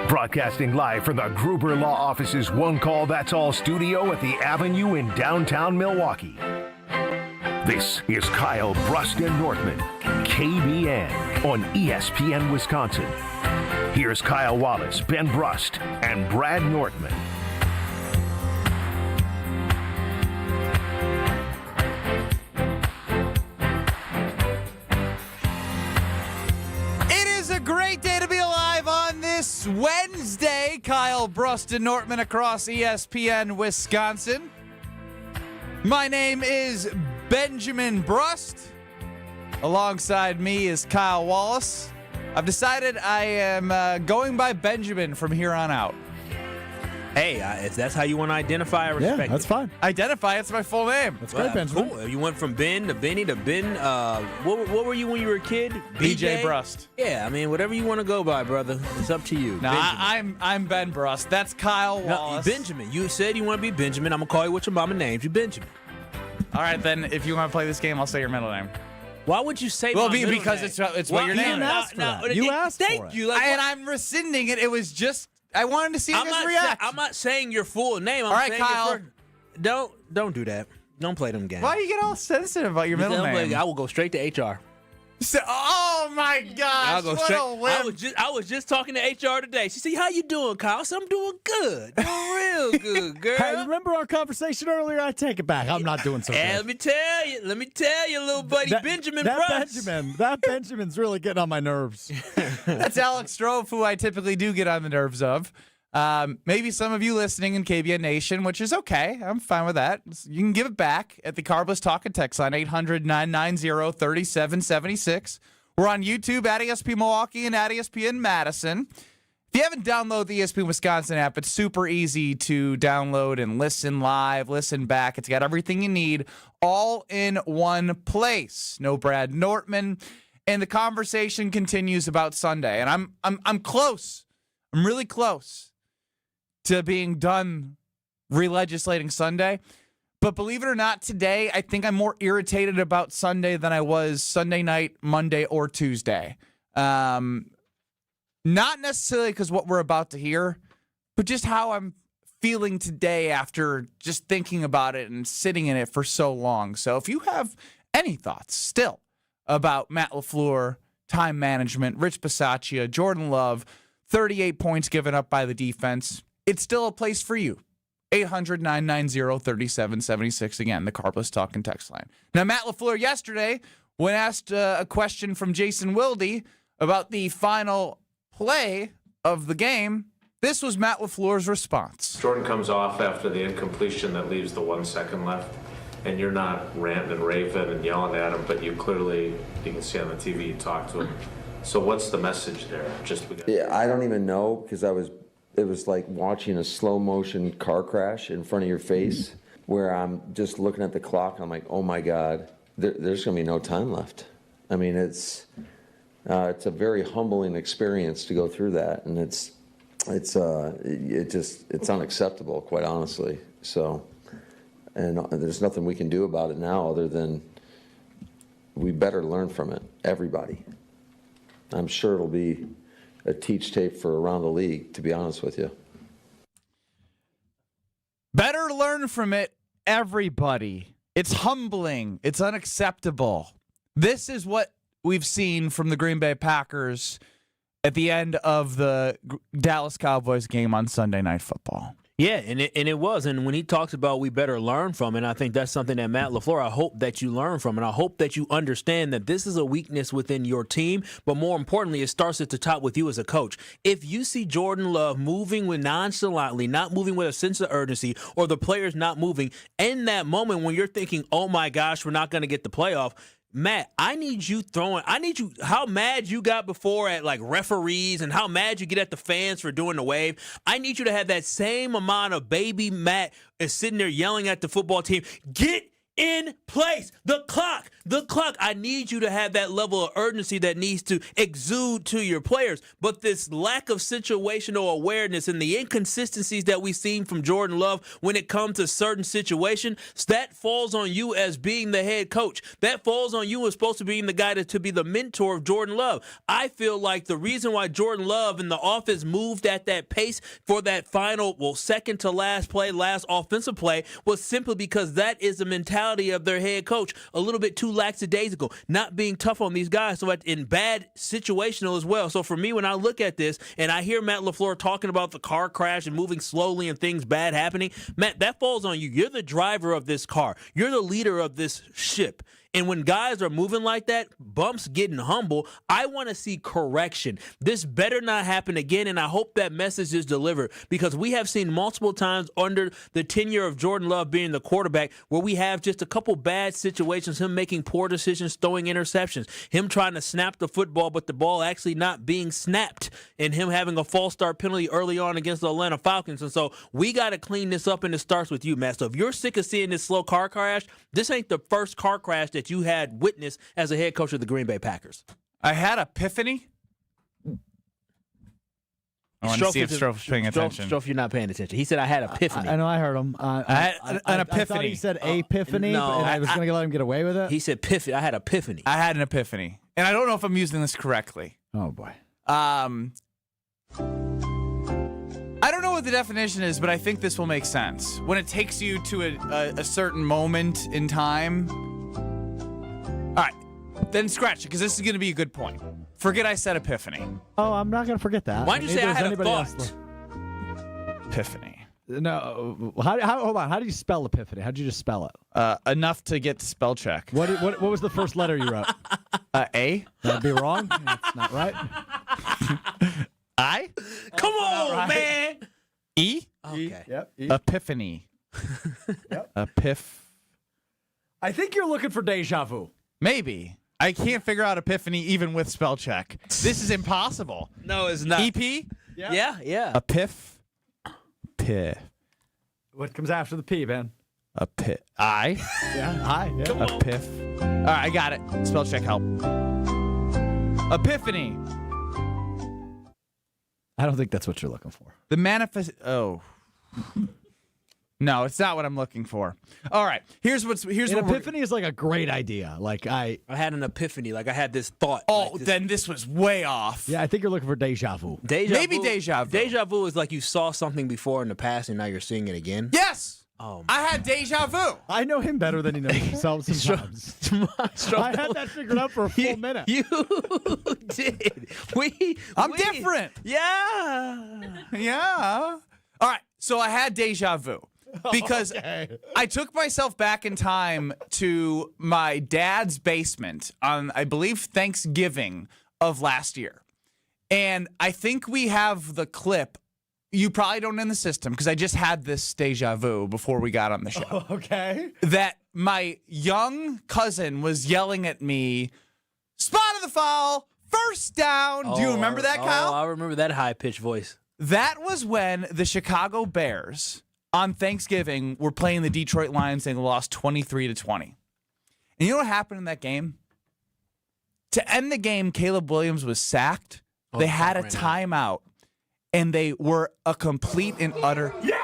Broadcasting live from the Gruber Law Office's One Call That's All studio at the Avenue in downtown Milwaukee. This is Kyle, Brust, and Nortman, KBN on ESPN Wisconsin. Here's Kyle Wallace, Ben Brust, and Brad Nortman. Great day to be alive on this Wednesday. Kyle, Brust, and Nortman across ESPN Wisconsin. My name is Benjamin Brust. Alongside me is Kyle Wallace. I've decided I am going by Benjamin from here on out. Hey, if that's how you want to identify, I respect it. That's fine. Identify, it's my full name. That's great, Benjamin. Cool. You went from Ben to Benny to Ben. What were you when you were a kid? BJ Brust. Yeah, I mean, whatever you want to go by, brother. It's up to you. No, I'm Ben Brust. That's Kyle Wallace. No, Benjamin. You said you want to be Benjamin. I'm going to call you what your mama named you, Benjamin. All right, then, if you want to play this game, I'll say your middle name. Why would you say well, my middle because name? it's what your name is. You asked for it. Thank you. And I'm rescinding it. It was just, I wanted to see you guys react. I'm not saying your full name. All right, Kyle. Don't do that. Don't play them games. Why do you get all sensitive about your middle name? I will go straight to HR. Oh my gosh! I'll go what straight. a whim. I was just talking to HR today. She said, "How you doing, Kyle?" I said, "I'm doing good, doing real good, girl." Hey, remember our conversation earlier? I take it back. I'm not doing so good. Let me tell you, little buddy, Benjamin Brust. That Benjamin's really getting on my nerves. That's Alex Strove, who I typically do get on the nerves of. Maybe some of you listening in KBN Nation, which is okay. I'm fine with that. You can give it back at the Carbless Talk and Text line, 800-990-3776. We're on YouTube at ESP Milwaukee and at ESPN Madison. If you haven't downloaded the ESPN Wisconsin app, it's super easy to download and listen live, listen back. It's got everything you need all in one place. No Brad Nortman. And the conversation continues about Sunday. And I'm close. I'm really close to being done re-legislating Sunday. But believe it or not, today, I think I'm more irritated about Sunday than I was Sunday night, Monday, or Tuesday. Not necessarily because what we're about to hear, but just how I'm feeling today after just thinking about it and sitting in it for so long. So if you have any thoughts still about Matt LaFleur, time management, Rich Bisaccia, Jordan Love, 38 points given up by the defense, it's still a place for you. 800-990-3776. Again, the Carbless Talk and Text line. Now, Matt LaFleur yesterday, when asked a question from Jason Wilde about the final play of the game, this was Matt LaFleur's response. Jordan comes off after the incompletion that leaves the 1 second left, and you're not ranting and raving and yelling at him, but you can see on the TV, you talk to him. So what's the message there? I don't even know, because it was like watching a slow motion car crash in front of your face, where I'm just looking at the clock and I'm like, oh my God, there's going to be no time left. I mean, it's a very humbling experience to go through that, and it's unacceptable, quite honestly. So, and there's nothing we can do about it now other than we better learn from it, everybody. I'm sure it'll be a teach tape for around the league, to be honest with you. Better learn from it, everybody. It's humbling. It's unacceptable. This is what we've seen from the Green Bay Packers at the end of the Dallas Cowboys game on Sunday Night Football. Yeah, and it was. And when he talks about we better learn from it, I think that's something that Matt LaFleur, I hope that you learn from. And I hope that you understand that this is a weakness within your team. But more importantly, it starts at the top with you as a coach. If you see Jordan Love moving with nonchalantly, not moving with a sense of urgency, or the players not moving, in that moment when you're thinking, oh my gosh, we're not going to get the playoff, Matt, I need you how mad you got before at like referees and how mad you get at the fans for doing the wave. I need you to have that same amount of baby Matt is sitting there yelling at the football team. Get in place. The clock. I need you to have that level of urgency that needs to exude to your players. But this lack of situational awareness and the inconsistencies that we've seen from Jordan Love when it comes to certain situations, that falls on you as being the head coach. That falls on you as supposed to be the guy to be the mentor of Jordan Love. I feel like the reason why Jordan Love and the offense moved at that pace for that final, second to last play, last offensive play, was simply because that is the mentality of their head coach. A little bit too lackadaisical, not being tough on these guys, so in bad situational as well. So for me, when I look at this and I hear Matt LaFleur talking about the car crash and moving slowly and things bad happening, Matt, that falls on you. You're the driver of this car. You're the leader of this ship. And when guys are moving like that, bumps getting humble, I want to see correction. This better not happen again, and I hope that message is delivered, because we have seen multiple times under the tenure of Jordan Love being the quarterback where we have just a couple bad situations, him making poor decisions, throwing interceptions, him trying to snap the football but the ball actually not being snapped, and him having a false start penalty early on against the Atlanta Falcons. And so we got to clean this up, and it starts with you, Matt. So if you're sick of seeing this slow car crash, this ain't the first car crash that you had witnessed as a head coach of the Green Bay Packers. I had epiphany. I want to see if Stroph's paying attention. Stroph, you're not paying attention. He said, I had epiphany. I know, I heard him. I had an epiphany. I thought he said epiphany, no, and I was going to let him get away with it. He said epiphany. I had epiphany. I had an epiphany. And I don't know if I'm using this correctly. Oh, boy. I don't know what the definition is, but I think this will make sense. When it takes you to a certain moment in time. All right, then scratch it, because this is going to be a good point. Forget I said epiphany. Oh, I'm not going to forget that. Why'd you say I had a thought? Epiphany. No, hold on. How do you spell epiphany? How did you just spell it? Enough to get to spell check. What was the first letter you wrote? A. That'd be wrong. That's not right. I? Come on, right. man. E? Okay. Yep. Epiphany. Yep. I think you're looking for deja vu. Maybe. I can't figure out epiphany even with spell check. This is impossible. No, it's not. EP? Yeah. Epiph. What comes after the P, man? I? Yeah. I. Yeah. Epiph. All right, I got it. Spell check help. Epiphany. I don't think that's what you're looking for. The manifest. Oh. No, it's not what I'm looking for. All right, here's what epiphany is like a great idea. Like I had an epiphany. Like I had this thought. Oh, like then this was way off. Yeah, I think you're looking for deja vu. Maybe deja vu. Deja vu is like you saw something before in the past and now you're seeing it again. Yes. Oh, I had deja vu. I know him better than he knows himself sometimes. I had that figured out for a full minute. You did. I'm different. Yeah. Yeah. All right, so I had deja vu. Because I took myself back in time to my dad's basement on, I believe, Thanksgiving of last year. And I think we have the clip. You probably don't in the system because I just had this deja vu before we got on the show. Okay. That my young cousin was yelling at me, spotted the foul, first down. Do you remember that, Kyle? I remember that high-pitched voice. That was when the Chicago Bears on Thanksgiving were playing the Detroit Lions and they lost 23-20. And you know what happened in that game? To end the game, Caleb Williams was sacked. They had a timeout, and they were a complete and utter. Yeah!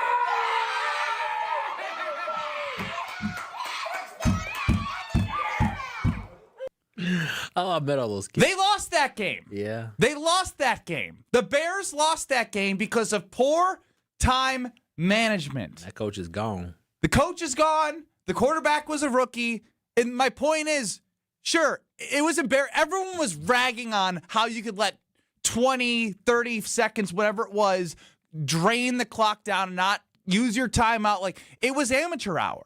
Oh, I bet all those kids. They lost that game. Yeah. They lost that game. The Bears lost that game because of poor time management. That coach is gone. The coach is gone. The quarterback was a rookie. And my point is, sure, it was embarrassing. Everyone was ragging on how you could let 20, 30 seconds, whatever it was, drain the clock down and not use your timeout. Like, it was amateur hour.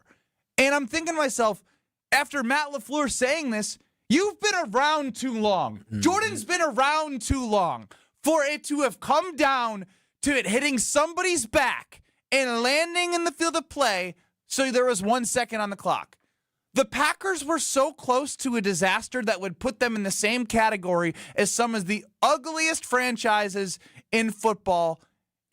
And I'm thinking to myself, after Matt LaFleur saying this, you've been around too long. Jordan's been around too long for it to have come down to it hitting somebody's back and landing in the field of play, so there was 1 second on the clock. The Packers were so close to a disaster that would put them in the same category as some of the ugliest franchises in football,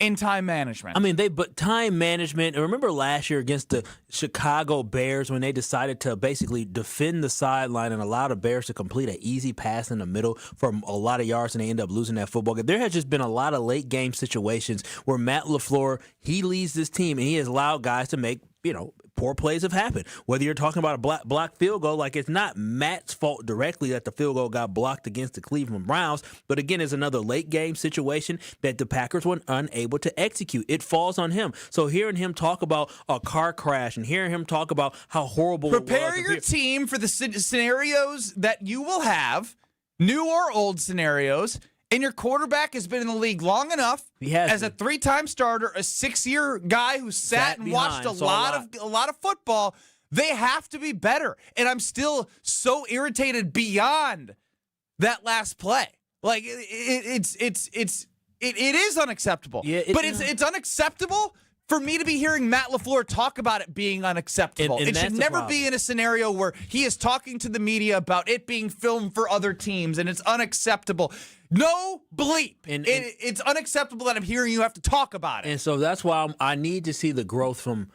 in time management. I mean, but time management. Remember last year against the Chicago Bears when they decided to basically defend the sideline and allow the Bears to complete an easy pass in the middle for a lot of yards, and they end up losing that football game. There has just been a lot of late game situations where Matt LaFleur, he leads this team and he has allowed guys to make, poor plays have happened. Whether you're talking about a blocked field goal, like it's not Matt's fault directly that the field goal got blocked against the Cleveland Browns, but again, it's another late game situation that the Packers were unable to execute. It falls on him. So hearing him talk about a car crash and hearing him talk about how horrible Prepare it was. your team for the scenarios that you will have, new or old scenarios. And your quarterback has been in the league long enough as a 3-time starter, a 6-year guy who sat and watched a lot of football. They have to be better. And I'm still so irritated beyond that last play. Like it is unacceptable. Yeah, it's unacceptable for me to be hearing Matt LaFleur talk about it being unacceptable. And it should never be in a scenario where he is talking to the media about it being filmed for other teams, and it's unacceptable. No bleep. It's unacceptable that I'm hearing you have to talk about it. And so that's why I need to see the growth from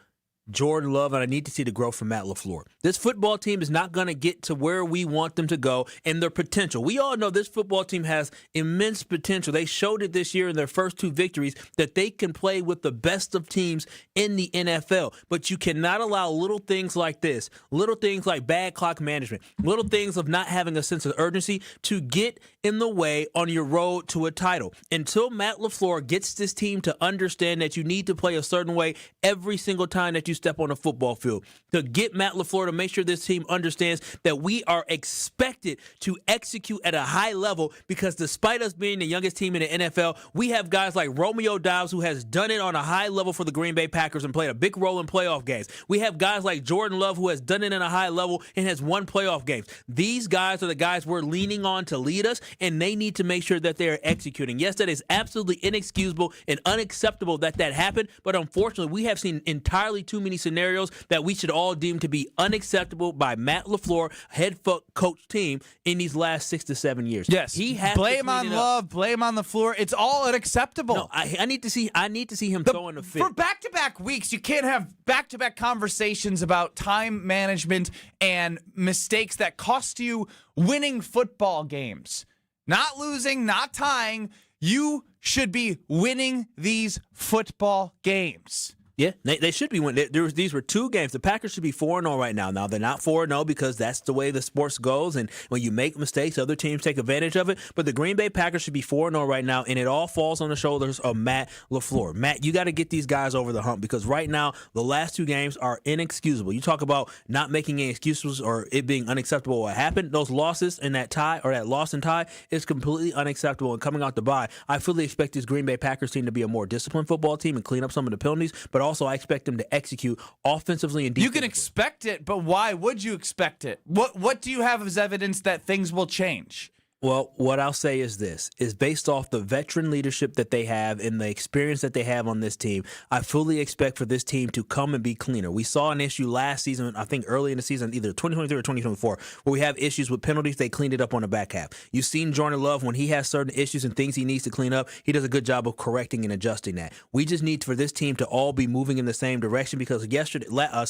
Jordan Love, and I need to see the growth from Matt LaFleur. This football team is not going to get to where we want them to go and their potential. We all know this football team has immense potential. They showed it this year in their first 2 victories that they can play with the best of teams in the NFL. But you cannot allow little things like this, little things like bad clock management, little things of not having a sense of urgency to get in the way on your road to a title. Until Matt LaFleur gets this team to understand that you need to play a certain way every single time that you step on a football field, to get Matt LaFleur to make sure this team understands that we are expected to execute at a high level, because despite us being the youngest team in the NFL, we have guys like Romeo Doubs who has done it on a high level for the Green Bay Packers and played a big role in playoff games. We have guys like Jordan Love who has done it in a high level and has won playoff games. These guys are the guys we're leaning on to lead us, and they need to make sure that they are executing. Yes, that is absolutely inexcusable and unacceptable that happened, but unfortunately, we have seen entirely too many scenarios that we should all deem to be unacceptable by Matt LaFleur, head coach team in these last 6 to 7 years. Yes, he has blame on Love, blame on LaFleur. It's all unacceptable. No, I need to see him throwing the fit. For back-to-back weeks, you can't have back-to-back conversations about time management and mistakes that cost you winning football games. Not losing, not tying. You should be winning these football games. Yeah, they should be winning. These were 2 games. The Packers should be 4-0 right now. Now, they're not 4-0 because that's the way the sports goes, and when you make mistakes, other teams take advantage of it. But the Green Bay Packers should be 4-0 right now, and it all falls on the shoulders of Matt LaFleur. Matt, you got to get these guys over the hump, because right now, the last 2 games are inexcusable. You talk about not making any excuses or it being unacceptable what happened. Those losses in that tie, or that loss and tie, is completely unacceptable. And coming out the bye, I fully expect this Green Bay Packers team to be a more disciplined football team and clean up some of the penalties, but also I expect them to execute offensively and defensively. You can expect it, but why would you expect it? What do you have as evidence that things will change? Well, what I'll say is this, is based off the veteran leadership that they have and the experience that they have on this team, I fully expect for this team to come and be cleaner. We saw an issue last season, I think early in the season, either 2023 or 2024, where we have issues with penalties. They cleaned it up on the back half. You've seen Jordan Love, when he has certain issues and things he needs to clean up, he does a good job of correcting and adjusting that. We just need for this team to all be moving in the same direction, because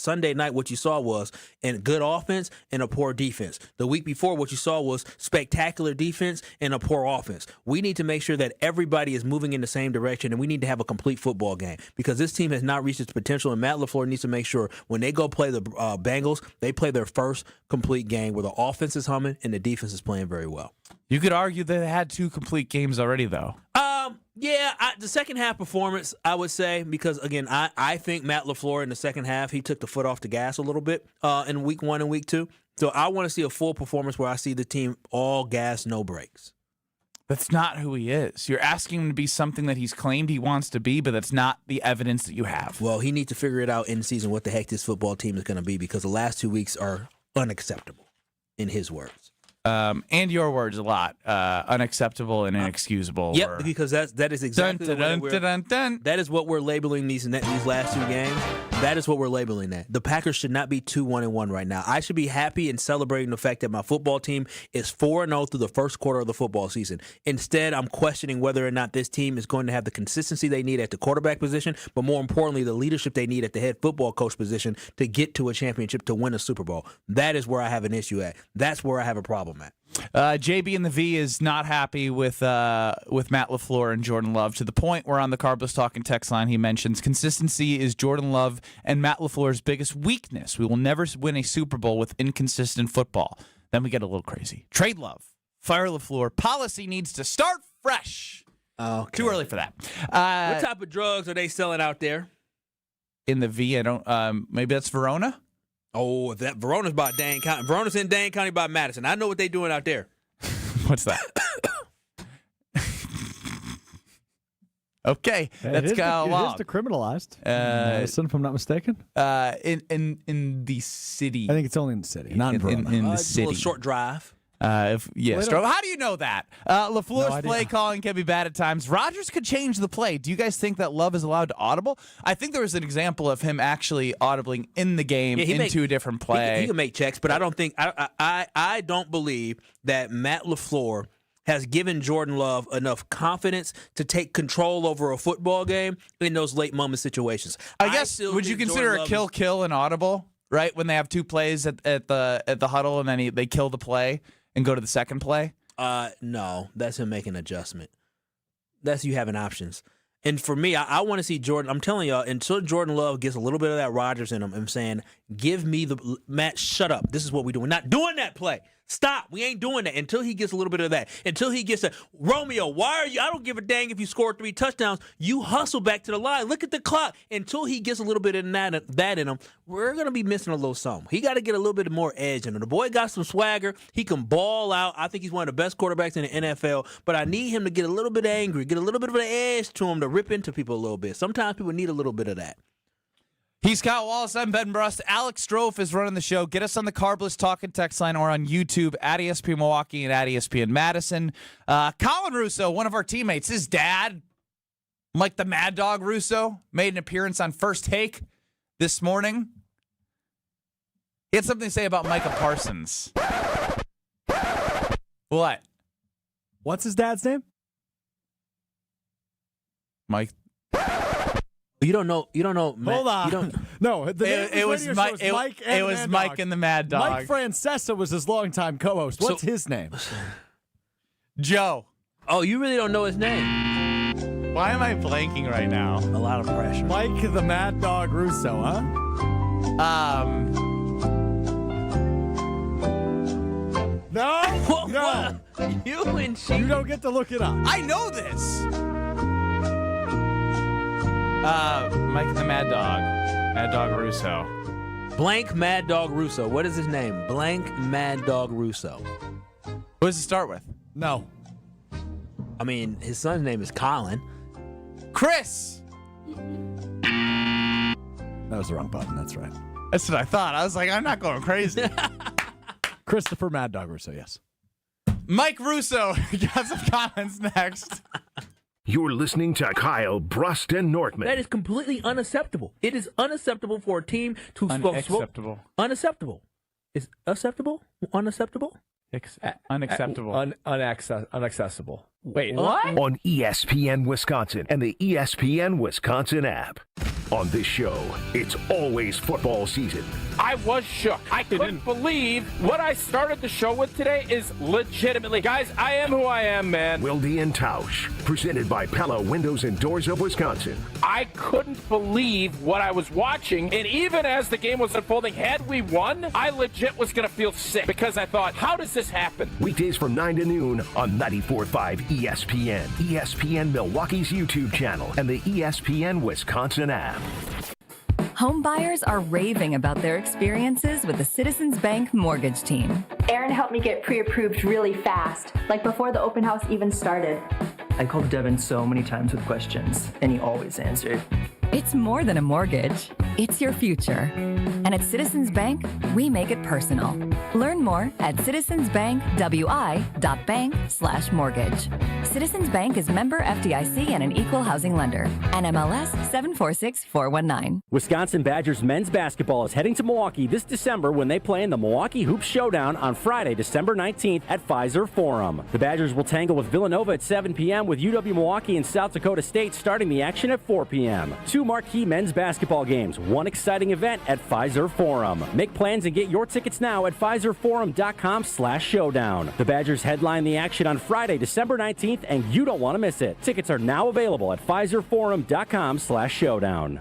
Sunday night, what you saw was a good offense and a poor defense. The week before, what you saw was spectacular defense and a poor offense. We need to make sure that everybody is moving in the same direction, and we need to have a complete football game, because this team has not reached its potential, and Matt LaFleur needs to make sure when they go play the Bengals, they play their first complete game where the offense is humming and the defense is playing very well. You could argue that they had 2 complete games already, though. The second half performance, I would say, because, again, I think Matt LaFleur in the second half, he took the foot off the gas a little bit in week 1 and week 2. So I want to see a full performance where I see the team all gas, no brakes. That's not who he is. You're asking him to be something that he's claimed he wants to be, but that's not the evidence that you have. Well, he needs to figure it out in season what the heck this football team is going to be, because the last 2 weeks are unacceptable, in his words. And your words a lot. Unacceptable and inexcusable. Yep, because that is exactly that is what we're labeling these last 2 games. That is what we're labeling that. The Packers should not be 2-1-1 right now. I should be happy and celebrating the fact that my football team is 4-0 through the first quarter of the football season. Instead, I'm questioning whether or not this team is going to have the consistency they need at the quarterback position, but more importantly, the leadership they need at the head football coach position to get to a championship, to win a Super Bowl. That is where I have an issue at. That's where I have a problem at. JB in the V is not happy with Matt LaFleur and Jordan Love, to the point where on the Carbless Talking text line he mentions consistency is Jordan Love and Matt LaFleur's biggest weakness. We will never win a Super Bowl with inconsistent football. Then we get a little crazy. Trade Love. Fire LaFleur. Policy needs to start fresh. Okay. Too early for that. What type of drugs are they selling out there? In the V, I don't. Maybe that's Verona. Oh, that Verona's by Dane County. Verona's in Dane County by Madison. I know what they're doing out there. What's that? Okay, that's kind of long. It is decriminalized. Medicine, if I'm not mistaken. In the city. I think it's only in the city, not in Verona. In the It's a city. little short drive. How do you know that? LaFleur's play calling can be bad at times. Rodgers could change the play. Do you guys think that Love is allowed to audible? I think there was an example of him actually audibling in the game into a different play. He can make checks, but I don't think I don't believe that Matt LaFleur has given Jordan Love enough confidence to take control over a football game in those late moment situations. I guess, would you consider a kill an audible, right? When they have 2 plays at the huddle and then they kill the play and go to the second play? No, that's him making an adjustment. That's you having options. And for me, I want to see Jordan. I'm telling y'all, until Jordan Love gets a little bit of that Rodgers in him, I'm saying, give me Matt, shut up. This is what we do. We're not doing that play. Stop. We ain't doing that until he gets a little bit of that. Until he gets Romeo, why are you? I don't give a dang if you score 3 touchdowns. You hustle back to the line. Look at the clock. Until he gets a little bit of that in him, we're going to be missing a little something. He got to get a little bit more edge in him. The boy got some swagger. He can ball out. I think he's one of the best quarterbacks in the NFL, but I need him to get a little bit angry, get a little bit of an edge to him to rip into people a little bit. Sometimes people need a little bit of that. He's Kyle Wallace. I'm Ben Brust. Alex Strofe is running the show. Get us on the Carbless Talking text line or on YouTube at ESPN Milwaukee and at ESPN Madison. Colin Russo, one of our teammates, his dad, Mike the Mad Dog Russo, made an appearance on First Take this morning. He had something to say about Micah Parsons. What? What's his dad's name? Mike. You don't know. Matt, Hold on. You don't, no, It was Mike. It was Mike and the Mad Dog. Mike Francesa was his longtime co-host. What's his name? Joe. Oh, you really don't know his name? Why am I blanking right now? A lot of pressure. Mike the Mad Dog Russo, huh? No. No. You and she. You don't get to look it up. I know this. Mike the Mad Dog. Mad Dog Russo. Blank Mad Dog Russo. What is his name? Blank Mad Dog Russo. What does it start with? No. I mean, his son's name is Colin. Chris. That was the wrong button. That's right. That's what I thought. I was like, I'm not going crazy. Christopher Mad Dog Russo, yes. Mike Russo. Got some comments next. You're listening to Kyle, Brust, and Nortman. That is completely unacceptable. It is unacceptable for a team to Unacceptable. Unacceptable. Is acceptable? Unacceptable? Unacceptable. Unaccessible. Wait, what? On ESPN Wisconsin and the ESPN Wisconsin app. On this show, it's always football season. I was shook. I couldn't believe what I started the show with today is legitimately. Guys, I am who I am, man. Wilde and Tausch, presented by Pella Windows and Doors of Wisconsin. I couldn't believe what I was watching, and even as the game was unfolding, had we won, I legit was going to feel sick because I thought, how does this happen? Weekdays from 9 to noon on 94.5 ESPN, ESPN Milwaukee's YouTube channel, and the ESPN Wisconsin app. Home buyers are raving about their experiences with the Citizens Bank mortgage team. Aaron helped me get pre-approved really fast, like before the open house even started. I called Devin so many times with questions, and he always answered. It's more than a mortgage. It's your future. And And at Citizens Bank, we make it personal. Learn more at citizensbankwi.bank/mortgage. Citizens Bank is member FDIC and an equal housing lender. NMLS 746419. Wisconsin Badgers men's basketball is heading to Milwaukee this December when they play in the Milwaukee Hoops Showdown on Friday, December 19th at Pfizer Forum. The Badgers will tangle with Villanova at 7 p.m. with UW-Milwaukee and South Dakota State starting the action at 4 p.m. 2 marquee men's basketball games, 1 exciting event at Pfizer Forum. Make plans and get your tickets now at PfizerForum.com/showdown. The Badgers headline the action on Friday, December 19th, and you don't want to miss it. Tickets are now available at PfizerForum.com/showdown.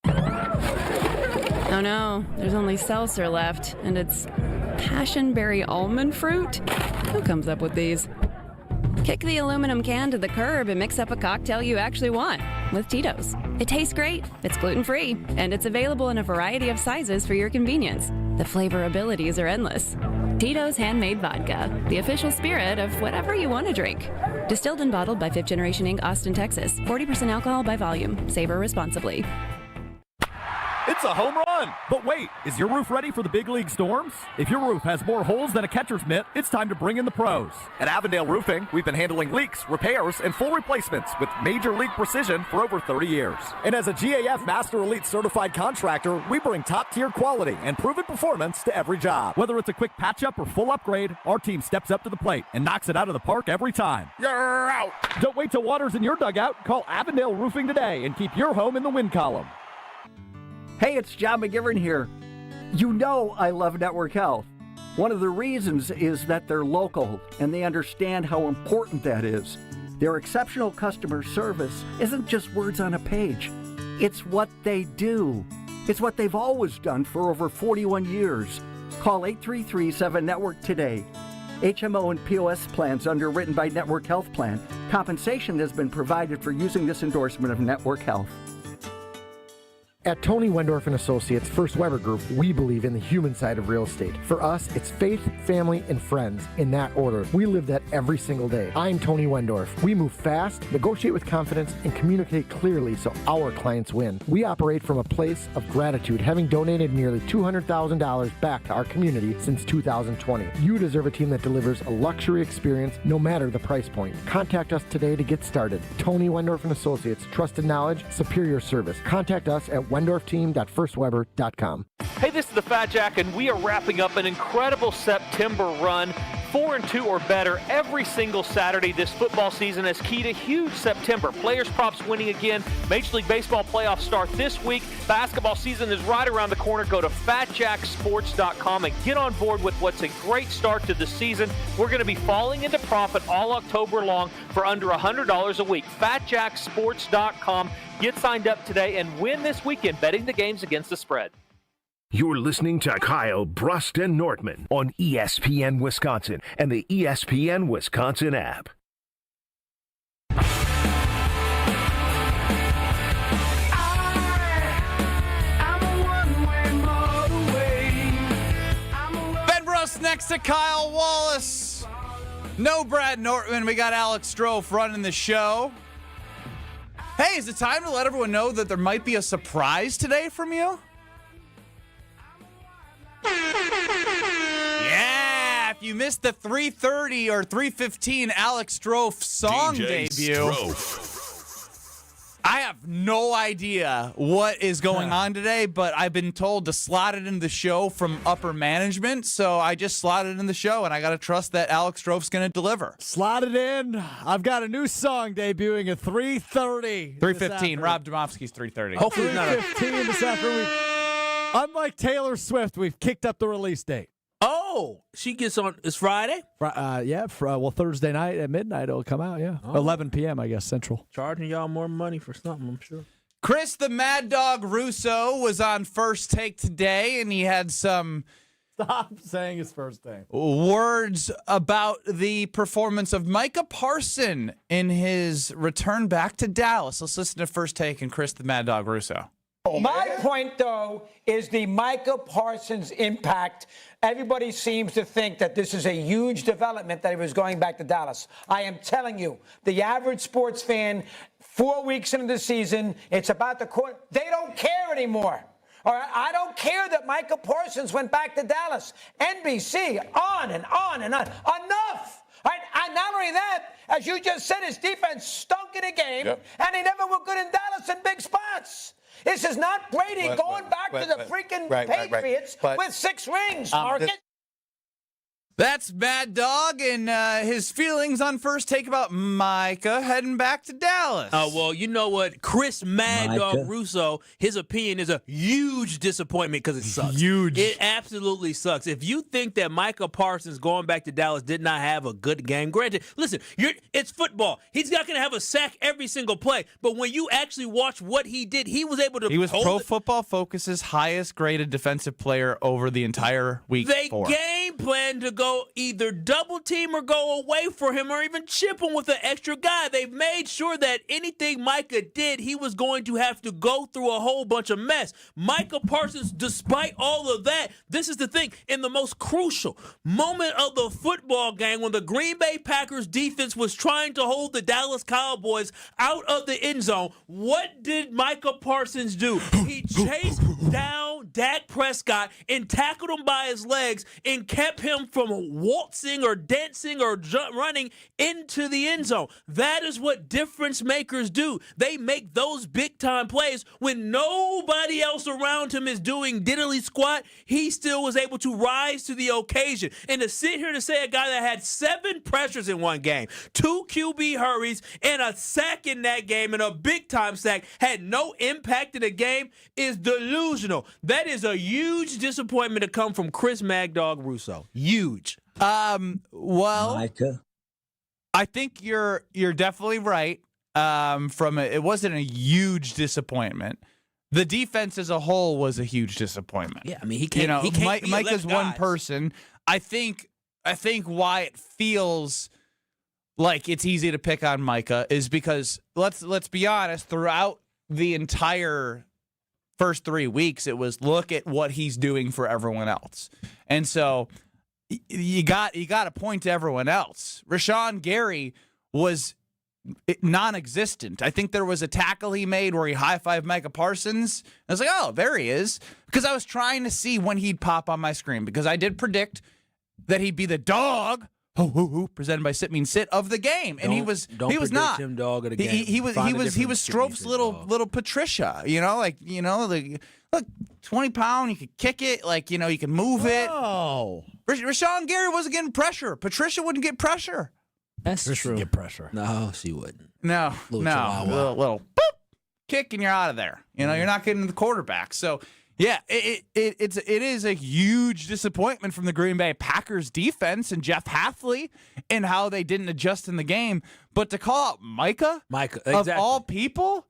Oh no, there's only seltzer left, and it's passionberry almond fruit? Who comes up with these? Kick the aluminum can to the curb and mix up a cocktail you actually want with Tito's. It tastes great, it's gluten-free, and it's available in a variety of sizes for your convenience. The flavor abilities are endless. Tito's Handmade Vodka, the official spirit of whatever you want to drink. Distilled and bottled by 5th Generation Inc., Austin, Texas. 40% alcohol by volume. Savor responsibly. It's a home run! But wait, is your roof ready for the big league storms? If your roof has more holes than a catcher's mitt, it's time to bring in the pros. At Avondale Roofing, we've been handling leaks, repairs, and full replacements with major league precision for over 30 years. And as a GAF Master Elite certified contractor, we bring top-tier quality and proven performance to every job. Whether it's a quick patch-up or full upgrade, our team steps up to the plate and knocks it out of the park every time. You're out! Don't wait till water's in your dugout. Call Avondale Roofing today and keep your home in the win column. Hey, it's John McGivern here. You know I love Network Health. One of the reasons is that they're local and they understand how important that is. Their exceptional customer service isn't just words on a page. It's what they do. It's what they've always done for over 41 years. Call 833-7-NETWORK today. HMO and POS plans underwritten by Network Health Plan. Compensation has been provided for using this endorsement of Network Health. At Tony Wendorf & Associates First Weber Group, we believe in the human side of real estate. For us, it's faith, family, and friends in that order. We live that every single day. I'm Tony Wendorf. We move fast, negotiate with confidence, and communicate clearly so our clients win. We operate from a place of gratitude, having donated nearly $200,000 back to our community since 2020. You deserve a team that delivers a luxury experience no matter the price point. Contact us today to get started. Tony Wendorf & Associates, trusted knowledge, superior service. Contact us at WendorfTeam.firstweber.com. Hey, this is the Fat Jack, and we are wrapping up an incredible September run. 4-2 or better every single Saturday this football season has keyed a huge September. Players props winning again. Major League Baseball playoffs start this week. Basketball season is right around the corner. Go to FatJackSports.com and get on board with what's a great start to the season. We're going to be falling into profit all October long for under $100 a week. FatJackSports.com. Get signed up today and win this weekend betting the games against the spread. You're listening to Kyle, Brust, and Nortman on ESPN Wisconsin and the ESPN Wisconsin app. Ben Brust next to Kyle Wallace. No Brad Nortman. We got Alex Strofe running the show. Hey, is it time to let everyone know that there might be a surprise today from you? Yeah, if you missed the 3:30 or 3:15 Alex Strofe song debut, I have no idea what is going on today, but I've been told to slot it in the show from upper management, so I just slotted it in the show, and I got to trust that Alex Strofe's going to deliver. Slot it in. I've got a new song debuting at 3:30. 3:15. Rob Demovsky's 3:30. Hopefully not 3:15 this afternoon. Unlike Taylor Swift, we've kicked up the release date. Oh, she gets on. It's Friday? Well, Thursday night at midnight it'll come out, yeah. 11 p.m., I guess, Central. Charging y'all more money for something, I'm sure. Chris the Mad Dog Russo was on First Take today, and he had some... Stop saying his first name. Words about the performance of Micah Parsons in his return back to Dallas. Let's listen to First Take and Chris the Mad Dog Russo. My point, though, is the Micah Parsons impact. Everybody seems to think that this is a huge development that he was going back to Dallas. I am telling you, the average sports fan, 4 weeks into the season, it's about the court. They don't care anymore. All right, I don't care that Micah Parsons went back to Dallas. NBC, on and on and on. Enough! All right, and not only that, as you just said, his defense stunk in a game, and he never were good in Dallas in big spots. This is not Brady going back to the freaking Patriots with 6 rings, Marcus. That's Mad Dog and his feelings on First Take about Micah heading back to Dallas. Well, you know what? Chris Mad Dog Russo, his opinion is a huge disappointment because it sucks. Huge. It absolutely sucks. If you think that Micah Parsons going back to Dallas did not have a good game, granted, listen, it's football. He's not going to have a sack every single play. But when you actually watch what he did, he was able to. He was Pro Football Focus's highest graded defensive player over the entire week. They game planned to go either double team or go away for him or even chip him with an extra guy. They've made sure that anything Micah did, he was going to have to go through a whole bunch of mess. Micah Parsons, despite all of that, this is the thing, in the most crucial moment of the football game when the Green Bay Packers defense was trying to hold the Dallas Cowboys out of the end zone, what did Micah Parsons do? He chased down Dak Prescott and tackled him by his legs and kept him from waltzing or dancing or running into the end zone. That is what difference makers do. They make those big-time plays when nobody else around him is doing diddly squat. He still was able to rise to the occasion. And to sit here to say a guy that had 7 pressures in one game, 2 QB hurries, and a sack in that game, and a big-time sack, had no impact in the game is delusional. That is a huge disappointment to come from Chris Mad Dog Russo. Huge. Well, Micah. I think you're definitely right. It wasn't a huge disappointment. The defense as a whole was a huge disappointment. Yeah, I mean, he can't. He can't be Micah's one guys. person. I think why it feels like it's easy to pick on Micah is because let's be honest. Throughout the entire first 3 weeks, it was look at what he's doing for everyone else, and so. You got to point to everyone else. Rashawn Gary was non-existent. I think there was a tackle he made where he high-fived Micah Parsons. I was like, oh, there he is. Because I was trying to see when he'd pop on my screen. Because I did predict that he'd be the dog, presented by Sit Mean Sit, of the game. And he was not. Him dog of the game. He was Stroph's little Patricia. Look, 20-pound, you could kick it, you can move it. Oh. Rashawn Gary wasn't getting pressure. Patricia wouldn't get pressure. That's true. Get pressure. No, she wouldn't. No. Little boop, kick, and you're out of there. You're not getting the quarterback. So, yeah, it is a huge disappointment from the Green Bay Packers defense and Jeff Hafley and how they didn't adjust in the game. But to call out Micah, exactly. of all people,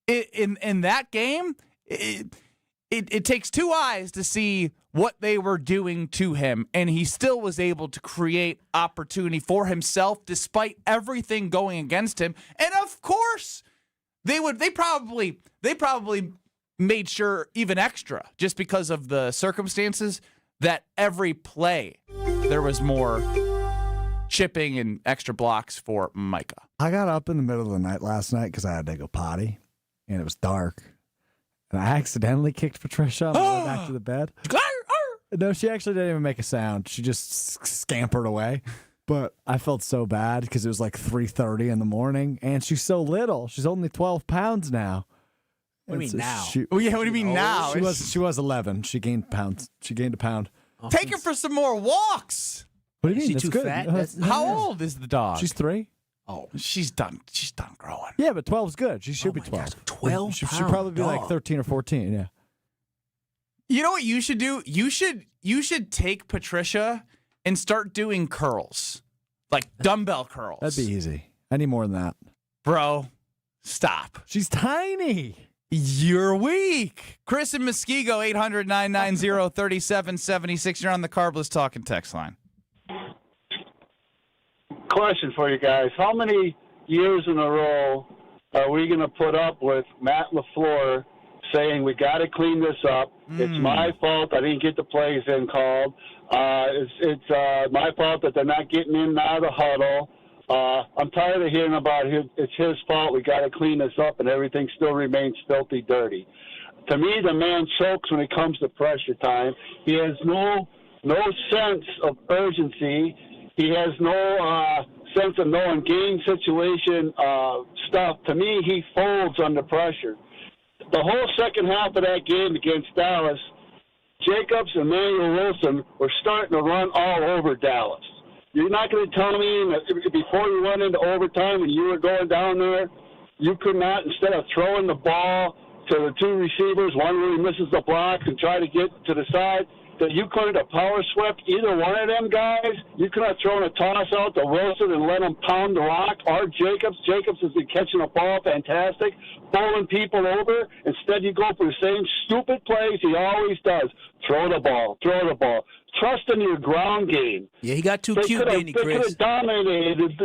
in that game, it takes 2 eyes to see what they were doing to him, and he still was able to create opportunity for himself despite everything going against him. And of course, they probably made sure even extra just because of the circumstances that every play there was more chipping and extra blocks for Micah. I got up in the middle of the night last night because I had to go potty, and it was dark. And I accidentally kicked Patricia on the way back to the bed. No, she actually didn't even make a sound. She just scampered away. But I felt so bad because it was like 3:30 in the morning, and she's so little. She's only 12 pounds now. What do you mean now? What do you mean now? She was 11. She gained pounds. She gained a pound. Take her for some more walks. What do you mean? Is she That's too good. fat? How old is the dog? She's 3. Oh, she's done. She's done growing. Yeah, but 12's good. She should be 12. Gosh, 12 She should probably be like 13 or 14. Yeah. You know what you should do? You should take Patricia and start doing curls, like dumbbell curls. That'd be easy. I need more than that. Bro, stop. She's tiny. You're weak. Chris and Muskego, 800-990-3776. You're on the Carbless Talking text line. Question for you guys. How many years in a row are we going to put up with Matt LaFleur saying we got to clean this up? It's my fault I didn't get the plays in called. It's my fault that they're not getting in and out of the huddle. I'm tired of hearing about it's his fault. We got to clean this up, and everything still remains filthy dirty. To me, the man chokes when it comes to pressure time. He has no sense of urgency. He has no sense of knowing game situation stuff. To me, he folds under pressure. The whole second half of that game against Dallas, Jacobs and Manuel Wilson were starting to run all over Dallas. You're not going to tell me that before you went into overtime and you were going down there, you could not, instead of throwing the ball to the two receivers, one really misses the block and try to get to the side, that you couldn't have power swept either one of them guys. You could have thrown a toss out to Wilson and let him pound the rock, or Jacobs. Jacobs has been catching the ball fantastic, bowling people over. Instead, you go for the same stupid plays he always does. Throw the ball. Trust in your ground game. Yeah, he got too cute, didn't he, Chris? They could have dominated.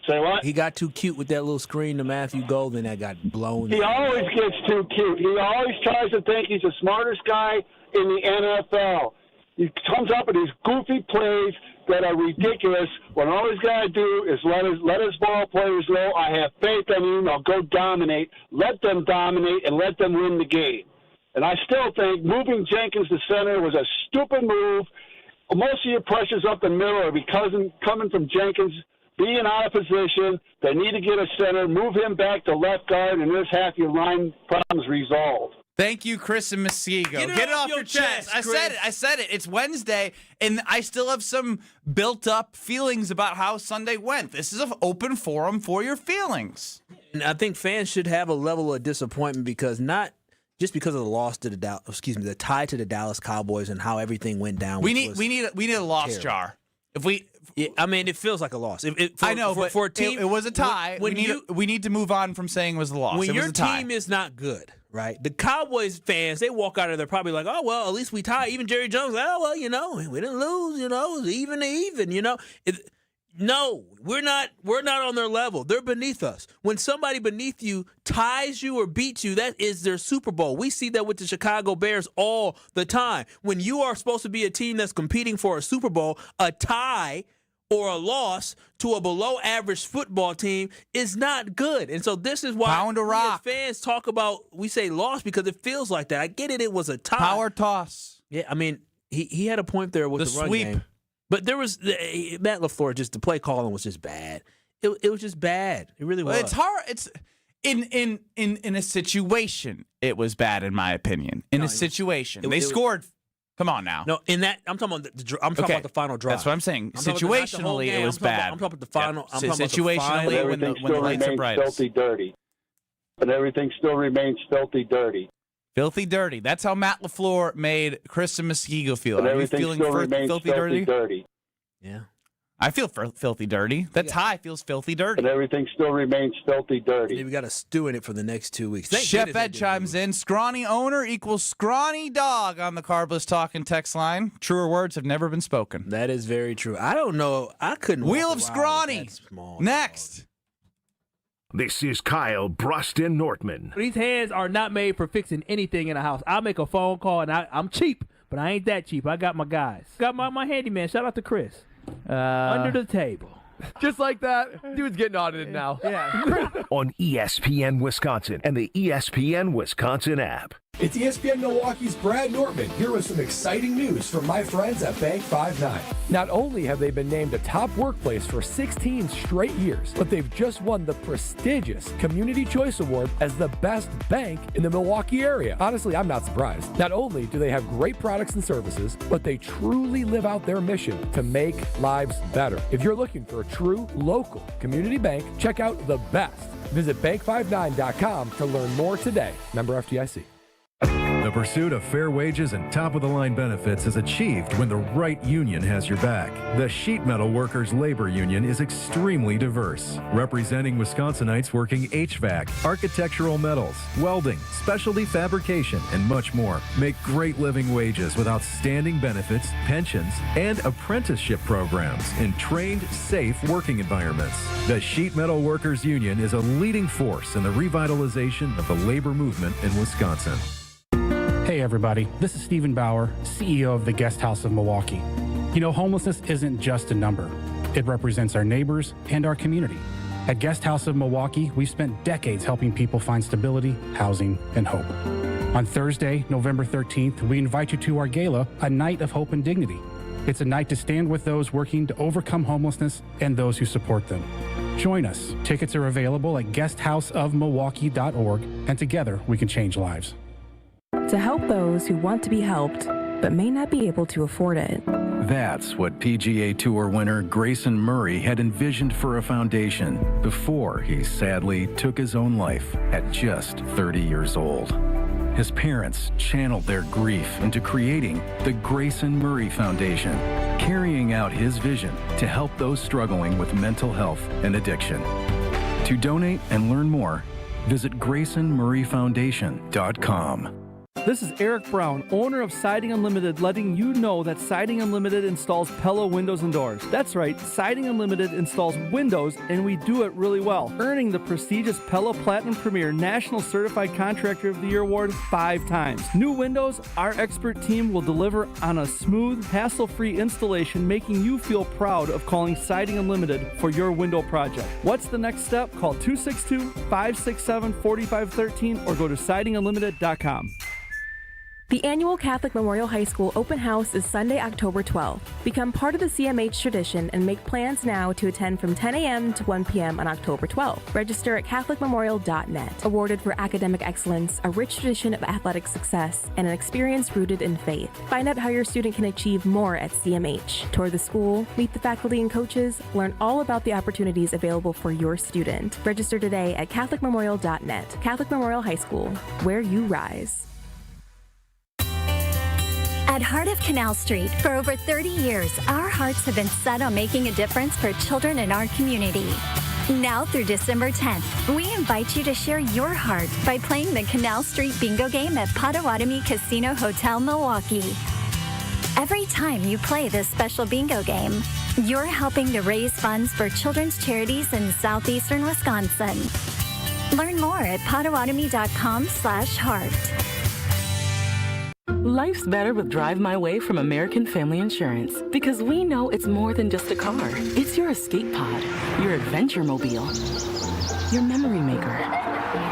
Say what? He got too cute with that little screen to Matthew Golden that got blown. He always gets too cute. He always tries to think he's the smartest guy in the NFL. He comes up with these goofy plays that are ridiculous when all he's got to do is let his ball players know, I have faith in you, now go dominate. Let them dominate and let them win the game. And I still think moving Jenkins to center was a stupid move. Most of your pressures up the middle are coming from Jenkins being out of position. They need to get a center, move him back to left guard, and there's half your line problems resolved. Thank you, Chris and Muskego. Get it off your chest. I said it. It's Wednesday, and I still have some built-up feelings about how Sunday went. This is an open forum for your feelings. And I think fans should have a level of disappointment because not just because of the loss to the tie to the Dallas Cowboys and how everything went down. We need a loss jar. It feels like a loss. I know, but for a team, it was a tie. We need to move on from saying it was a loss. When your team is not good, right? The Cowboys fans, they walk out of there probably like, oh, well, at least we tied. Even Jerry Jones, we didn't lose, it was even to even, No, we're not on their level. They're beneath us. When somebody beneath you ties you or beats you, that is their Super Bowl. We see that with the Chicago Bears all the time. When you are supposed to be a team that's competing for a Super Bowl, a tie or a loss to a below-average football team is not good. And so this is why Pound a rock. We as fans talk about, we say loss because it feels like that. I get it. It was a tie. Power toss. Yeah, I mean, he had a point there with the run sweep. game. But there was Matt LaFleur. Just the play calling was just bad. It was just bad. It really was. It's hard. It's in a situation. It was bad in my opinion. In a situation, they scored. Come on now. No, in that I'm talking about about the final drive. That's what I'm saying. Situationally, it was bad. I'm talking about the final. Yeah. Situationally, when the lights are brightest. Filthy dirty. But everything still remains filthy dirty. Filthy dirty. That's how Matt LaFleur made Chris and Muskego feel. But Are you feeling filthy dirty? Yeah. I feel filthy dirty. That tie feels filthy dirty. But everything still remains filthy dirty. We got to stew in it for the next 2 weeks. Chef Ed chimes in. Scrawny owner equals scrawny dog on the Carbless Talking text line. Truer words have never been spoken. That is very true. I don't know. I couldn't. Wheel of Scrawny. Next. This is Kyle, Brust, and Nortman. These hands are not made for fixing anything in the house. I'll make a phone call, and I'm cheap, but I ain't that cheap. I got my guys. Got my handyman. Shout out to Chris. Under the table. Just like that, dude's getting audited now. Yeah. On ESPN Wisconsin and the ESPN Wisconsin app. It's ESPN Milwaukee's Brad Nortman here with some exciting news from my friends at Bank 5-9. Not only have they been named a top workplace for 16 straight years, but they've just won the prestigious Community Choice Award as the best bank in the Milwaukee area. Honestly, I'm not surprised. Not only do they have great products and services, but they truly live out their mission to make lives better. If you're looking for a true local community bank, check out the best. Visit bank59.com to learn more today. Member FDIC. The pursuit of fair wages and top-of-the-line benefits is achieved when the right union has your back. The Sheet Metal Workers Labor Union is extremely diverse, representing Wisconsinites working HVAC, architectural metals, welding, specialty fabrication, and much more. Make great living wages with outstanding benefits, pensions, and apprenticeship programs in trained, safe working environments. The Sheet Metal Workers Union is a leading force in the revitalization of the labor movement in Wisconsin. Hey everybody, this is Stephen Bauer, CEO of the Guest House of Milwaukee. Homelessness isn't just a number. It represents our neighbors and our community. At Guest House of Milwaukee, we've spent decades helping people find stability, housing, and hope. On Thursday, November 13th, we invite you to our gala, A Night of Hope and Dignity. It's a night to stand with those working to overcome homelessness and those who support them. Join us. Tickets are available at guesthouseofmilwaukee.org, and together we can change lives. To help those who want to be helped but may not be able to afford it. That's what PGA Tour winner Grayson Murray had envisioned for a foundation before he sadly took his own life at just 30 years old. His parents channeled their grief into creating the Grayson Murray Foundation, carrying out his vision to help those struggling with mental health and addiction. To donate and learn more, visit GraysonMurrayFoundation.com. This is Eric Brown, owner of Siding Unlimited, letting you know that Siding Unlimited installs Pella windows and doors. That's right, Siding Unlimited installs windows, and we do it really well, earning the prestigious Pella Platinum Premier National Certified Contractor of the Year award 5 times. New windows, our expert team will deliver on a smooth, hassle-free installation, making you feel proud of calling Siding Unlimited for your window project. What's the next step? Call 262-567-4513 or go to sidingunlimited.com. The annual Catholic Memorial High School open house is Sunday, October 12th. Become part of the CMH tradition and make plans now to attend from 10 a.m. to 1 p.m. on October 12th. Register at CatholicMemorial.net. Awarded for academic excellence, a rich tradition of athletic success, and an experience rooted in faith. Find out how your student can achieve more at CMH. Tour the school, meet the faculty and coaches, learn all about the opportunities available for your student. Register today at CatholicMemorial.net. Catholic Memorial High School, where you rise. At Heart of Canal Street, for over 30 years, our hearts have been set on making a difference for children in our community. Now through December 10th, we invite you to share your heart by playing the Canal Street Bingo game at Potawatomi Casino Hotel, Milwaukee. Every time you play this special bingo game, you're helping to raise funds for children's charities in southeastern Wisconsin. Learn more at potawatomi.com/heart. Life's better with Drive My Way from American Family Insurance because we know it's more than just a car. It's your escape pod, your adventure mobile, your memory maker.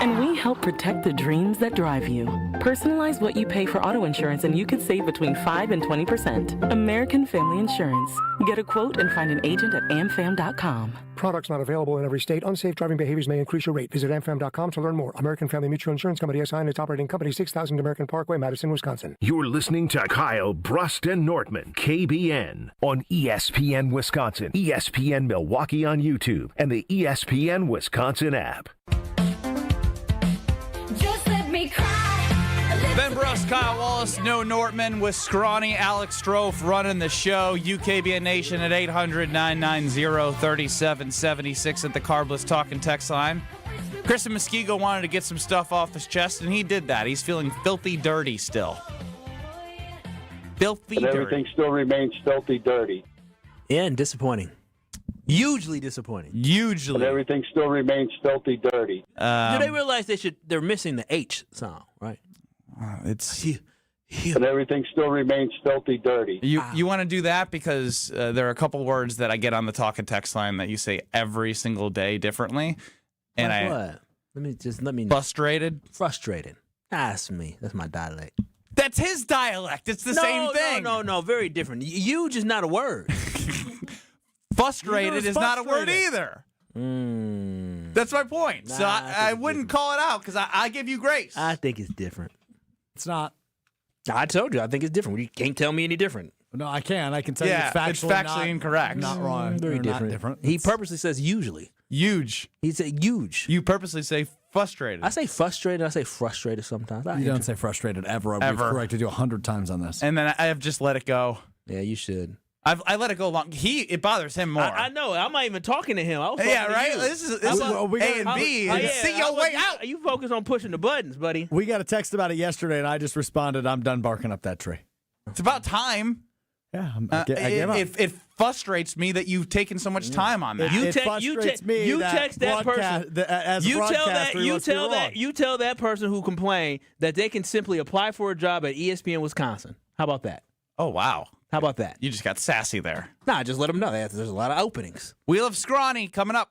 And we help protect the dreams that drive you. Personalize what you pay for auto insurance and you could save between 5 and 20%. American Family Insurance. Get a quote and find an agent at amfam.com. Products not available in every state. Unsafe driving behaviors may increase your rate. Visit amfam.com to learn more. American Family Mutual Insurance Company, SI, and its operating company, 6000 American Parkway, Madison, Wisconsin. You're listening to Kyle, Brust, and Nortman, KBN, on ESPN Wisconsin, ESPN Milwaukee on YouTube, and the ESPN Wisconsin app. Just let me cry. Ben Brust, Kyle Wallace, No Nortman with Scrawny, Alex Strofe running the show. UKBN Nation at 800-990-3776 at the Carbless Talk and Text line. Chris and Muskego wanted to get some stuff off his chest, and he did that. He's feeling filthy dirty still. Filthy and dirty. Everything still remains filthy dirty. Yeah, and disappointing. Hugely disappointing. Hugely. And everything still remains filthy dirty. Do they realize they're missing the H sound, right? It's and everything still remains filthy dirty. You want to do that because there are a couple words that I get on the talk and text line that you say every single day differently, and what? Let me frustrated. That's me. That's my dialect. That's his dialect. It's the same thing. No, very different. Huge is not a word. Frustrated is not a word either. That's my point. So I wouldn't call it out because I give you grace. I think it's different. It's not. I told you. I think it's different. You can't tell me any different. No, I can. I can tell you it's factually incorrect. Not wrong. Very different. Not different. He purposely says usually. Huge. He said huge. You purposely say frustrated. I say frustrated. I say frustrated sometimes. You don't say frustrated ever. We've corrected you 100 times on this. And then I have just let it go. Yeah, you should. I let it go long. It bothers him more. I know. I'm not even talking to him. I was yeah, right. You. This is A and B. See your way out. You focus on pushing the buttons, buddy. We got a text about it yesterday, and I just responded, "I'm done barking up that tree." It's about time. Yeah, I gave up. It frustrates me that you've taken so much time on that. You text that person. You tell that person who complained that they can simply apply for a job at ESPN Wisconsin. How about that? Oh wow. How about that? You just got sassy there. Nah, just let them know there's a lot of openings. Wheel of Scrawny coming up.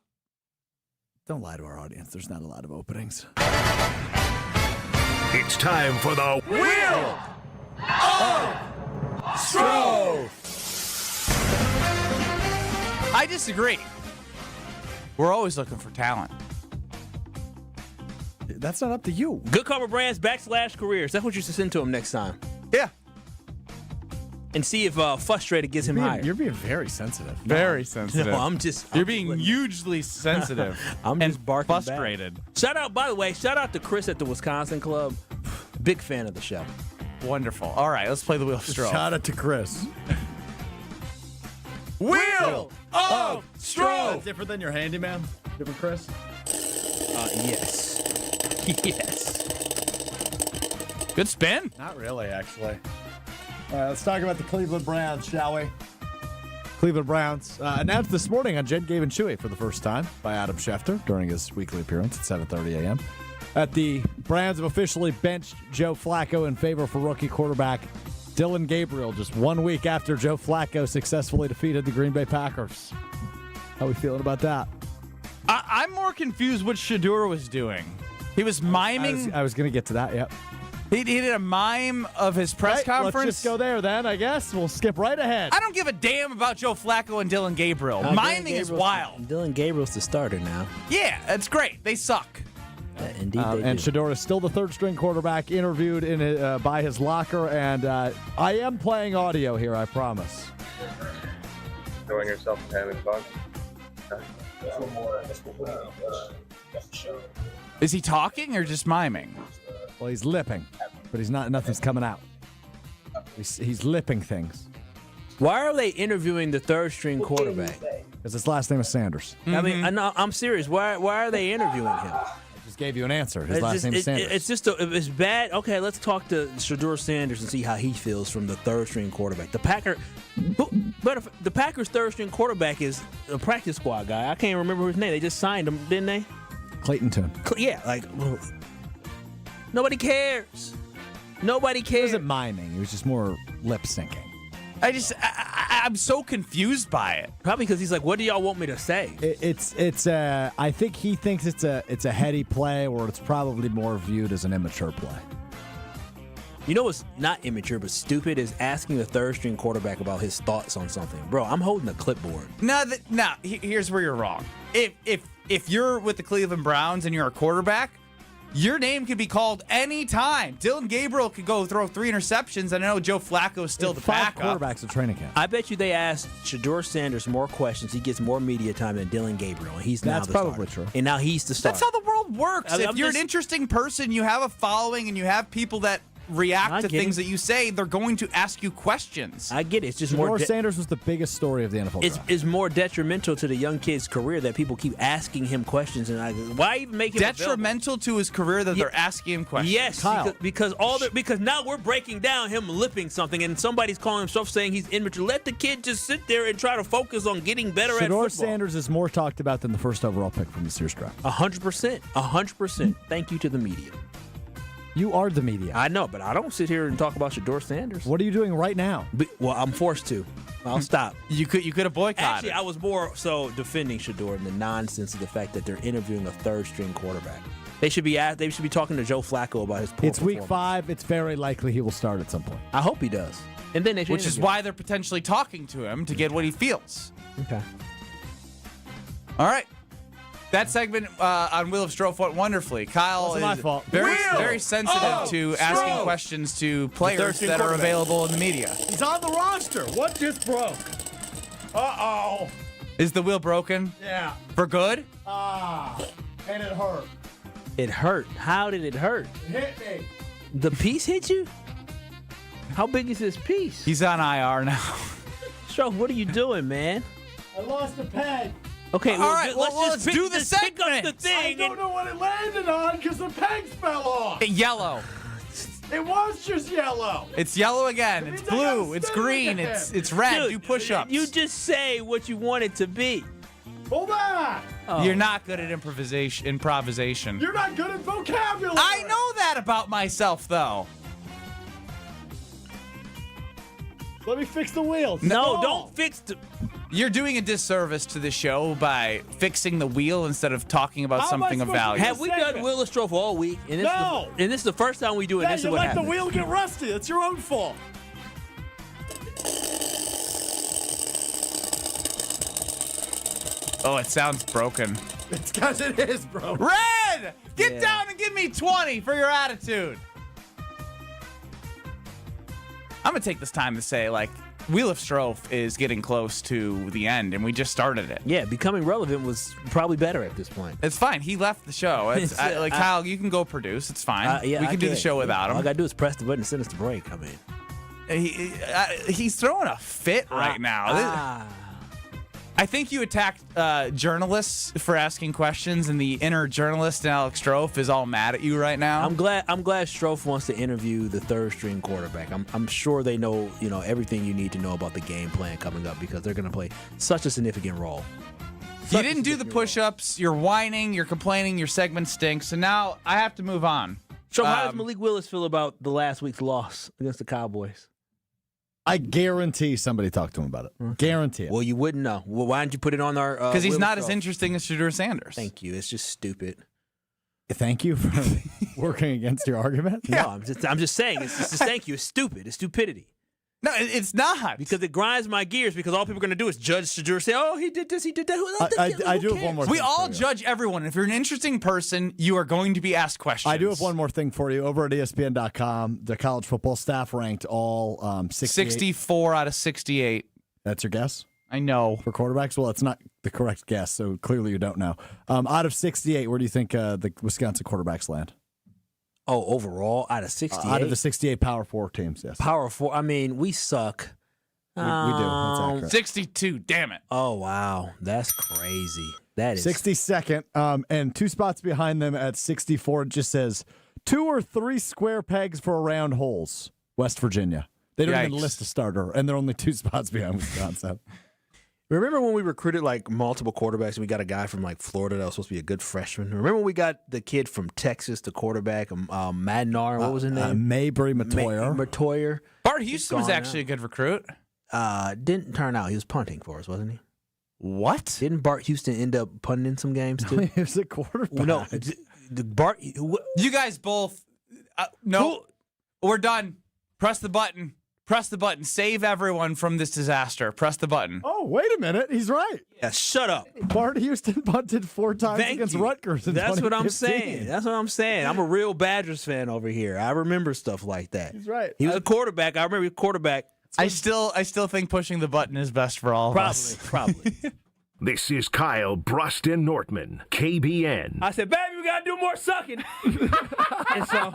Don't lie to our audience. There's not a lot of openings. It's time for the Wheel of Stro. I disagree. We're always looking for talent. That's not up to you. Good Cover Brands /careers. That's what you should send to him next time. Yeah. And see if Frustrated gets him hired. You're being very sensitive. Very sensitive. No, You're being hugely sensitive. I'm just barking frustrated. Back. Shout out to Chris at the Wisconsin Club. Big fan of the show. Wonderful. All right, let's play the Wheel of Stro. Shout out to Chris. Wheel of Stro. Different than your handyman? Different Chris? Yes. Yes. Good spin. Not really, actually. All right, let's talk about the Cleveland Browns, shall we? Cleveland Browns announced this morning on Jen, Gabe, and Chewy for the first time by Adam Schefter during his weekly appearance at 7:30 a.m. That the Browns have officially benched Joe Flacco in favor for rookie quarterback Dylan Gabriel just 1 week after Joe Flacco successfully defeated the Green Bay Packers. How are we feeling about that? I'm more confused what Shedeur was doing. He was miming. I was going to get to that, yep. He did a mime of his press conference. Let's just go there then, I guess. We'll skip right ahead. I don't give a damn about Joe Flacco and Dylan Gabriel. Miming is wild. Dylan Gabriel's the starter now. Yeah, that's great. They suck. Indeed they and do. Shedeur is still the third-string quarterback interviewed by his locker, and I am playing audio here, I promise. Enjoying yourself and having fun. Is he talking or just miming? Well, he's lipping, but he's not. Nothing's coming out. He's lipping things. Why are they interviewing the third-string quarterback? Because his last name is Sanders. I mean, I'm serious. Why are they interviewing him? I just gave you an answer. His last name is Sanders. It's bad. Okay, let's talk to Shedeur Sanders and see how he feels from the third-string quarterback. The Packers' third-string quarterback is a practice squad guy. I can't remember his name. They just signed him, didn't they? Clayton Tune. Yeah, nobody cares. Nobody cares. He wasn't miming. He was just more lip syncing. I'm so confused by it. Probably because he's like, "What do y'all want me to say?" I think he thinks it's a heady play, or it's probably more viewed as an immature play. You know what's not immature but stupid is asking a third-string quarterback about his thoughts on something. Bro, I'm holding a clipboard. Here's where you're wrong. If you're with the Cleveland Browns and you're a quarterback, your name could be called any time. Dylan Gabriel could go throw 3 interceptions. I know Joe Flacco is still the backup. 5 quarterbacks at training camp. I bet you they asked Shedeur Sanders more questions. He gets more media time than Dylan Gabriel, and he's now the starter. That's probably true. And now he's the starter. That's how the world works. If you're an interesting person, you have a following, and you have people that react to things that you say, they're going to ask you questions. I get it. It's just Shedeur Sanders was the biggest story of the NFL draft. It's more detrimental to the young kid's career that people keep asking him questions, and why even make it detrimental to his career that they're asking him questions? Yes, Kyle. because now we're breaking down him lipping something, and somebody's calling himself saying he's immature. Let the kid just sit there and try to focus on getting better at football. Shedeur Sanders is more talked about than the first overall pick from this year's draft. 100%. 100%. Thank you to the media. You are the media. I know, but I don't sit here and talk about Shedeur Sanders. What are you doing right now? Well, I'm forced to. I'll stop. You could have boycotted. Actually, I was more so defending Shedeur in the nonsense of the fact that they're interviewing a third-string quarterback. They should be talking to Joe Flacco about his poor It's week 5. It's very likely he will start at some point. I hope he does. And then which is why they're potentially talking to him to get what he feels. Okay. All right. That segment on Wheel of Stro went wonderfully. Kyle is my fault. very sensitive to asking questions to players that are available in the media. He's on the roster. What just broke? Uh-oh. Is the wheel broken? Yeah. For good? And it hurt. It hurt. How did it hurt? It hit me. The piece hit you? How big is this piece? He's on IR now. Stro, what are you doing, man? I lost a peg. Okay, all right. Let's do the segment. Pick up the thing. I don't know what it landed on because the pegs fell off. Yellow. It was just yellow. It's yellow again. It's blue. It's green. It's red. Dude, do push-ups. You just say what you want it to be. Hold on. Oh. You're not good at improvisation. You're not good at vocabulary. I know that about myself, though. Let me fix the wheels. No, don't fix the... You're doing a disservice to the show by fixing the wheel instead of talking about something of value. Have we done Wheel of Strofe all week? And this is the first time we do it. Yeah, This is you what let happens. the wheel get rusty. It's your own fault. Oh, it sounds broken. It's because it is, bro. Red! Get down and give me 20 for your attitude. I'm going to take this time to say, like, Wheel of Strofe is getting close to the end, and we just started it. Yeah, becoming relevant was probably better at this point. It's fine. He left the show. Kyle, you can go produce. It's fine. We can do the show without him. All I got to do is press the button and send us to break. I mean, he's throwing a fit right now. I think you attacked journalists for asking questions, and the inner journalist in Alex Strofe is all mad at you right now. I'm glad Strofe wants to interview the third string quarterback. I'm sure they know everything you need to know about the game plan coming up because they're going to play such a significant role. You didn't do the push-ups. You're whining. You're complaining. Your segment stinks. And now I have to move on. So how does Malik Willis feel about the last week's loss against the Cowboys? I guarantee somebody talked to him about it. Guarantee it. Well, you wouldn't know. Well, why didn't you put it on our? Because he's not as interesting as Shedeur Sanders. Thank you. It's just stupid. Thank you for working against your argument. Yeah. No, I'm just saying. It's just thank you. It's stupid. It's stupidity. No, it's not. Because it grinds my gears because all people are going to do is judge Shedeur, say, oh, he did this, he did that. I do have one more thing. We all judge everyone. If you're an interesting person, you are going to be asked questions. I do have one more thing for you. Over at ESPN.com, the college football staff ranked all 64 out of 68. That's your guess? I know. For quarterbacks? Well, it's not the correct guess, so clearly you don't know. Out of 68, where do you think the Wisconsin quarterbacks land? Oh, overall, out of 68? Out of the 68 Power 4 teams, yes. Power 4, I mean, we suck. We do. That's accurate. 62, damn it. Oh, wow. That's crazy. That is 62nd, and 2 spots behind them at 64, it just says 2 or 3 square pegs for round holes, West Virginia. They don't even list a starter, and they're only 2 spots behind Wisconsin. Remember when we recruited like multiple quarterbacks and we got a guy from like Florida that was supposed to be a good freshman? Remember when we got the kid from Texas, the quarterback, Madnar, what was his name? Mabry Matoyer. Bart Houston was actually a good recruit. Didn't turn out. He was punting for us, wasn't he? What? Didn't Bart Houston end up punting in some games too? He was a quarterback. No, Bart. You guys both. No, we're done. Press the button. Press the button. Save everyone from this disaster. Press the button. Oh, wait a minute. He's right. Yeah, shut up. Bart Houston punted 4 times against Rutgers in That's what I'm 2015. saying. That's what I'm saying. I'm a real Badgers fan over here. I remember stuff like that. He's right. He was a quarterback. I remember he was a quarterback. I still think pushing the button is best for all of us. Probably. This is Kyle, Brust, and Nortman, KBN. I said, baby, we got to do more sucking. And so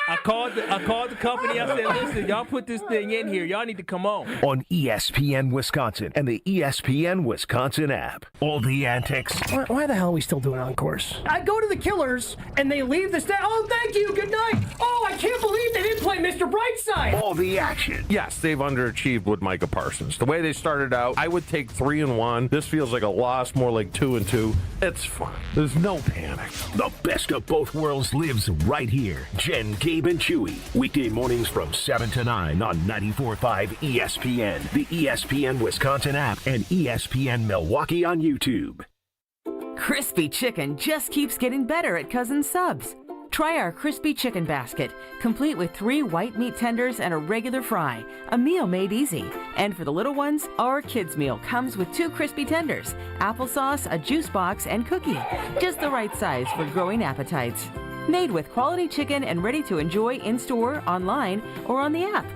I called the company. I said, listen, y'all put this thing in here. Y'all need to come on. On ESPN Wisconsin and the ESPN Wisconsin app. All the antics. Why the hell are we still doing encores? I go to the Killers, and they leave the stage. Oh, thank you. Good night. Oh, I can't believe they didn't play Mr. Brightside. All the action. Yes, they've underachieved with Micah Parsons. The way they started out, I would take 3-1. This feels like a loss, more like 2-2. It's fine. There's no panic. The best of both worlds lives right here. Jen, Gabe, and Chewy. Weekday mornings from 7 to 9 on 94.5 ESPN, the ESPN Wisconsin app, and ESPN Milwaukee on YouTube. Crispy chicken just keeps getting better at Cousin Subs. Try our crispy chicken basket, complete with 3 white meat tenders and a regular fry, a meal made easy. And for the little ones, our kids meal comes with 2 crispy tenders, applesauce, a juice box, and cookie. Just the right size for growing appetites. Made with quality chicken and ready to enjoy in-store, online, or on the app.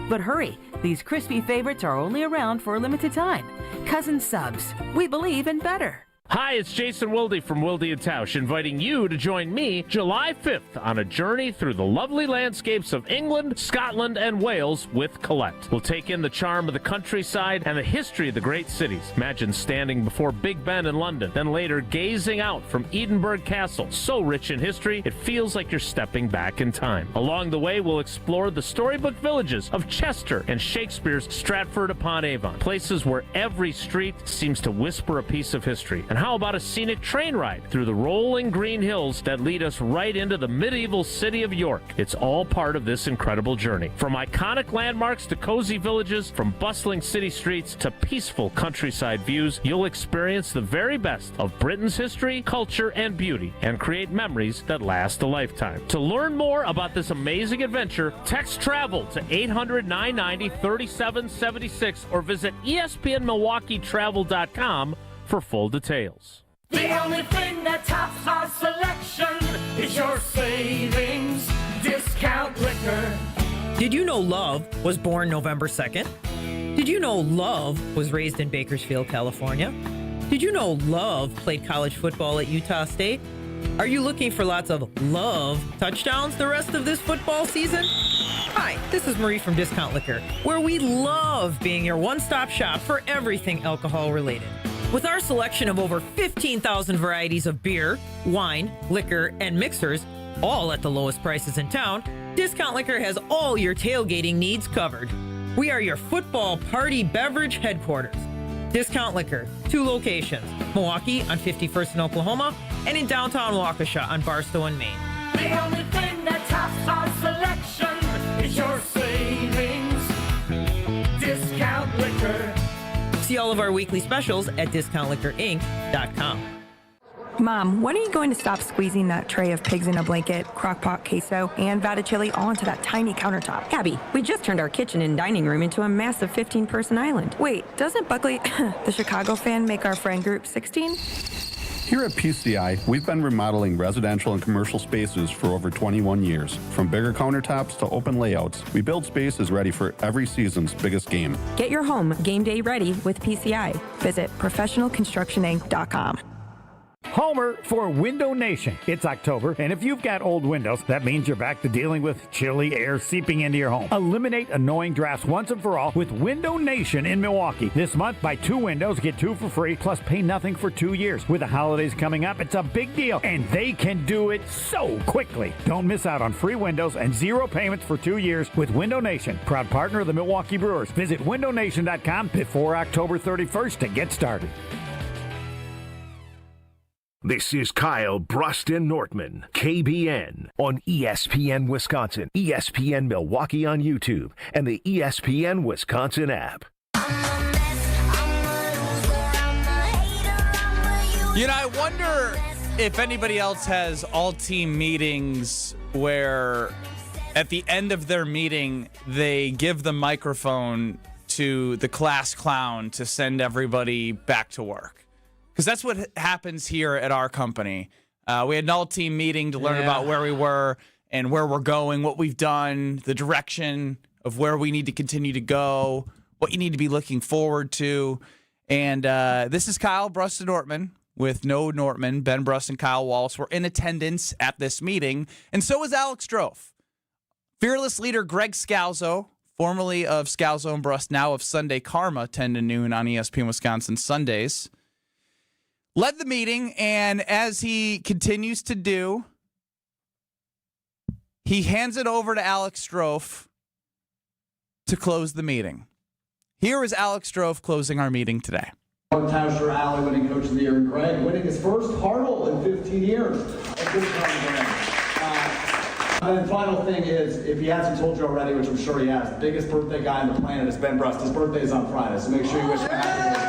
But hurry, these crispy favorites are only around for a limited time. Cousin Subs, we believe in better. Hi, it's Jason Wilde from Wilde & Tausch, inviting you to join me July 5th on a journey through the lovely landscapes of England, Scotland, and Wales with Colette. We'll take in the charm of the countryside and the history of the great cities. Imagine standing before Big Ben in London, then later gazing out from Edinburgh Castle. So rich in history, it feels like you're stepping back in time. Along the way, we'll explore the storybook villages of Chester and Shakespeare's Stratford-upon-Avon, places where every street seems to whisper a piece of history, and And how about a scenic train ride through the rolling green hills that lead us right into the medieval city of York? It's all part of this incredible journey. From iconic landmarks to cozy villages, from bustling city streets to peaceful countryside views, you'll experience the very best of Britain's history, culture, and beauty, and create memories that last a lifetime. To learn more about this amazing adventure, text TRAVEL to 800-990-3776 or visit ESPNMilwaukeeTravel.com for full details. The only thing that tops our selection is your savings discount liquor. Did you know Love was born November 2nd? Did you know Love was raised in Bakersfield, California? Did you know Love played college football at Utah State? Are you looking for lots of Love touchdowns the rest of this football season? Hi, this is Marie from Discount Liquor, where we love being your one-stop shop for everything alcohol-related. With our selection of over 15,000 varieties of beer, wine, liquor, and mixers, all at the lowest prices in town, Discount Liquor has all your tailgating needs covered. We are your football party beverage headquarters. Discount Liquor, 2 locations, Milwaukee on 51st in Oklahoma and in downtown Waukesha on Barstow and Maine. The only thing that tops our selection is your savings discount liquor. See all of our weekly specials at discountliquorinc.com. Mom, when are you going to stop squeezing that tray of pigs in a blanket, crock-pot queso, and vat of chili onto that tiny countertop? Abby, we just turned our kitchen and dining room into a massive 15-person island. Wait, doesn't Buckley, the Chicago fan, make our friend group 16? Here at PCI, we've been remodeling residential and commercial spaces for over 21 years. From bigger countertops to open layouts, we build spaces ready for every season's biggest game. Get your home game day ready with PCI. Visit professionalconstructioninc.com. Homer for Window Nation. It's October, and if you've got old windows, that means you're back to dealing with chilly air seeping into your home. Eliminate annoying drafts once and for all with Window Nation in Milwaukee. This month, buy 2 windows, get 2 for free, plus pay nothing for 2 years. With the holidays coming up, it's a big deal, and they can do it so quickly. Don't miss out on free windows and 0 payments for 2 years with Window Nation, proud partner of the Milwaukee Brewers. Visit windownation.com before October 31st to get started. This is Kyle, Brust, and Nortman, KBN, on ESPN Wisconsin, ESPN Milwaukee on YouTube, and the ESPN Wisconsin app. You know, I wonder if anybody else has all-team meetings where at the end of their meeting, they give the microphone to the class clown to send everybody back to work. Because that's what happens here at our company. We had an all-team meeting to learn about where we were and where we're going, what we've done, the direction of where we need to continue to go, what you need to be looking forward to. And this is Kyle, Brust, and Nortman with no Nortman. Ben Brust and Kyle Wallace were in attendance at this meeting, and so was Alex Strofe. Fearless leader Greg Scalzo, formerly of Scalzo and Brust, now of Sunday Karma, 10 to noon on ESPN Wisconsin Sundays, led the meeting, and as he continues to do, he hands it over to Alex Strofe to close the meeting. Here is Alex Strofe closing our meeting today. Tauscher Alley winning Coach of the Year, and Greg winning his first hurdle in 15 years. And then final thing is, if he hasn't told you already, which I'm sure he has, the biggest birthday guy on the planet is Ben Brust. His birthday is on Friday, so make sure you wish him a happy birthday.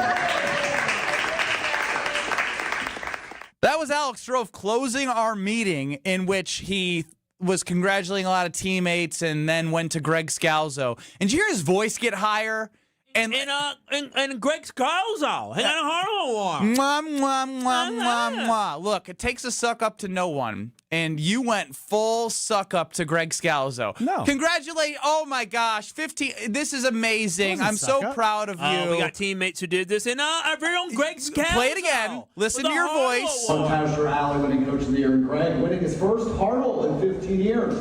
That was Alex Strofe closing our meeting, in which he was congratulating a lot of teammates and then went to Greg Scalzo. And did you hear his voice get higher? And Greg Scalzo, he got a horrible one. Mwah, mwah, mwah, mwah, mwah. Look, it takes a suck up to no one. And you went full suck up to Greg Scalzo. No. Congratulate. Oh, my gosh. 15. This is amazing. I'm so proud of you. We got teammates who did this. And our very own Greg Scalzo. Play it again. Listen to your voice. Tauscher Alley winning Coach of the Year, and Greg winning his first hurdle in 15 years.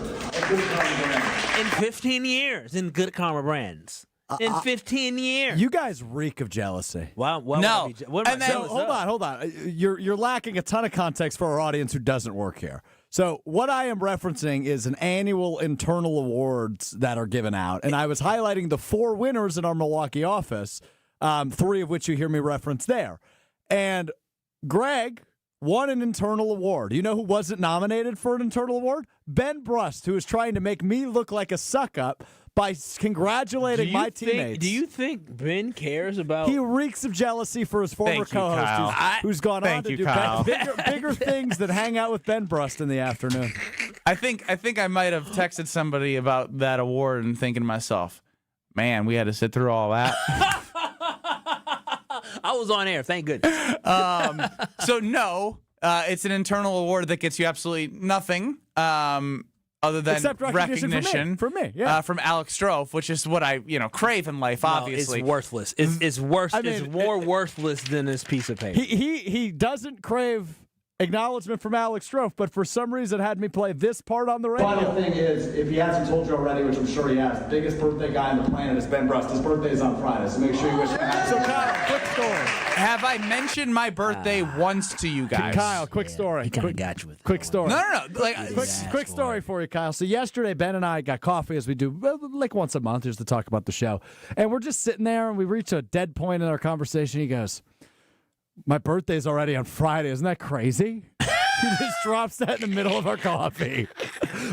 In 15 years in Good Karma Brands. In 15 years. You guys reek of jealousy. Wow. No. Hold on. You're lacking a ton of context for our audience who doesn't work here. So what I am referencing is an annual internal awards that are given out. And I was highlighting the 4 winners in our Milwaukee office, 3 of which you hear me reference there. And Greg won an internal award. You know who wasn't nominated for an internal award? Ben Brust, who is trying to make me look like a suck-up by congratulating my teammates. Do you think Ben cares about... He reeks of jealousy for his former co-host who's gone on to do bigger things than hang out with Ben Brust in the afternoon. I think I might have texted somebody about that award and thinking to myself, man, we had to sit through all that. I was on air, thank goodness. So no, it's an internal award that gets you absolutely nothing. Other than except recognition from Alex Strofe, which is what I crave in life. Obviously, it's worthless. It's worse. It's more worthless than this piece of paper. He doesn't crave acknowledgement from Alex Strofe, but for some reason had me play this part on the radio. Final thing is, if he hasn't told you already, which I'm sure he has, the biggest birthday guy on the planet is Ben Brust. His birthday is on Friday, so make sure you wish him happy. So Kyle, quick story. Have I mentioned my birthday once to you guys? Kyle, quick story. He kind of got you with quick story. No. Quick story for you, Kyle. So yesterday, Ben and I got coffee, as we do like once a month, just to talk about the show. And we're just sitting there, and we reach a dead point in our conversation. He goes, "My birthday's already on Friday. Isn't that crazy?" He just drops that in the middle of our coffee.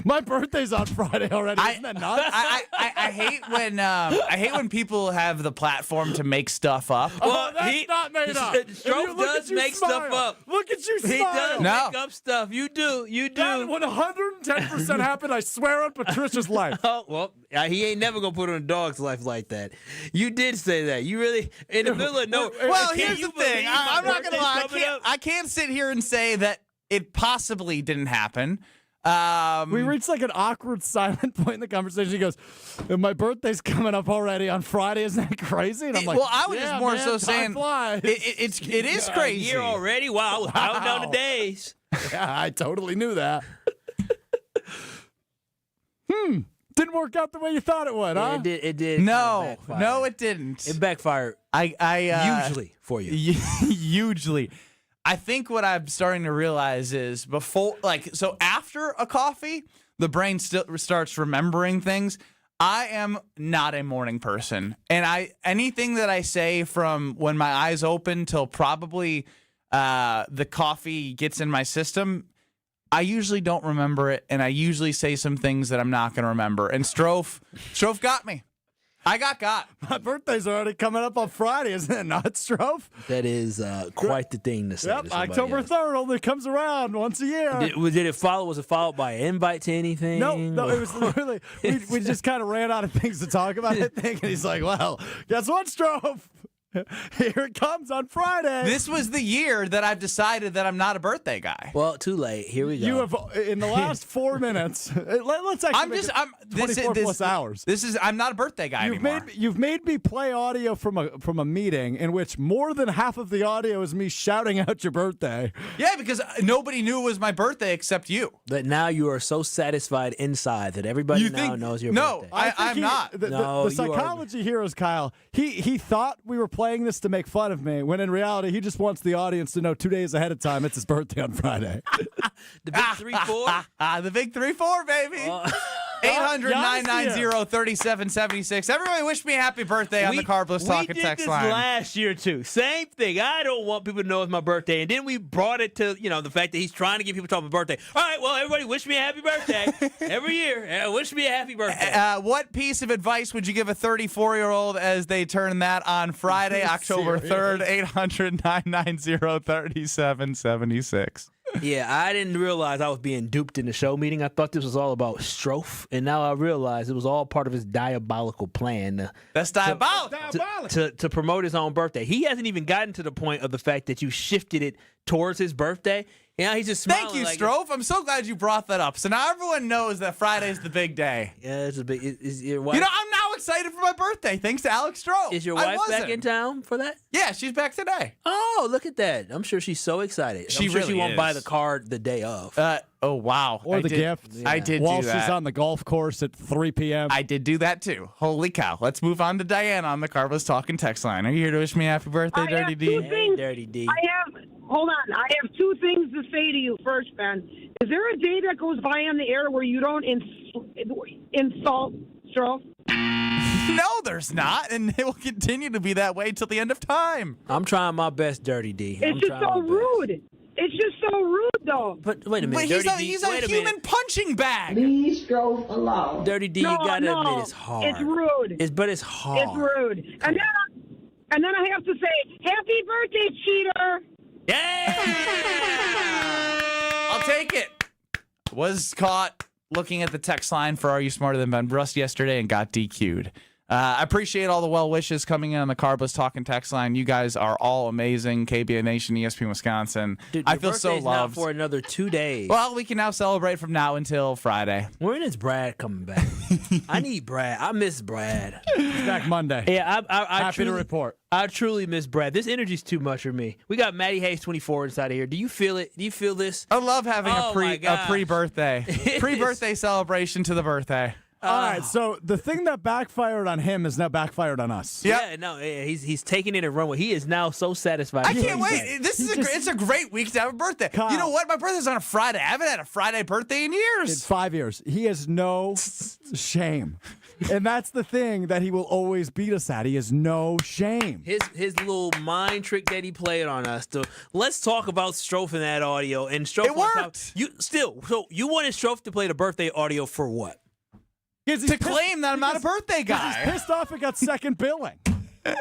My birthday's on Friday already. Isn't that nuts? I hate when people have the platform to make stuff up. Well, that's not made up. Strofe does make stuff up. Look at you smile. He does make up stuff. You do. That would 110% happen, I swear on Patricia's life. Oh, well, he ain't never going to put on a dog's life like that. You did say that. You really, in the middle of nowhere. Well, here's the thing. I'm not going to lie. I can't sit here and say that it possibly didn't happen. We reached like an awkward silent point in the conversation. He goes, "My birthday's coming up already on Friday. Isn't that crazy?" And I'm like, well, I was just more so saying it is crazy. A year already? Wow, I was counting down the days. Yeah, I totally knew that. Didn't work out the way you thought it would, huh? It did. No, it didn't. It backfired. Usually for you. Usually. I think what I'm starting to realize is after a coffee, the brain still starts remembering things. I am not a morning person, and anything that I say from when my eyes open till probably the coffee gets in my system, I usually don't remember it, and I usually say some things that I'm not going to remember. And Strofe got me. I got. My birthday's already coming up on Friday, isn't it not, Strofe? That is quite the thing to say. Yep, October 3rd only comes around once a year. Was it followed by an invite to anything? No, it was literally, we just kind of ran out of things to talk about, I think, and he's like, well, guess what, Strofe? Here it comes on Friday. This was the year that I've decided that I'm not a birthday guy. Well, too late. Here we go. You have, in the last 4 minutes, let's actually 24 plus hours. I'm not a birthday guy anymore. You've made me play audio from a meeting in which more than half of the audio is me shouting out your birthday. Yeah, because nobody knew it was my birthday except you. But now you are so satisfied inside that everybody now knows your birthday. No, I'm not. The psychology here is, Kyle, he thought we were playing this to make fun of me, when in reality he just wants the audience to know 2 days ahead of time it's his birthday on Friday. The big 3-4? The big 3-4, baby. 800-990-3776. Everybody wish me a happy birthday on the Carbless Talking text line. We did this last year, too. Same thing. I don't want people to know it's my birthday. And then we brought it to, the fact that he's trying to get people to talk about my birthday. All right, well, everybody wish me a happy birthday. Every year, wish me a happy birthday. What piece of advice would you give a 34-year-old as they turn that on Friday, October 3rd, 800-990-3776? Yeah, I didn't realize I was being duped in the show meeting. I thought this was all about Strofe, and now I realize it was all part of his diabolical plan. That's diabolical. To promote his own birthday. He hasn't even gotten to the point of the fact that you shifted it towards his birthday. Yeah, he's just smiling. Thank you, Strofe. I'm so glad you brought that up. So now everyone knows that Friday's the big day. Yeah, it's a big. Is your wife, I'm now excited for my birthday, thanks to Alex Strofe. Is your wife back in town for that? Yeah, she's back today. Oh, look at that. I'm sure she's so excited. I'm sure she won't buy the card the day of. Oh, wow. Or the gift. Yeah. I did While do that. she's on the golf course at 3 p.m. I did do that, too. Holy cow. Let's move on to Diane on the Carbless Talking text line. Are you here to wish me a happy birthday, Dirty D? Hey, Dirty D. Hold on. I have two things to say to you. First, Ben, is there a day that goes by on the air where you don't insult Strofe? No, there's not, and it will continue to be that way till the end of time. I'm trying my best, Dirty D. It's just so rude. It's just so rude, though. But wait a minute, But Dirty he's D. a Wait a human minute. punching bag. Leave Strofe alone. Dirty D, you gotta admit it's hard. It's rude. But it's hard. It's rude. And then I have to say, happy birthday, cheater. I'll take it. Was caught looking at the text line for Are You Smarter Than Ben Brust yesterday and got DQ'd. I appreciate all the well wishes coming in on the Carbless Talking text line. You guys are all amazing. KBN Nation, ESPN Wisconsin. Dude, I your feel so birthday's not loved. for another 2 days. Well, we can now celebrate from now until Friday. When is Brad coming back? I need Brad. I miss Brad. He's back Monday. Yeah, I Happy truly, to report. I truly miss Brad. This energy's too much for me. We got Matty Hayes 24 inside of here. Do you feel it? Do you feel this? I love having Oh my a gosh. pre-birthday. Pre-birthday celebration to the birthday. All right, so the thing that backfired on him is now backfired on us. Yeah, no, he's taking it and run with. He is now so satisfied. I can't wait. This is it's a great week to have a birthday. Kyle. You know what? My birthday's on a Friday. I haven't had a Friday birthday in In years. 5 years. He has no shame. And that's the thing that he will always beat us at. He has no shame. His little mind trick that he played on us. Let's talk about Strofe in that audio. And Strofe It worked. So you wanted Strofe to play the birthday audio for what? To claim that I'm not a birthday guy. He's pissed off it got second billing.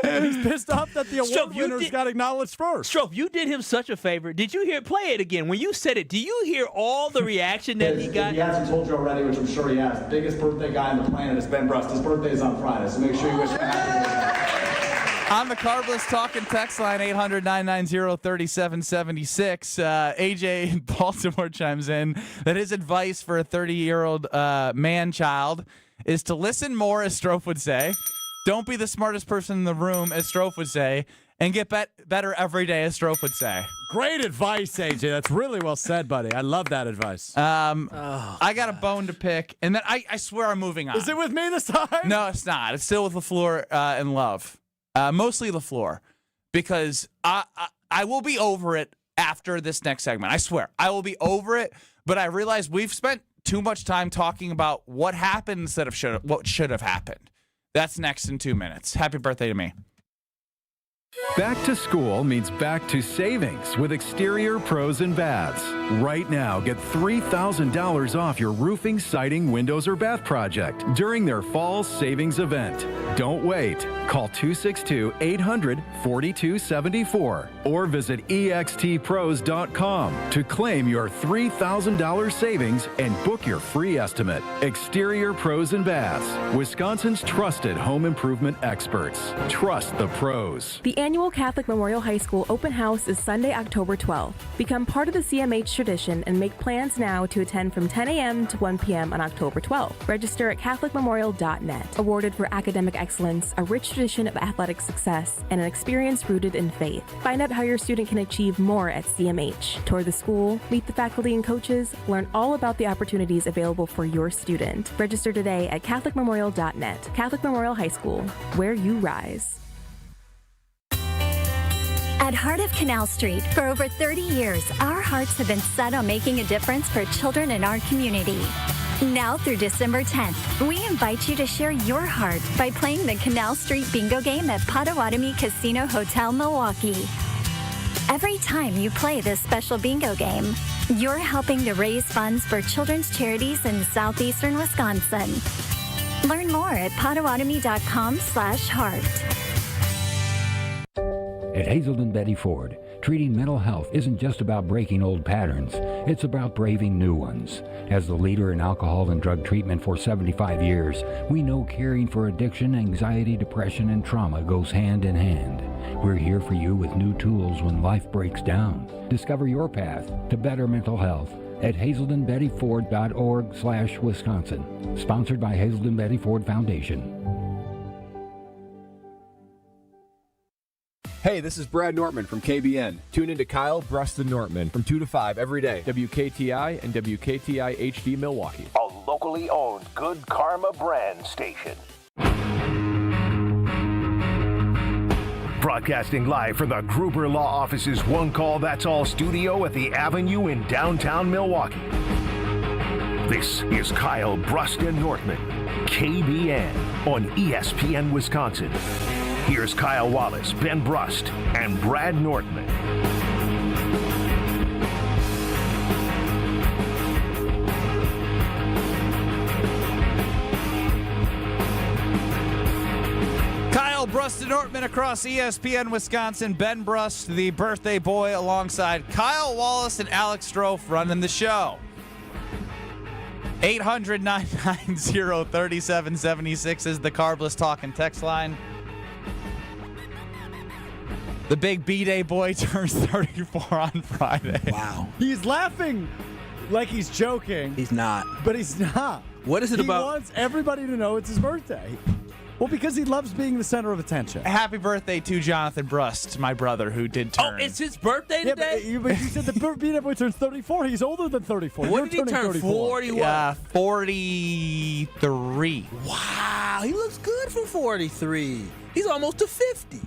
And he's pissed off that the award winners got acknowledged first. Strofe, you did him such a favor. Did you play it again? When you said it, do you hear all the reaction that he got? If he hasn't told you already, which I'm sure he has, the biggest birthday guy on the planet is Ben Brust. His birthday is on Friday, so make sure you wish him a happy birthday. On the Carbless Talking text line, 800-990-3776. AJ in Baltimore chimes in that his advice for a 30-year-old man-child is to listen more, as Strofe would say. Don't be the smartest person in the room, as Strofe would say. And get better every day, as Strofe would say. Great advice, AJ. That's really well said, buddy. I love that advice. I got a bone to pick, and then I swear I'm moving on. Is it with me this time? No, it's not. It's still with LaFleur and Love. Mostly LaFleur, because I will be over it after this next segment. I swear. I will be over it, but I realize we've spent too much time talking about what happened instead of what should have happened. That's next in 2 minutes. Happy birthday to me. Back to school means back to savings with Exterior Pros and Baths. Right now, get $3,000 off your roofing, siding, windows, or bath project during their fall savings event. Don't wait. Call 262-800-4274 or visit extpros.com to claim your $3,000 savings and book your free estimate. Exterior Pros and Baths, Wisconsin's trusted home improvement experts. Trust the pros. The annual Catholic Memorial High School open house is Sunday, October 12th. Become part of the CMH tradition and make plans now to attend from 10 a.m. to 1 p.m. on October 12th. Register at CatholicMemorial.net. Awarded for academic excellence, a rich tradition of athletic success, and an experience rooted in faith. Find out how your student can achieve more at CMH. Tour the school, meet the faculty and coaches, learn all about the opportunities available for your student. Register today at CatholicMemorial.net. Catholic Memorial High School, where you rise. At Heart of Canal Street, for over 30 years, our hearts have been set on making a difference for children in our community. Now through December 10th, we invite you to share your heart by playing the Canal Street Bingo game at Potawatomi Casino Hotel, Milwaukee. Every time you play this special bingo game, you're helping to raise funds for children's charities in southeastern Wisconsin. Learn more at potawatomi.com/heart. At Hazelden Betty Ford, treating mental health isn't just about breaking old patterns, it's about braving new ones. As the leader in alcohol and drug treatment for 75 years, we know caring for addiction, anxiety, depression, and trauma goes hand in hand. We're here for you with new tools when life breaks down. Discover your path to better mental health at hazeldenbettyford.org/Wisconsin. Sponsored by Hazelden Betty Ford Foundation. Hey, this is Brad Nortman from KBN. Tune in to Kyle, Brust, and Nortman from 2 to 5 every day. WKTI and WKTI HD Milwaukee. A locally owned Good Karma brand station. Broadcasting live from the Gruber Law Office's One Call That's All studio at the Avenue in downtown Milwaukee. This is Kyle, Brust, and Nortman, KBN on ESPN Wisconsin. Here's Kyle Wallace, Ben Brust, and Brad Nortman. Kyle, Brust, and Nortman across ESPN Wisconsin. Ben Brust, the birthday boy, alongside Kyle Wallace and Alex Strofe running the show. 800-990-3776 is the Carbless Talking text line. The big B-Day boy turns 34 on Friday. Wow. He's laughing like he's joking. He's not. But he's not. What is it about? He wants everybody to know it's his birthday. Well, because he loves being the center of attention. Happy birthday to Jonathan Brust, my brother, who did turn. Oh, it's his birthday today? Yeah, but you said the B-Day boy turns 34. He's older than 34. What did he turn? 41? Yeah, 43. Wow, he looks good for 43. He's almost to 50.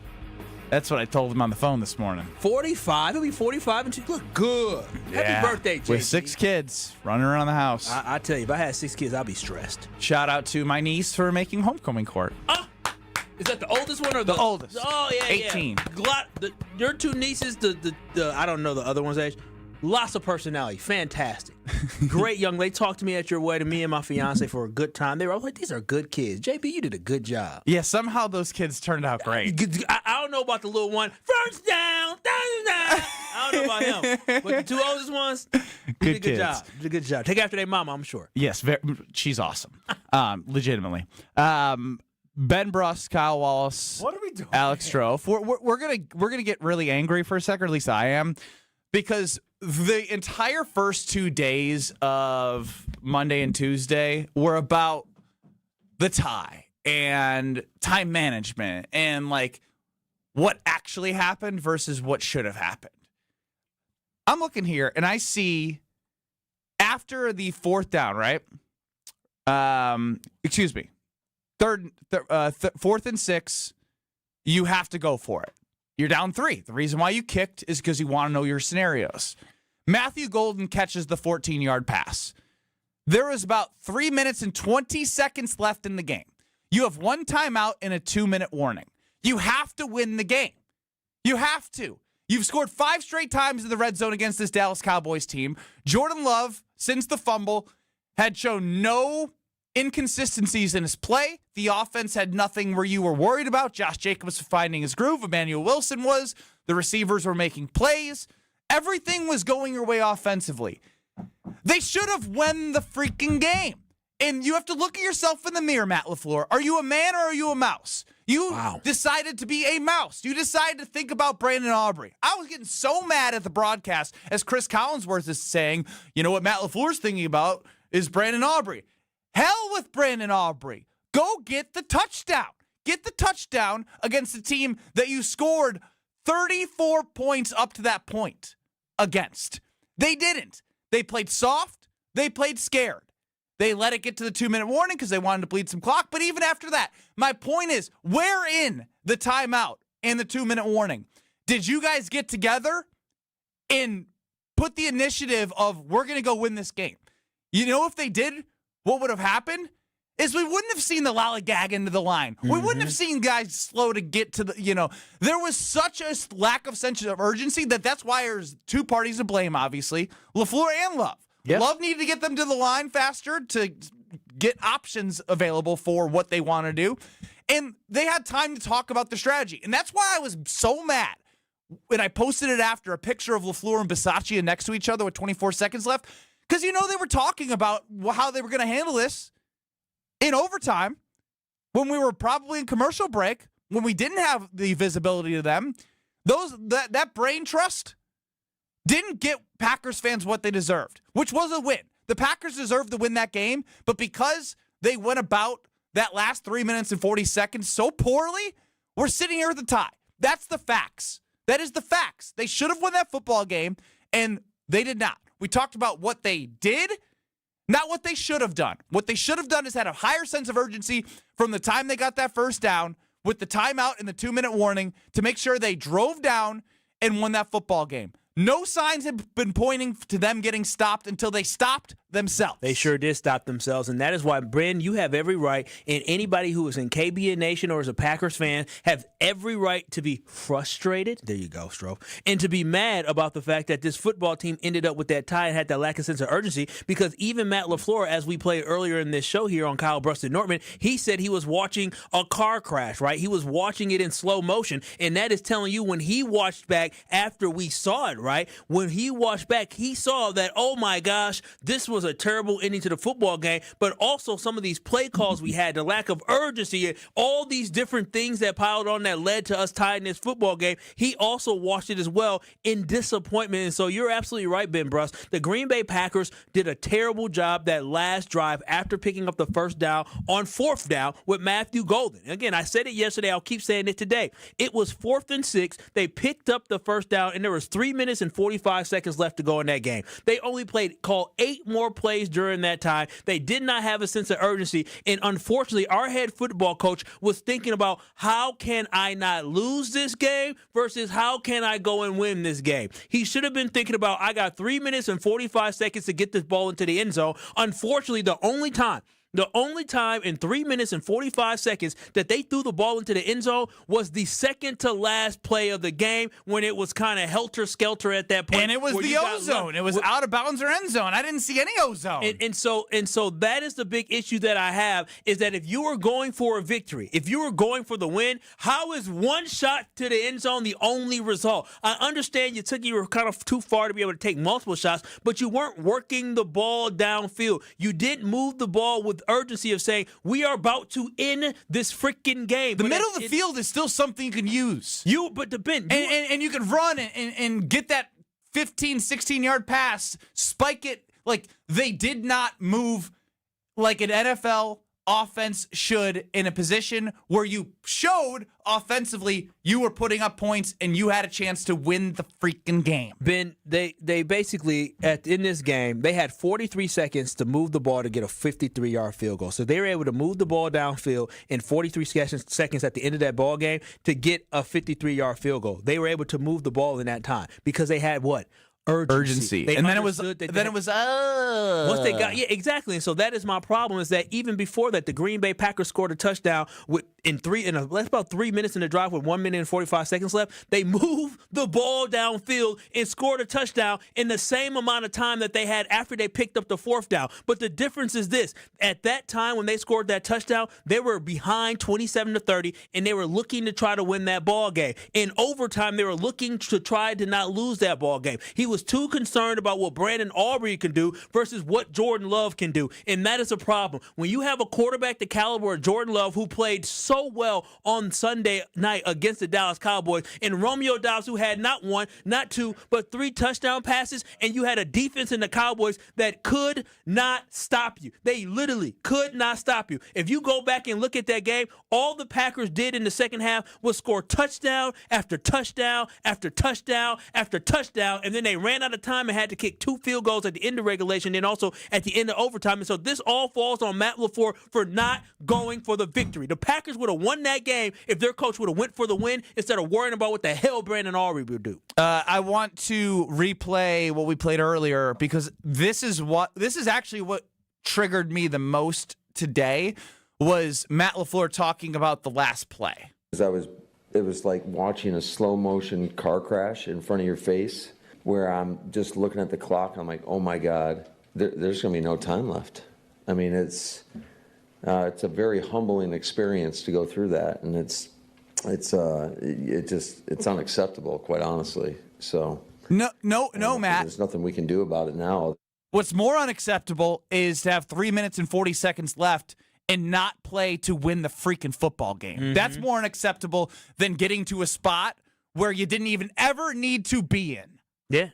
That's what I told him on the phone this morning. 45. He'll be 45 and look good. Happy birthday, JC. With 6 kids running around the house. I tell you, if I had 6 kids, I'd be stressed. Shout out to my niece for making homecoming court. Is that the oldest one or the oldest? Oh, yeah, 18. Yeah. Your 2 nieces, the I don't know the other one's age. Lots of personality. Fantastic. Great young lady. Talked to me at your wedding, me and my fiance, for a good time. They were all like, these are good kids. JB, you did a good job. Yeah, somehow those kids turned out great. I don't know about the little one. First down. I don't know about him. But the 2 oldest ones, you did a good job. You did a good job. Take after their mama, I'm sure. Yes, she's awesome. Legitimately. Ben Brust, Kyle Wallace, what are we doing? Alex Strofe. We're gonna get really angry for a second, or at least I am, because the entire first 2 days of Monday and Tuesday were about the tie and time management and like what actually happened versus what should have happened. I'm looking here and I see after the 4th down, right? Excuse me. 4th and 6, you have to go for it. You're down 3. The reason why you kicked is because you want to know your scenarios. Matthew Golden catches the 14-yard pass. There is about 3 minutes and 20 seconds left in the game. You have 1 timeout and a 2-minute warning. You have to win the game. You have to. You've scored 5 straight times in the red zone against this Dallas Cowboys team. Jordan Love, since the fumble, had shown no inconsistencies in his play. The offense had nothing where you were worried about. Josh Jacobs was finding his groove. Emmanuel Wilson was. The receivers were making plays. Everything was going your way offensively. They should have won the freaking game. And you have to look at yourself in the mirror, Matt LaFleur. Are you a man or are you a mouse? You decided to be a mouse. You decided to think about Brandon Aubrey. I was getting so mad at the broadcast as Chris Collinsworth is saying, you know what Matt LaFleur's thinking about is Brandon Aubrey. Hell with Brandon Aubrey. Go get the touchdown. Get the touchdown against the team that you scored 34 points up to that point against. They didn't. They played soft. They played scared. They let it get to the 2-minute warning because they wanted to bleed some clock. But even after that, my point is, where in the timeout and the 2-minute warning did you guys get together and put the initiative of we're going to go win this game? You know, if they did, what would have happened is we wouldn't have seen the lollygag into the line. Mm-hmm. We wouldn't have seen guys slow to get to the, there was such a lack of sense of urgency that's why there's 2 parties to blame, obviously, LaFleur and Love. Yep. Love needed to get them to the line faster to get options available for what they want to do. And they had time to talk about the strategy. And that's why I was so mad when I posted it after a picture of LaFleur and Bisaccia next to each other with 24 seconds left. Because, they were talking about how they were going to handle this in overtime when we were probably in commercial break, when we didn't have the visibility to them. That brain trust didn't get Packers fans what they deserved, which was a win. The Packers deserved to win that game, but because they went about that last 3 minutes and 40 seconds so poorly, we're sitting here at the tie. That's the facts. That is the facts. They should have won that football game, and they did not. We talked about what they did, not what they should have done. What they should have done is had a higher sense of urgency from the time they got that first down with the timeout and the 2-minute warning to make sure they drove down and won that football game. No signs have been pointing to them getting stopped until they stopped themselves. They sure did stop themselves, and that is why, Bren, you have every right, and anybody who is in KBN Nation or is a Packers fan have every right to be frustrated. There you go, Stroh. And to be mad about the fact that this football team ended up with that tie and had that lack of sense of urgency, because even Matt LaFleur, as we played earlier in this show here on Kyle, Brust, and Nortman, he said he was watching a car crash, right? He was watching it in slow motion, and that is telling you when he watched back after we saw it, right? When he watched back, he saw that, oh my gosh, this was a terrible ending to the football game, but also some of these play calls we had, the lack of urgency, all these different things that piled on that led to us tying this football game. He also watched it as well in disappointment. And so you're absolutely right, Ben Brust. The Green Bay Packers did a terrible job that last drive after picking up the first down on 4th down with Matthew Golden. Again, I said it yesterday. I'll keep saying it today. It was 4th and 6. They picked up the first down, and there was 3 minutes and 45 seconds left to go in that game. They only called 8 more plays during that time. They did not have a sense of urgency, and unfortunately, our head football coach was thinking about how can I not lose this game versus how can I go and win this game. He should have been thinking about, I got 3 minutes and 45 seconds to get this ball into the end zone. Unfortunately, the only time in 3 minutes and 45 seconds that they threw the ball into the end zone was the second to last play of the game when it was kind of helter-skelter at that point. And it was the O-zone. It was out of bounds or end zone. I didn't see any O-zone. And so that is the big issue that I have, is that if you were going for a victory, if you were going for the win, how is one shot to the end zone the only result? I understand you were kind of too far to be able to take multiple shots, but you weren't working the ball downfield. You didn't move the ball with urgency of saying, we are about to end this freaking game. The middle of the field is still something you can use. And you can run and get that 15, 16-yard pass, spike it. Like, they did not move like an NFL offense should in a position where you showed offensively you were putting up points and you had a chance to win the freaking game. Ben, they basically, in this game, they had 43 seconds to move the ball to get a 53-yard field goal. So they were able to move the ball downfield in 43 seconds at the end of that ball game to get a 53-yard field goal. They were able to move the ball in that time because they had what? Urgency. And then it was once they got, exactly. And so that is my problem, is that even before that, the Green Bay Packers scored a touchdown that's about 3 minutes in the drive with 1 minute and 45 seconds left. They moved the ball downfield and scored a touchdown in the same amount of time that they had after they picked up the 4th down. But the difference is this: at that time when they scored that touchdown, they were behind 27-30, and they were looking to try to win that ball game. In overtime, they were looking to try to not lose that ball game. He was too concerned about what Brandon Aubrey can do versus what Jordan Love can do, and that is a problem. When you have a quarterback the caliber of Jordan Love, who played so well on Sunday night against the Dallas Cowboys, and Romeo Doubs, who had not 1, not 2, but 3 touchdown passes, and you had a defense in the Cowboys that could not stop you. They literally could not stop you. If you go back and look at that game, all the Packers did in the second half was score touchdown after touchdown after touchdown after touchdown, and then they ran out of time and had to kick 2 field goals at the end of regulation and also at the end of overtime. And so this all falls on Matt LaFleur for not going for the victory. The Packers would have won that game if their coach would have went for the win instead of worrying about what the hell Brandon Aubrey would do. I want to replay what we played earlier, because this is actually what triggered me the most today, was Matt LaFleur talking about the last play. It was like watching a slow motion car crash in front of your face, where I'm just looking at the clock and I'm like, oh my God, there's going to be no time left. I mean, it's a very humbling experience to go through that, and it's unacceptable, quite honestly. So no, Matt. There's nothing we can do about it now. What's more unacceptable is to have 3 minutes and 40 seconds left and not play to win the freaking football game. Mm-hmm. That's more unacceptable than getting to a spot where you didn't even ever need to be in. Yeah,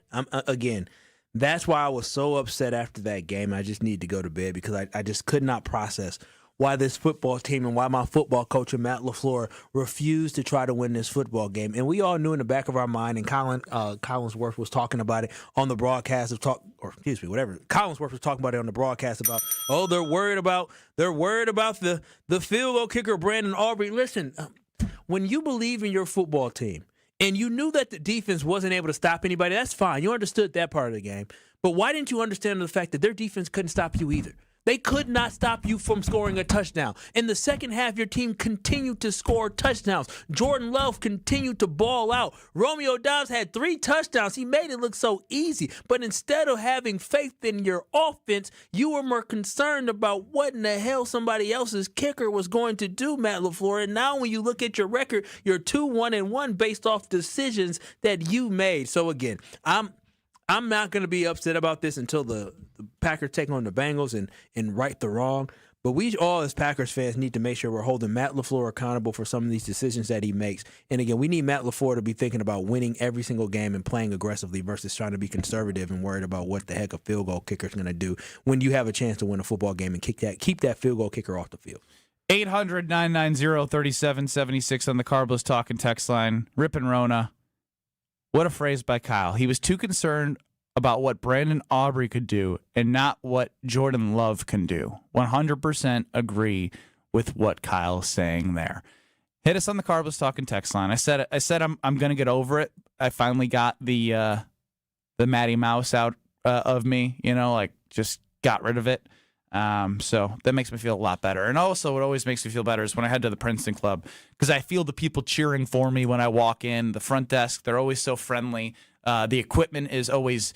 again, that's why I was so upset after that game. I just need to go to bed, because I just could not process why this football team and why my football coach and Matt LaFleur refused to try to win this football game. And we all knew in the back of our mind, and Collinsworth was talking about it on the broadcast Collinsworth was talking about it on the broadcast about, they're worried about the field goal kicker, Brandon Aubrey. Listen, when you believe in your football team, and you knew that the defense wasn't able to stop anybody, that's fine. You understood that part of the game. But why didn't you understand the fact that their defense couldn't stop you either? They could not stop you from scoring a touchdown. In the second half, your team continued to score touchdowns. Jordan Love continued to ball out. Romeo Doubs had 3 touchdowns. He made it look so easy. But instead of having faith in your offense, you were more concerned about what in the hell somebody else's kicker was going to do, Matt LaFleur. And now when you look at your record, you're 2-1-1 based off decisions that you made. So again, I'm not going to be upset about this until the Packers take on the Bengals and right the wrong. But we all as Packers fans need to make sure we're holding Matt LaFleur accountable for some of these decisions that he makes. And again, we need Matt LaFleur to be thinking about winning every single game and playing aggressively versus trying to be conservative and worried about what the heck a field goal kicker is going to do when you have a chance to win a football game and keep that field goal kicker off the field. 800-990-3776 on the Carbless Talking text line. Rip and Rona. What a phrase by Kyle. He was too concerned about what Brandon Aubrey could do and not what Jordan Love can do. 100% agree with what Kyle's saying there. Hit us on the Carbless Talking text line. I said I'm going to get over it. I finally got the Matty Mouse out of me, just got rid of it. So that makes me feel a lot better. And also what always makes me feel better is when I head to the Princeton Club, because I feel the people cheering for me when I walk in. The front desk, they're always so friendly. The equipment is always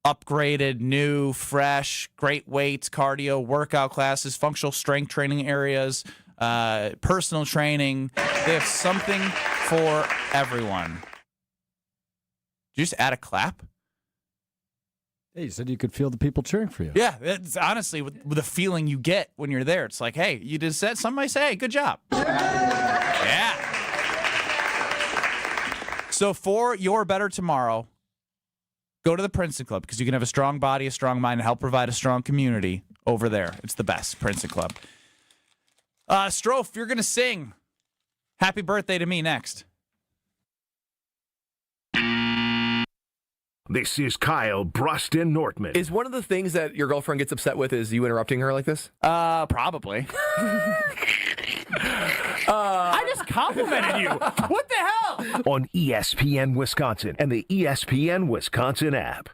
upgraded, new, fresh, great weights, cardio, workout classes, functional strength training areas, personal training. They have something for everyone. Did you just add a clap? Hey, you said you could feel the people cheering for you. Yeah, it's honestly with the feeling you get when you're there. It's like, hey, you just said, somebody say, hey, good job. Yeah. So for your better tomorrow, go to the Princeton Club because you can have a strong body, a strong mind, and help provide a strong community over there. It's the best, Princeton Club. Strofe, you're going to sing Happy Birthday to Me next. This is Kyle, Brust, and Nortman. Is one of the things that your girlfriend gets upset with is you interrupting her like this? Probably. I just complimented you. What the hell? On ESPN Wisconsin and the ESPN Wisconsin app.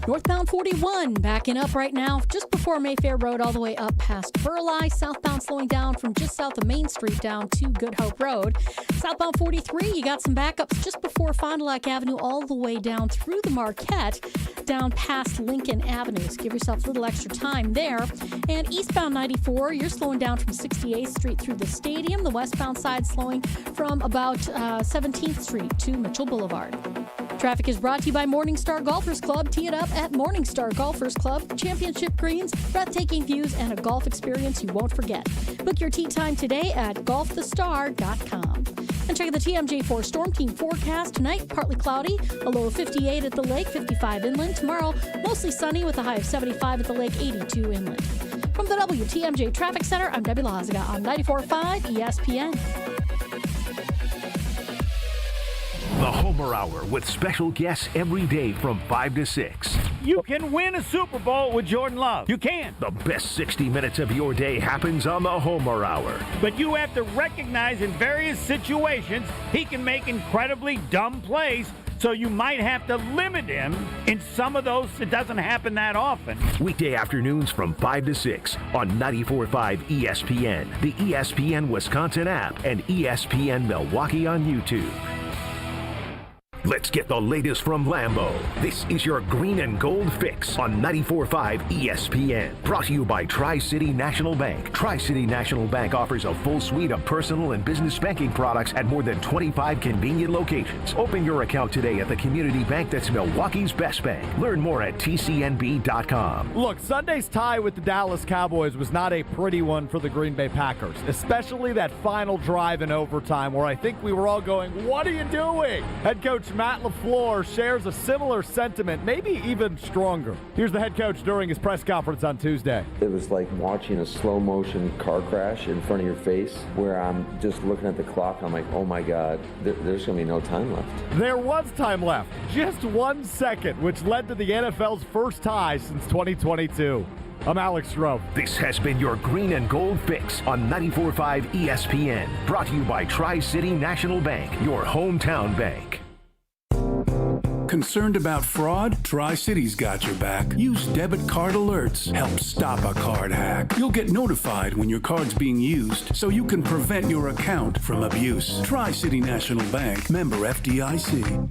Northbound 41 backing up right now just before Mayfair Road all the way up past Burleigh. Southbound slowing down from just south of Main Street down to Good Hope Road. Southbound 43, you got some backups just before Fond du Lac Avenue all the way down through the Marquette down past Lincoln Avenue. So give yourself a little extra time there. And eastbound 94, you're slowing down from 68th Street through the stadium. The westbound side slowing from about 17th Street to Mitchell Boulevard. Traffic is brought to you by Morningstar Golfers Club. Tee it up at Morningstar Golfers Club. Championship greens, breathtaking views, and a golf experience you won't forget. Book your tee time today at golfthestar.com. And check the TMJ4 Storm Team forecast. Tonight, partly cloudy, a low of 58 at the lake, 55 inland. Tomorrow, mostly sunny with a high of 75 at the lake, 82 inland. From the WTMJ Traffic Center, I'm Debbie Lazaga on 94.5 ESPN. The Homer Hour with special guests every day from 5 to 6. You can win a Super Bowl with Jordan Love. You can. The best 60 minutes of your day happens on the Homer Hour. But you have to recognize in various situations he can make incredibly dumb plays, so you might have to limit him in some of those. It doesn't happen that often. Weekday afternoons from 5 to 6 on 94.5 ESPN, the ESPN Wisconsin app, and ESPN Milwaukee on YouTube. Let's get the latest from Lambeau. This is your green and gold fix on 94.5 ESPN. Brought to you by Tri-City National Bank. Tri-City National Bank offers a full suite of personal and business banking products at more than 25 convenient locations. Open your account today at the community bank that's Milwaukee's best bank. Learn more at tcnb.com. Look, Sunday's tie with the Dallas Cowboys was not a pretty one for the Green Bay Packers, especially that final drive in overtime where I think we were all going, what are you doing? Head coach Matt LaFleur shares a similar sentiment, maybe even stronger. Here's the head coach during his press conference on Tuesday. It was like watching a slow motion car crash in front of your face where I'm just looking at the clock. I'm like, oh my God, there's going to be no time left. There was time left, just 1 second, which led to the NFL's first tie since 2022. I'm Alex Stroh. This has been your Green and Gold Fix on 94.5 ESPN. Brought to you by Tri-City National Bank, your hometown bank. Concerned about fraud? Tri-City's got your back. Use debit card alerts. Help stop a card hack. You'll get notified when your card's being used so you can prevent your account from abuse. Tri-City National Bank, member FDIC.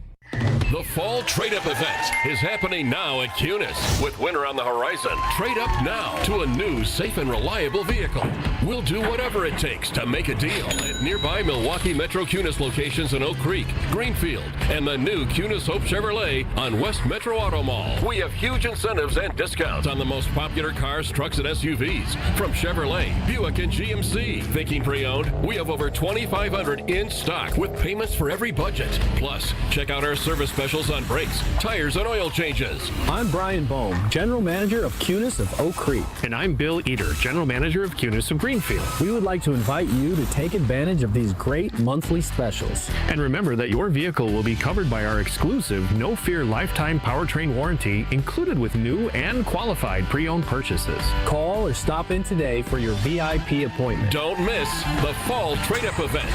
The fall trade-up event is happening now at Cunis. With winter on the horizon, trade up now to a new, safe, and reliable vehicle. We'll do whatever it takes to make a deal at nearby Milwaukee Metro Cunis locations in Oak Creek, Greenfield, and the new Cunis Hope Chevrolet on West Metro Auto Mall. We have huge incentives and discounts on the most popular cars, trucks, and SUVs from Chevrolet, Buick, and GMC. Thinking pre-owned? We have over 2,500 in stock with payments for every budget. Plus, check out our service specials on brakes, tires, and oil changes. I'm Brian Bohm, General Manager of Cunis of Oak Creek. And I'm Bill Eater, General Manager of Cunis of Greenfield. We would like to invite you to take advantage of these great monthly specials. And remember that your vehicle will be covered by our exclusive No Fear lifetime powertrain warranty included with new and qualified pre-owned purchases. Call or stop in today for your VIP appointment. Don't miss the fall trade-up event.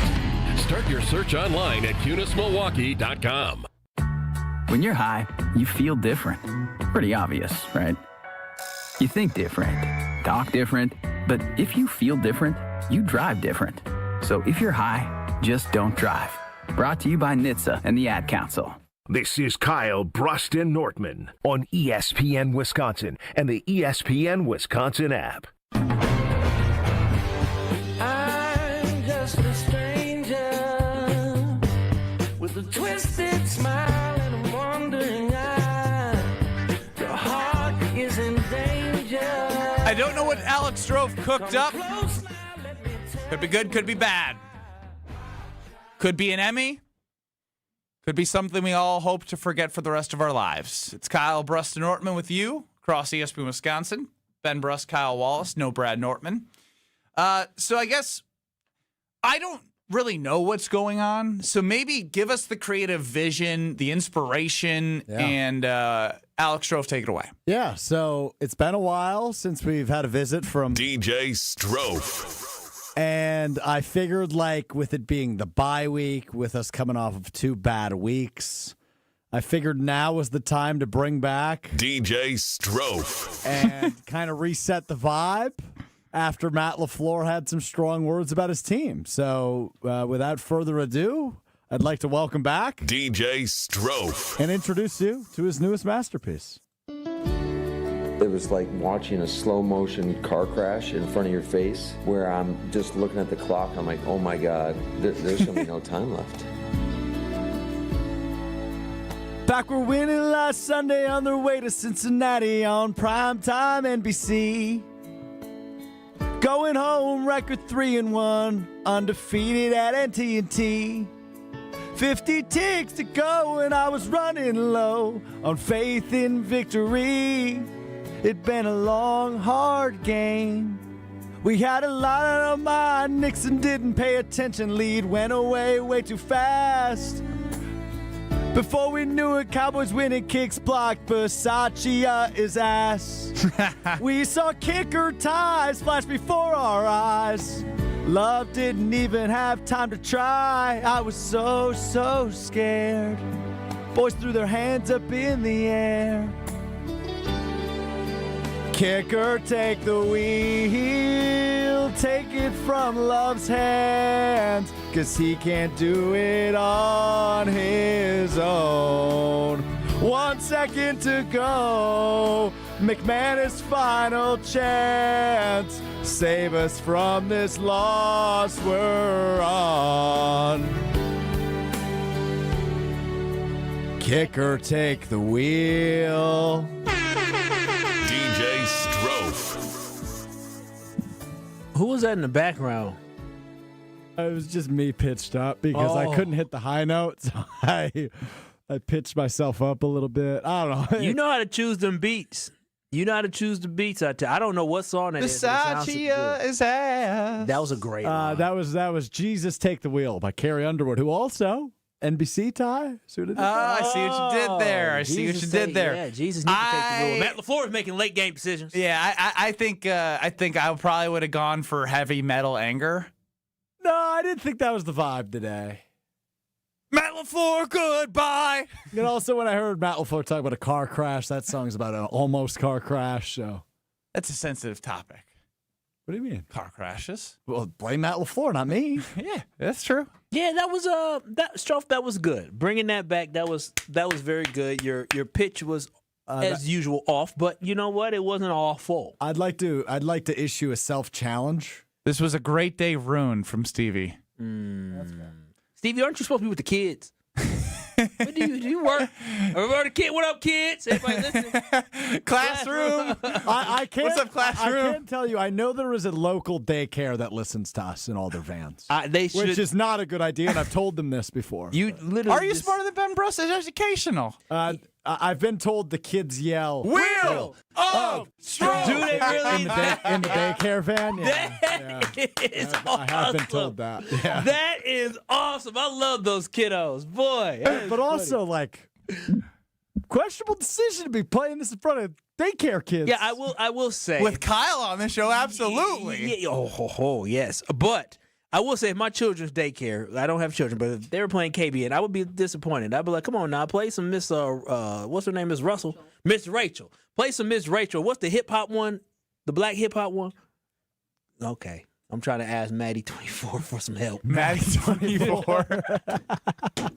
Start your search online at CunisMilwaukee.com. When you're high, you feel different. Pretty obvious, right? You think different, talk different, but if you feel different, you drive different. So if you're high, just don't drive. Brought to you by NHTSA and the Ad Council. This is Kyle, Brust, and Nortman on ESPN Wisconsin and the ESPN Wisconsin app. I'm just a stranger with a twisted smile and a wandering eye. Your heart is in danger. I don't know what Alex Stroh cooked up. Could be good, could be bad. Could be an Emmy. Could be something we all hope to forget for the rest of our lives. It's Kyle, Brust, and Nortman with you across ESPN Wisconsin. Ben Brust, Kyle Wallace, no Brad Nortman. So I guess I don't really know what's going on. So maybe give us the creative vision, the inspiration, and Alex Stroh, take it away. Yeah, so it's been a while since we've had a visit from DJ Stroh. And I figured, like, with it being the bye week, with us coming off of 2 bad weeks, I figured now was the time to bring back DJ Stroh and kind of reset the vibe after Matt LaFleur had some strong words about his team. So without further ado, I'd like to welcome back DJ Stroh and introduce you to his newest masterpiece. It was like watching a slow motion car crash in front of your face where I'm just looking at the clock. I'm like, oh my God, there's going to be no time left. Back were winning last Sunday on their way to Cincinnati on primetime NBC. Going home, record 3-1, undefeated at NT&T. 50 ticks to go and I was running low on faith in victory. It'd been a long, hard game. We had a lot on our mind. Nixon didn't pay attention. Lead went away way too fast. Before we knew it, Cowboys winning, kicks blocked, Versace his ass. We saw kicker ties flash before our eyes. Love didn't even have time to try. I was so scared. Boys threw their hands up in the air. Kicker, take the wheel, take it from Love's hands, 'cause he can't do it on his own. 1 second to go, McManus' final chance. Save us from this loss we're on. Kicker, take the wheel. DJ Stroh. Who was that in the background? It was just me pitched up because I couldn't hit the high note, so I pitched myself up a little bit. I don't know. You know how to choose them beats. You know how to choose the beats. I don't know what song that is. Versace is ass. That was a great one. That was Jesus Take the Wheel by Carrie Underwood, who also NBC tie? See what I did there? I see what you did there. I see what you did there. Yeah, Jesus needs to take the rule. Matt LaFleur is making late game decisions. Yeah, I think I probably would have gone for heavy metal anger. No, I didn't think that was the vibe today. Matt LaFleur, goodbye. And also, when I heard Matt LaFleur talk about a car crash, that song's about an almost car crash. So that's a sensitive topic. What do you mean? Car crashes. Well, blame Matt LaFleur, not me. Yeah, that's true. Yeah, that was that was good. Bringing that back, that was very good. Your pitch was as usual off, but you know what? It wasn't awful. I'd like to issue a self-challenge. This was a great day ruined from Stevie. Stevie, aren't you supposed to be with the kids? What do you work? Everybody, kid, what up, kids? Everybody listen. Classroom. I can't. What's up, classroom? I can't tell you. I know there is a local daycare that listens to us in all their vans. Which is not a good idea, and I've told them this before. You literally Are you smarter than Ben Brust? It's educational. I've been told the kids yell Wheel of Stroke. Do they really? in the daycare van. Yeah. That is awesome. I have been told that. Yeah. That is awesome. I love those kiddos, boy. But also, like, questionable decision to be playing this in front of daycare kids. Yeah, I will say with Kyle on the show, absolutely. Yeah, yes, but. I will say, if my children's daycare, I don't have children, but if they were playing KBN, I would be disappointed. I'd be like, come on now, play some Miss, what's her name, Miss Russell? Miss Rachel. Play some Miss Rachel. What's the hip-hop one? The black hip-hop one? Okay. I'm trying to ask Maddie 24 for some help. Maddie 24. I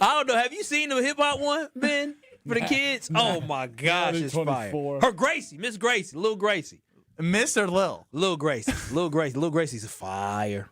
don't know. Have you seen the hip-hop one, Ben, for the kids? Oh, my gosh, it's fire. Her Gracie, Miss Gracie, Little Gracie. Miss or Lil? Lil Gracie. Lil Gracie's a fire.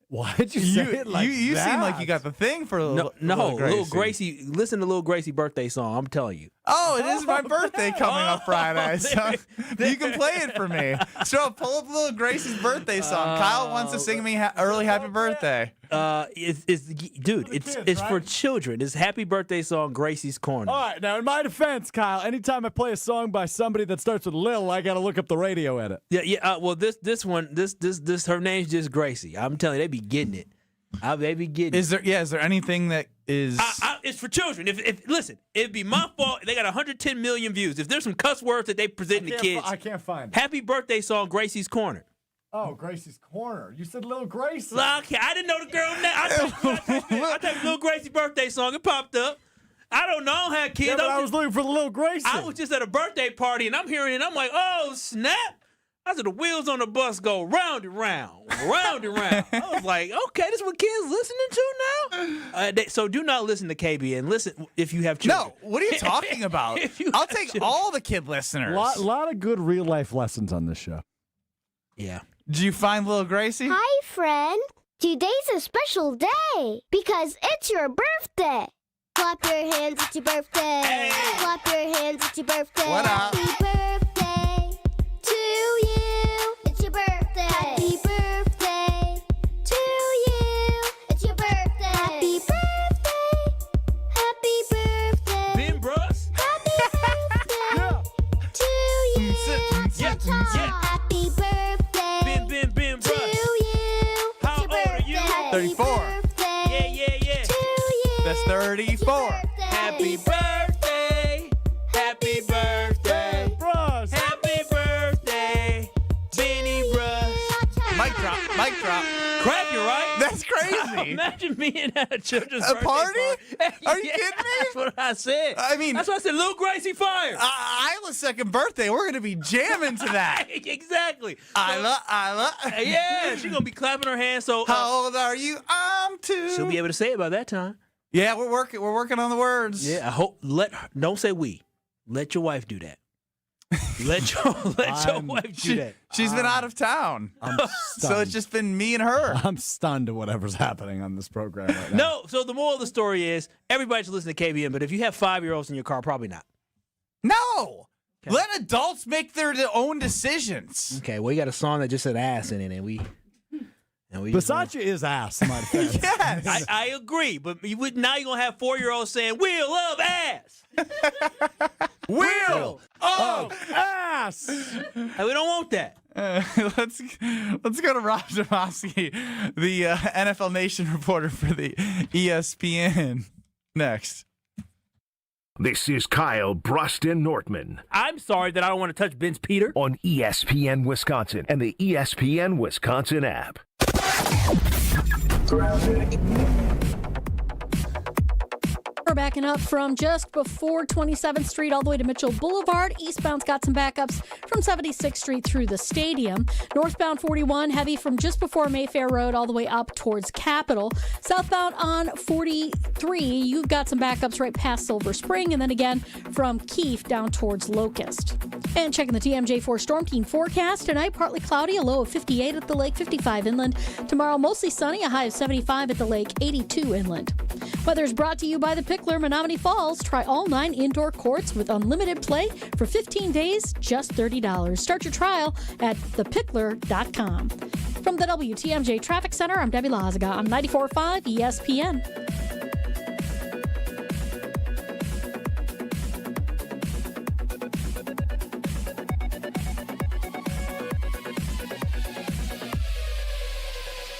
Why'd you say it like you that? seem like you got the thing for Lil Gracie. Lil Gracie. Listen to Lil Gracie birthday song. I'm telling you. Oh, it is my birthday coming up Friday, so you can play it for me. So pull up Lil Gracie's birthday song. Kyle wants to sing me early happy birthday. It's for children. It's happy birthday song, Gracie's Corner. All right, now in my defense, Kyle, anytime I play a song by somebody that starts with Lil, I got to look up the radio edit. Yeah. Well, this her name's just Gracie. I'm telling you, they be getting it. They be getting it. Is there anything that is? It's for children. If listen, it'd be my fault. They got 110 million views. If there's some cuss words that they present to kids, I can't find it. Happy birthday song, Gracie's Corner. Oh, Gracie's Corner. You said Little Gracie. Okay, I didn't know the girl name. I typed Little Gracie birthday song. It popped up. I don't know. I don't have kids. Yeah, but I was looking for the Little Gracie. I was just at a birthday party, and I'm hearing it. I'm like, oh, snap. I said, the wheels on the bus go round and round, round and round. I was like, okay, this is what kids listening to now? So do not listen to KBN. Listen if you have children. No, what are you talking about? I'll take all the kid listeners. A lot of good real-life lessons on this show. Yeah. Did you find Little Gracie? Hi, friend. Today's a special day because it's your birthday. Clap your hands, it's your birthday. Hey. Clap your hands, it's your birthday. What up? Happy birthday to you. It's your birthday. Happy birthday to you. It's your birthday. Happy birthday. Happy birthday. Ben Brust. Happy birthday to you. Happy birthday. Ben Brust. To you. How old are you? 34. Yeah. To you. That's 34. Happy birthday. Happy birthday. Brust. Happy birthday. Benny Brust. Mic drop. Cracking, right? That's crazy. Imagine being at a children's A birthday party? Are you Yeah, kidding me? That's what I said. I mean, that's why I said Lil Gracie fire. Isla's second birthday. We're gonna be jamming to that. Exactly. Isla. Yeah, she's gonna be clapping her hands. So how old are you? I'm 2. She'll be able to say it by that time. Yeah, we're working on the words. Yeah, I hope. Don't say we. Let your wife do that. Let your wife do that. She's been out of town. I'm so it's just been me and her. I'm stunned at whatever's happening on this program right now. No, so the moral of the story is everybody should listen to KBN, but if you have 5-year-olds in your car, probably not. No. Okay. Let adults make their own decitions. Okay, well, you got a song that just said ass in it, and we Versace is ass, my friend. Yes. I agree, but now you're going to have 4-year-olds saying, "Wheel of ass." Wheel of ass. Yes. We don't want that. Let's go to Rob Demovsky, the NFL Nation reporter for the ESPN. Next. This is Kyle, Brust, and Nortman. I'm sorry that I don't want to touch Ben's Peter. On ESPN Wisconsin and the ESPN Wisconsin app. We're backing up from just before 27th Street all the way to Mitchell Boulevard. Eastbound's got some backups from 76th Street through the stadium. Northbound 41, heavy from just before Mayfair Road all the way up towards Capitol. Southbound on 43, you've got some backups right past Silver Spring, and then again from Keefe down towards Locust. And checking the TMJ4 Storm Team forecast, tonight partly cloudy, a low of 58 at the lake, 55 inland. Tomorrow mostly sunny, a high of 75 at the lake, 82 inland. Weather is brought to you by the Pickler, Menominee Falls. Try all 9 indoor courts with unlimited play for 15 days, just $30. Start your trial at thepickler.com. From the WTMJ Traffic Center, I'm Debbie Lazaga on 94.5 ESPN.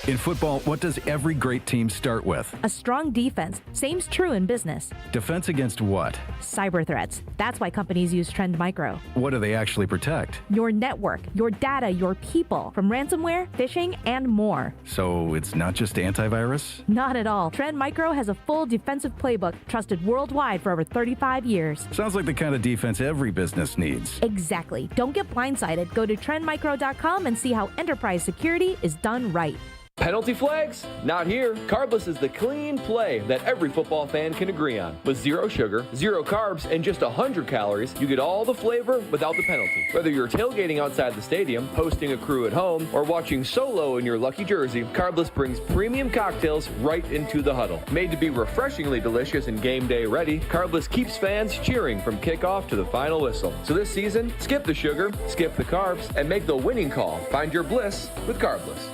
In football, what does every great team start with? A strong defense. Same's true in business. Defense against what? Cyber threats. That's why companies use Trend Micro. What do they actually protect? Your network, your data, your people, from ransomware, phishing, and more. So it's not just antivirus? Not at all. Trend Micro has a full defensive playbook trusted worldwide for over 35 years. Sounds like the kind of defense every business needs. Exactly. Don't get blindsided. Go to trendmicro.com and see how enterprise security is done right. Penalty flags? Not here. Carbless is the clean play that every football fan can agree on. With 0 sugar, 0 carbs, and just 100 calories, you get all the flavor without the penalty. Whether you're tailgating outside the stadium, hosting a crew at home, or watching solo in your lucky jersey, Carbless brings premium cocktails right into the huddle. Made to be refreshingly delicious and game day ready, Carbless keeps fans cheering from kickoff to the final whistle. So this season, skip the sugar, skip the carbs, and make the winning call. Find your bliss with Carbless.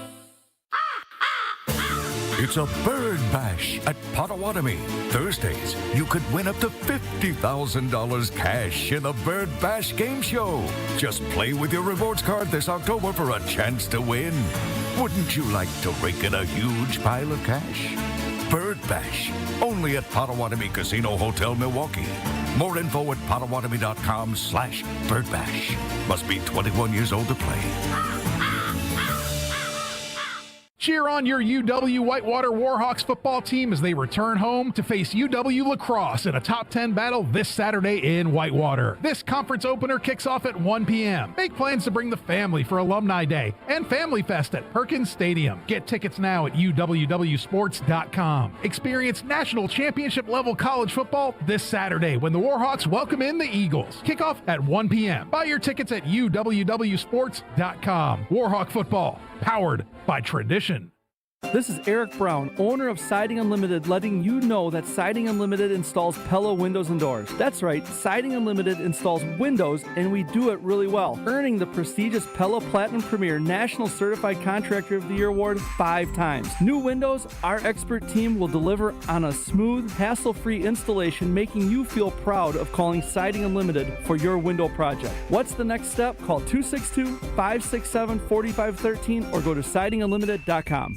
It's a bird bash at Potawatomi. Thursdays, you could win up to $50,000 cash in the Bird Bash game show. Just play with your rewards card this October for a chance to win. Wouldn't you like to rake in a huge pile of cash? Bird Bash, only at Potawatomi Casino Hotel, Milwaukee. More info at potawatomi.com/birdbash. Must be 21 years old to play. Cheer on your UW Whitewater Warhawks football team as they return home to face UW Lacrosse in a top 10 battle this Saturday in Whitewater. This conference opener kicks off at 1 p.m. Make plans to bring the family for Alumni Day and Family Fest at Perkins Stadium. Get tickets now at uwwsports.com. Experience national championship level college football this Saturday when the Warhawks welcome in the Eagles. Kickoff at 1 p.m. Buy your tickets at uwwsports.com. Warhawk football, powered by tradition. This is Eric Brown, owner of Siding Unlimited, letting you know that Siding Unlimited installs Pella windows and doors. That's right, Siding Unlimited installs windows, and we do it really well, earning the prestigious Pella Platinum Premier National Certified Contractor of the Year award 5 times. New windows, our expert team will deliver on a smooth, hassle-free installation, making you feel proud of calling Siding Unlimited for your window project. What's the next step? Call 262-567-4513 or go to sidingunlimited.com.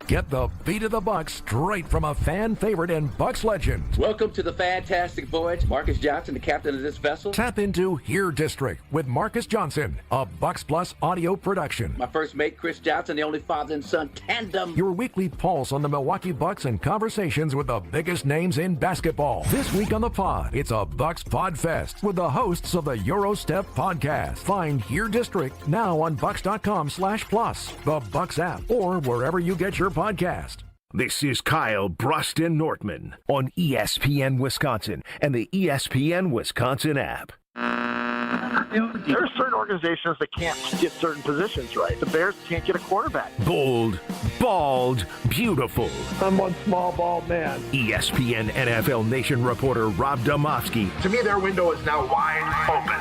Get the beat of the Bucks straight from a fan favorite and Bucks legend. Welcome to the fantastic voyage. Marcus Johnson, the captain of this vessel. Tap into Here District with Marcus Johnson, a Bucks Plus audio production. My first mate, Chris Johnson, the only father and son tandem. Your weekly pulse on the Milwaukee Bucks and conversations with the biggest names in basketball. This week on the pod, it's a Bucks Pod Fest with the hosts of the Eurostep podcast. Find Here District now on bucks.com/plus, the Bucks app, or wherever you get your podcast. This is Kyle, Brust, and Nortman on ESPN Wisconsin and the ESPN Wisconsin app. There are certain organizations that can't get certain positions right. The Bears can't get a quarterback. Bold, bald, beautiful. I'm one small, bald man. ESPN NFL Nation reporter Rob Demovsky. To me, their window is now wide open.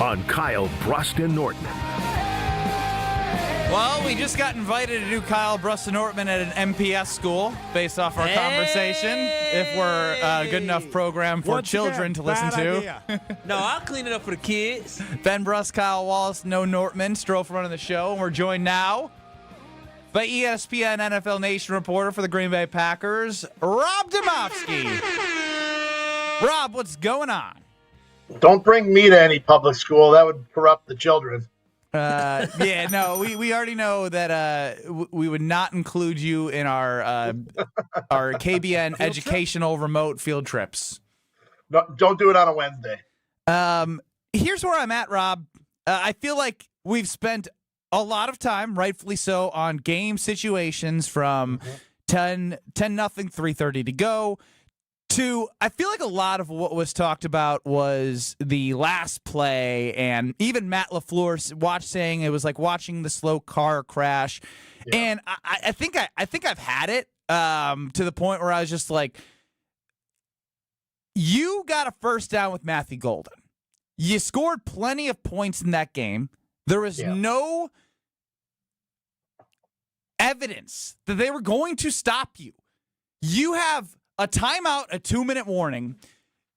On Kyle, Brust, and Nortman. Well, we just got invited to do Kyle, Brust, and Nortman at an MPS school based off our conversation. If we're a good enough program for children to listen to. No, I'll clean it up for the kids. Ben Brust, Kyle Wallace, no Nortman, Stroh running the show. And we're joined now by ESPN NFL Nation reporter for the Green Bay Packers, Rob Demovsky. Rob, what's going on? Don't bring me to any public school. That would corrupt the children. We already know that we would not include you in our KBN educational remote field trips. No, don't do it on a Wednesday. Here's where I'm at, Rob. I feel like we've spent a lot of time, rightfully so, on game situations from 10-0, 3:30 to go, to I feel like a lot of what was talked about was the last play, and even Matt LaFleur saying it was like watching the slow car crash. Yeah. And I think I've had it to the point where I was just like, you got a first down with Matthew Golden. You scored plenty of points in that game. There was no evidence that they were going to stop you. You have a timeout, a 2-minute warning.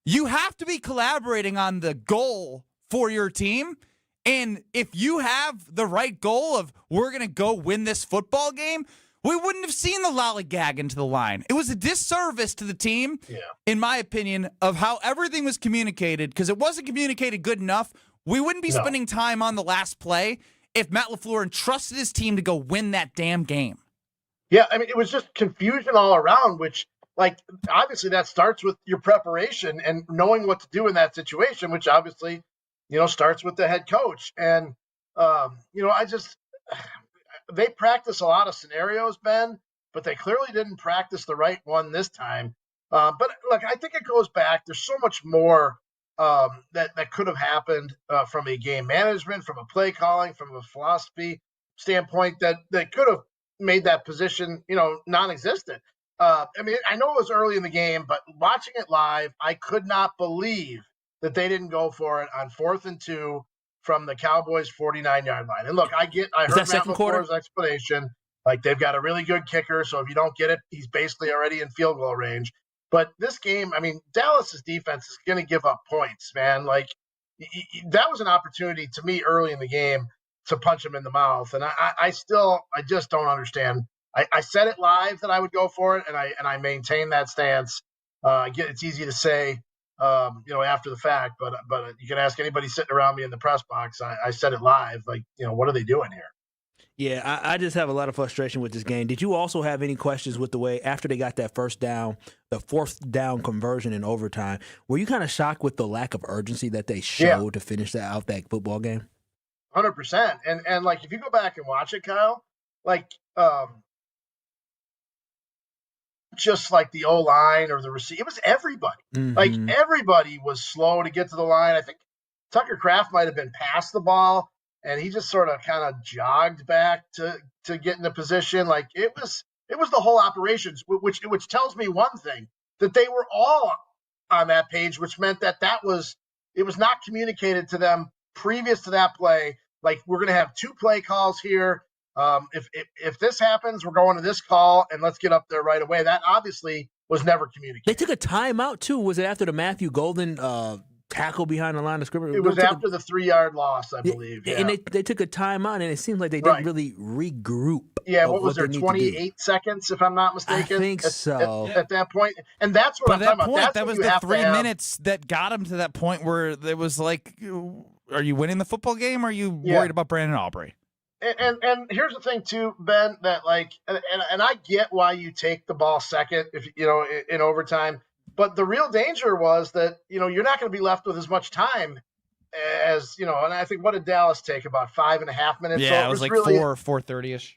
You have to be collaborating on the goal for your team. And if you have the right goal of we're going to go win this football game, we wouldn't have seen the lollygag into the line. It was a disservice to the team, in my opinion, of how everything was communicated, because it wasn't communicated good enough. We wouldn't be spending time on the last play if Matt LaFleur entrusted his team to go win that damn game. Yeah, I mean, it was just confusion all around, which, like, obviously that starts with your preparation and knowing what to do in that situation, which obviously, starts with the head coach. And, they practice a lot of scenarios, Ben, but they clearly didn't practice the right one this time. But look, I think it goes back. There's so much more that could have happened from a game management, from a play calling, from a philosophy standpoint that could have made that position, non-existent. I mean, I know it was early in the game, but watching it live, I could not believe that they didn't go for it on 4th and 2 from the Cowboys' 49-yard line. And look, I heard Matt LaFleur's explanation. Like, they've got a really good kicker, so if you don't get it, he's basically already in field goal range. But this game, I mean, Dallas's defense is going to give up points, man. Like, that was an opportunity to me early in the game to punch him in the mouth. And I just don't understand. I said it live that I would go for it, and I maintain that stance. It's easy to say, after the fact, but you can ask anybody sitting around me in the press box. I said it live. Like, what are they doing here? Yeah, I just have a lot of frustration with this game. Did you also have any questions with the way, after they got that first down, the 4th down conversion in overtime, were you kind of shocked with the lack of urgency that they showed to finish that football game? 100%. And like, if you go back and watch it, Kyle, like, just like the O-line or the receiver, it was everybody. Mm-hmm. Like, everybody was slow to get to the line. I think Tucker Kraft might have been past the ball, and he just sort of kind of jogged back to get into position. Like, it was the whole operation, which tells me one thing, that they were all on that page, which meant that it was not communicated to them previous to that play. Like, we're going to have 2 play calls here. If this happens, we're going to this call, and let's get up there right away. That obviously was never communicated. They took a timeout too. Was it after the Matthew Golden tackle behind the line of scrimmage? It was after the 3-yard loss, I believe. Yeah. And they took a timeout, and it seems like they didn't really regroup. Yeah, what was there, 28 seconds, if I'm not mistaken? I think so. At that point. And that's what I'm talking about. That was the 3 minutes that got him to that point where it was like, are you winning the football game, or are you worried about Brandon Aubrey? And here's the thing too, Ben, that like, and I get why you take the ball second, if in overtime, but the real danger was that, you're not going to be left with as much time as, and I think, what did Dallas take, about 5.5 minutes? Yeah, so it was like really 4:30ish.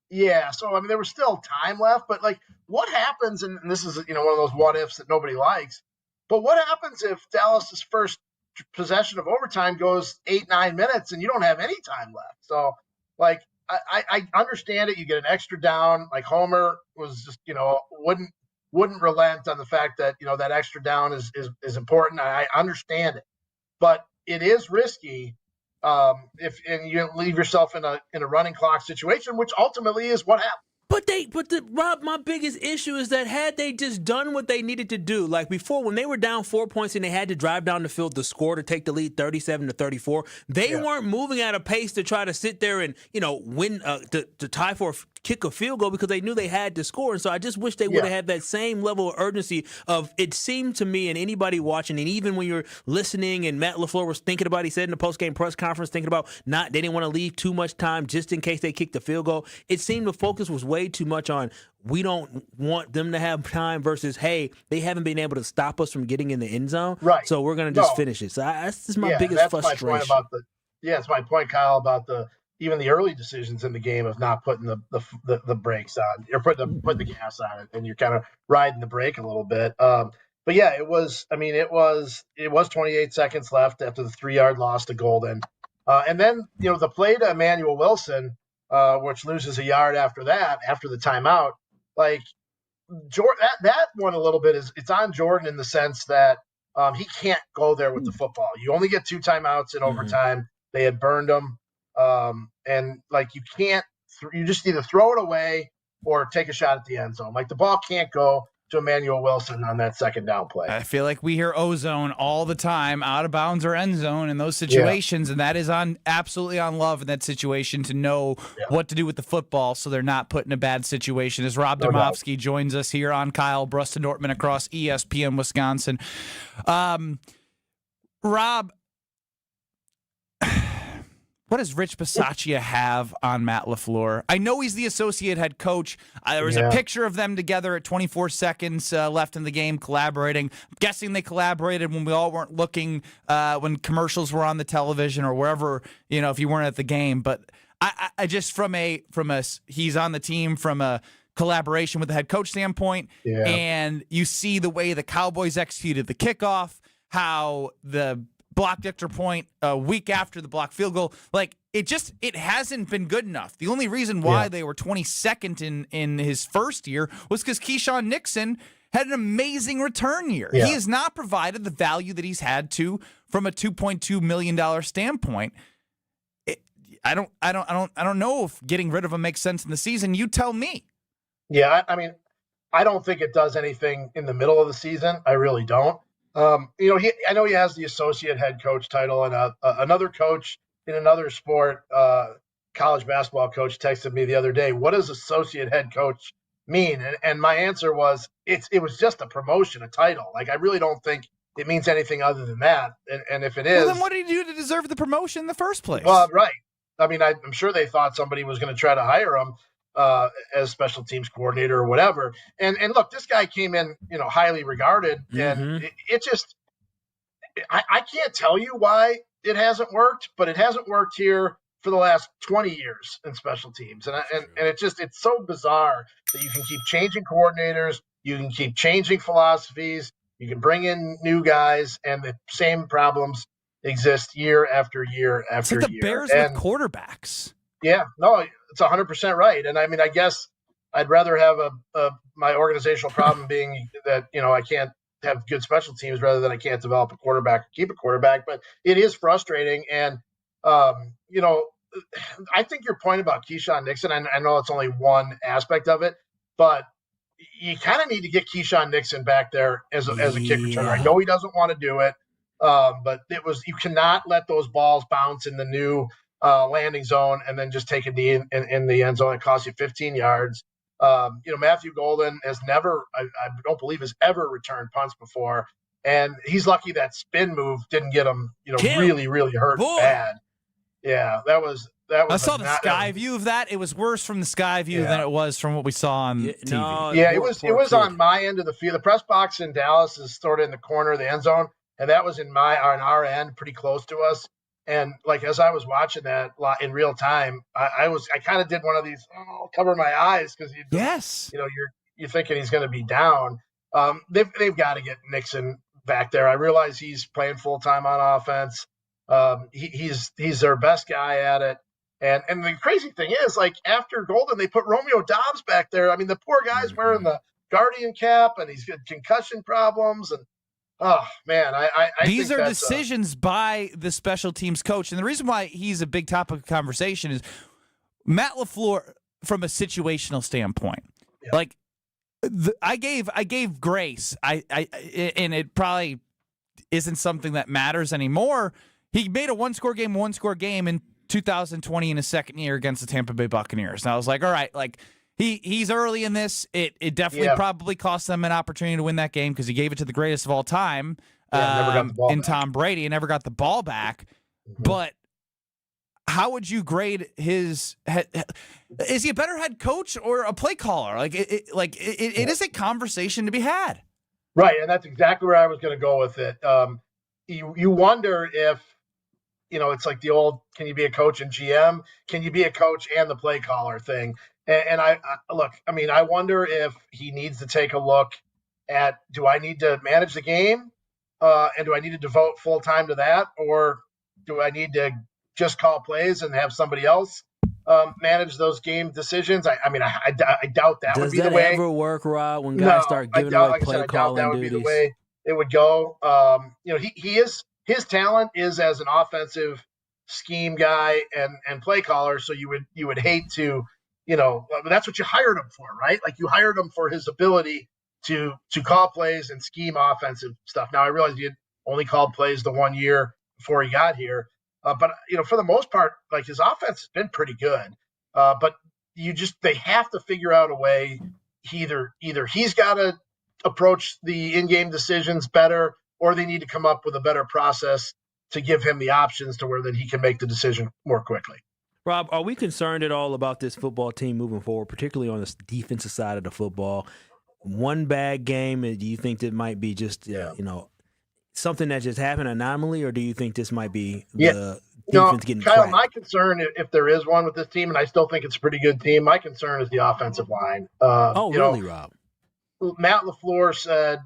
Yeah. So, I mean, there was still time left, but like, what happens, and this is, one of those what ifs that nobody likes, but what happens if Dallas's first possession of overtime goes 8-9 minutes and you don't have any time left? So, like, I understand it. You get an extra down. Like, Homer was just, wouldn't relent on the fact that, that extra down is important. I understand it, but it is risky if you leave yourself in a running clock situation, which ultimately is what happened. Rob, my biggest issue is that had they just done what they needed to do, like before when they were down 4 points and they had to drive down the field to score to take the lead 37-34, they weren't moving at a pace to try to sit there and win to tie for kick a field goal because they knew they had to score. And so I just wish they would have had that same level of urgency of, it seemed to me and anybody watching, and even when you're listening and Matt LaFleur was thinking about, he said in the post-game press conference, thinking about they didn't want to leave too much time just in case they kicked the field goal. It seemed the focus was way too much on, we don't want them to have time versus, hey, they haven't been able to stop us from getting in the end zone. Right. So we're going to just finish it. So that's just my biggest frustration. My point about it's my point, Kyle, about even the early decisions in the game of not putting the brakes on, or putting the gas on it, and you're kind of riding the brake a little bit. But yeah, it was 28 seconds left after the 3-yard loss to Golden. And then, the play to Emmanuel Wilson, which loses a yard after the timeout, like Jordan, that one a little bit it's on Jordan in the sense that he can't go there with the football. You only get 2 timeouts in overtime. They had burned them. And like, you just either throw it away or take a shot at the end zone. Like, the ball can't go to Emmanuel Wilson on that second down play. I feel like we hear O-zone all the time, out of bounds or end zone in those situations, and that is absolutely on Love in that situation to know what to do with the football so they're not put in a bad situation. As Rob Demovsky joins us here on Kyle, Brust, and Nortman across ESPN Wisconsin. Rob, what does Rich Bisaccia have on Matt LaFleur? I know he's the associate head coach. There was a picture of them together at 24 seconds left in the game collaborating. I'm guessing they collaborated when we all weren't looking, when commercials were on the television or wherever, if you weren't at the game. But I just from a he's on the team from a collaboration with the head coach standpoint, and you see the way the Cowboys executed the kickoff, how the blocked extra point a week after the blocked field goal. Like, it hasn't been good enough. The only reason why they were 22nd in his first year was because Keyshawn Nixon had an amazing return year. He has not provided the value that he's had to from a $2.2 million standpoint. I don't know if getting rid of him makes sense in the season. You tell me. Yeah, I don't think it does anything in the middle of the season. I really don't. I know he has the associate head coach title, and another coach in another sport, college basketball coach, texted me the other day, what does associate head coach mean? And my answer was, it was just a promotion, a title. Like, I really don't think it means anything other than that. And if it is, well, then what did he do to deserve the promotion in the first place? Well, right. I'm sure they thought somebody was going to try to hire him as special teams coordinator or whatever. And look, this guy came in, highly regarded, and it just, I can't tell you why it hasn't worked, but it hasn't worked here for the last 20 years in special teams. And it's so bizarre that you can keep changing coordinators, you can keep changing philosophies, you can bring in new guys, and the same problems exist year after year after year. It's like the Bears with quarterbacks. Yeah, no, it's 100% right. And I guess I'd rather have my organizational problem being that, I can't have good special teams rather than I can't develop a quarterback or keep a quarterback. But it is frustrating. And, I think your point about Keyshawn Nixon, I know it's only one aspect of it, but you kind of need to get Keyshawn Nixon back there as a kick returner. I know he doesn't want to do it, but you cannot let those balls bounce in the new landing zone and then just take a knee in the end zone. It costs you 15 yards. Matthew Golden has never, I don't believe, has ever returned punts before. And he's lucky that spin move didn't get him, really, really hurt bad. Yeah, that was. I saw the sky view of that. It was worse from the sky view than it was from what we saw on TV. No, it was on my end of the field. The press box in Dallas is sort of in the corner of the end zone, and that was on our end, pretty close to us. And like, as I was watching that in real time, I kind of did one of these, cover my eyes, because you're thinking he's going to be down. They've got to get Nixon back there. I realize he's playing full time on offense. He's their best guy at it. And the crazy thing is, like, after Golden, they put Romeo Doubs back there. I mean, the poor guy's wearing the Guardian cap, and he's got concussion problems, and Oh man, I these think are that's decisions by the special teams coach, and the reason why he's a big topic of conversation is Matt LaFleur from a situational standpoint. Yeah. Like I gave grace. I and it probably isn't something that matters anymore. He made a one-score game in 2020 in his second year against the Tampa Bay Buccaneers. And I was like, all right, like he's early in this. It definitely probably cost them an opportunity to win that game because he gave it to the greatest of all time in Tom Brady and never got the ball back. Mm-hmm. But how would you grade his head? Is he a better head coach or a play caller? It is a conversation to be had. Right, and that's exactly where I was going to go with it. You wonder if, it's like the old, can you be a coach and GM? Can you be a coach and the play caller thing? And I wonder if he needs to take a look at, do I need to manage the game? And do I need to devote full time to that? Or do I need to just call plays and have somebody else manage those game decisions? I doubt that would be the way. Does that ever work, Rob, when guys start giving away play calling that would duties? be the way it would go. His talent is as an offensive scheme guy and play caller. So you would hate to, that's what you hired him for, right? Like you hired him for his ability to call plays and scheme offensive stuff. Now I realize he had only called plays the 1 year before he got here. But for the most part, like his offense has been pretty good. But they have to figure out a way. Either he's got to approach the in-game decisions better, or they need to come up with a better process to give him the options to where then he can make the decision more quickly. Rob, are we concerned at all about this football team moving forward, particularly on the defensive side of the football? One bad game, do you think that might be just something that just happened, anomaly, or do you think this might be the defense getting Kyle, cracked? my concern, if there is one with this team, and I still think it's a pretty good team, my concern is the offensive line. Really, Rob? Matt LaFleur said,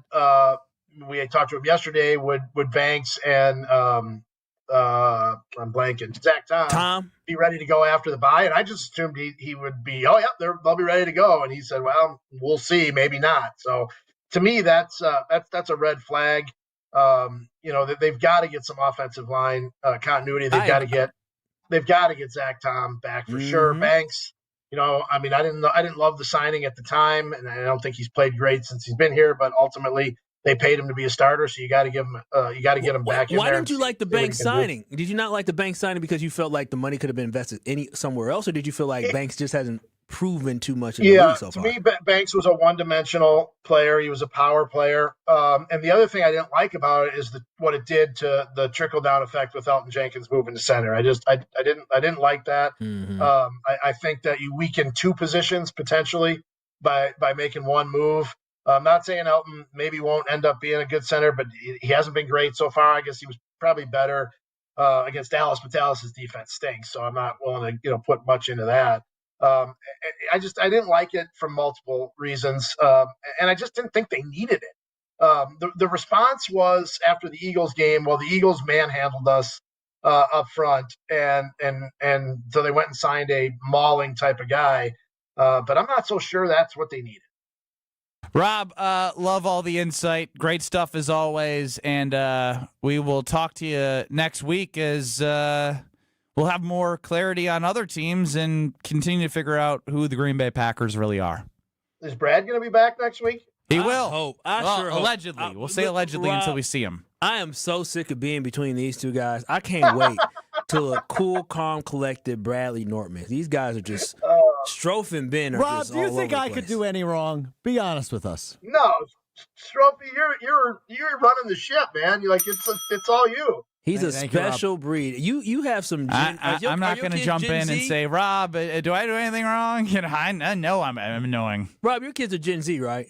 we had talked to him yesterday, would Banks and I'm blanking, Zach Tom be ready to go after the bye? And I just assumed he would be, they'll be ready to go. And he said, well, we'll see, maybe not. So to me, that's a red flag. They've got to get some offensive line continuity. They've got to get Zach Tom back for sure. Banks, I didn't love the signing at the time, and I don't think he's played great since he's been here. But ultimately, they paid him to be a starter, so you got to give him. You got to get him back in there. Why didn't you like the Banks signing? Did you not like the Banks signing because you felt like the money could have been invested somewhere else, or did you feel like Banks just hasn't proven too much in the league so far? To me, Banks was a one-dimensional player. He was a power player. And the other thing I didn't like about it is what it did to the trickle-down effect with Elton Jenkins moving to center. I didn't like that. Mm-hmm. I think that you weaken two positions potentially by making one move. I'm not saying Elton maybe won't end up being a good center, but he hasn't been great so far. I guess he was probably better against Dallas, but Dallas's defense stinks, so I'm not willing to put much into that. I didn't like it for multiple reasons, and I just didn't think they needed it. The response was after the Eagles game. Well, the Eagles manhandled us up front, and so they went and signed a mauling type of guy. But I'm not so sure that's what they needed. Rob, love all the insight. Great stuff as always, and we will talk to you next week as we'll have more clarity on other teams and continue to figure out who the Green Bay Packers really are. Is Brad going to be back next week? He will. I sure hope. Allegedly. We'll say allegedly Rob, until we see him. I am so sick of being between these two guys. I can't wait till a cool, calm, collected Bradley Nortman. These guys are just Strofe and Ben are Rob, just do you all think over the I could place. do any wrong? Be honest with us. No, Strophy, you're running the ship, man. You're like it's all you. He's a Thank you, Rob. special breed. You have some. I'm not going to jump in and say, Rob, do I do anything wrong? I know I'm annoying. Rob, your kids are Gen Z, right?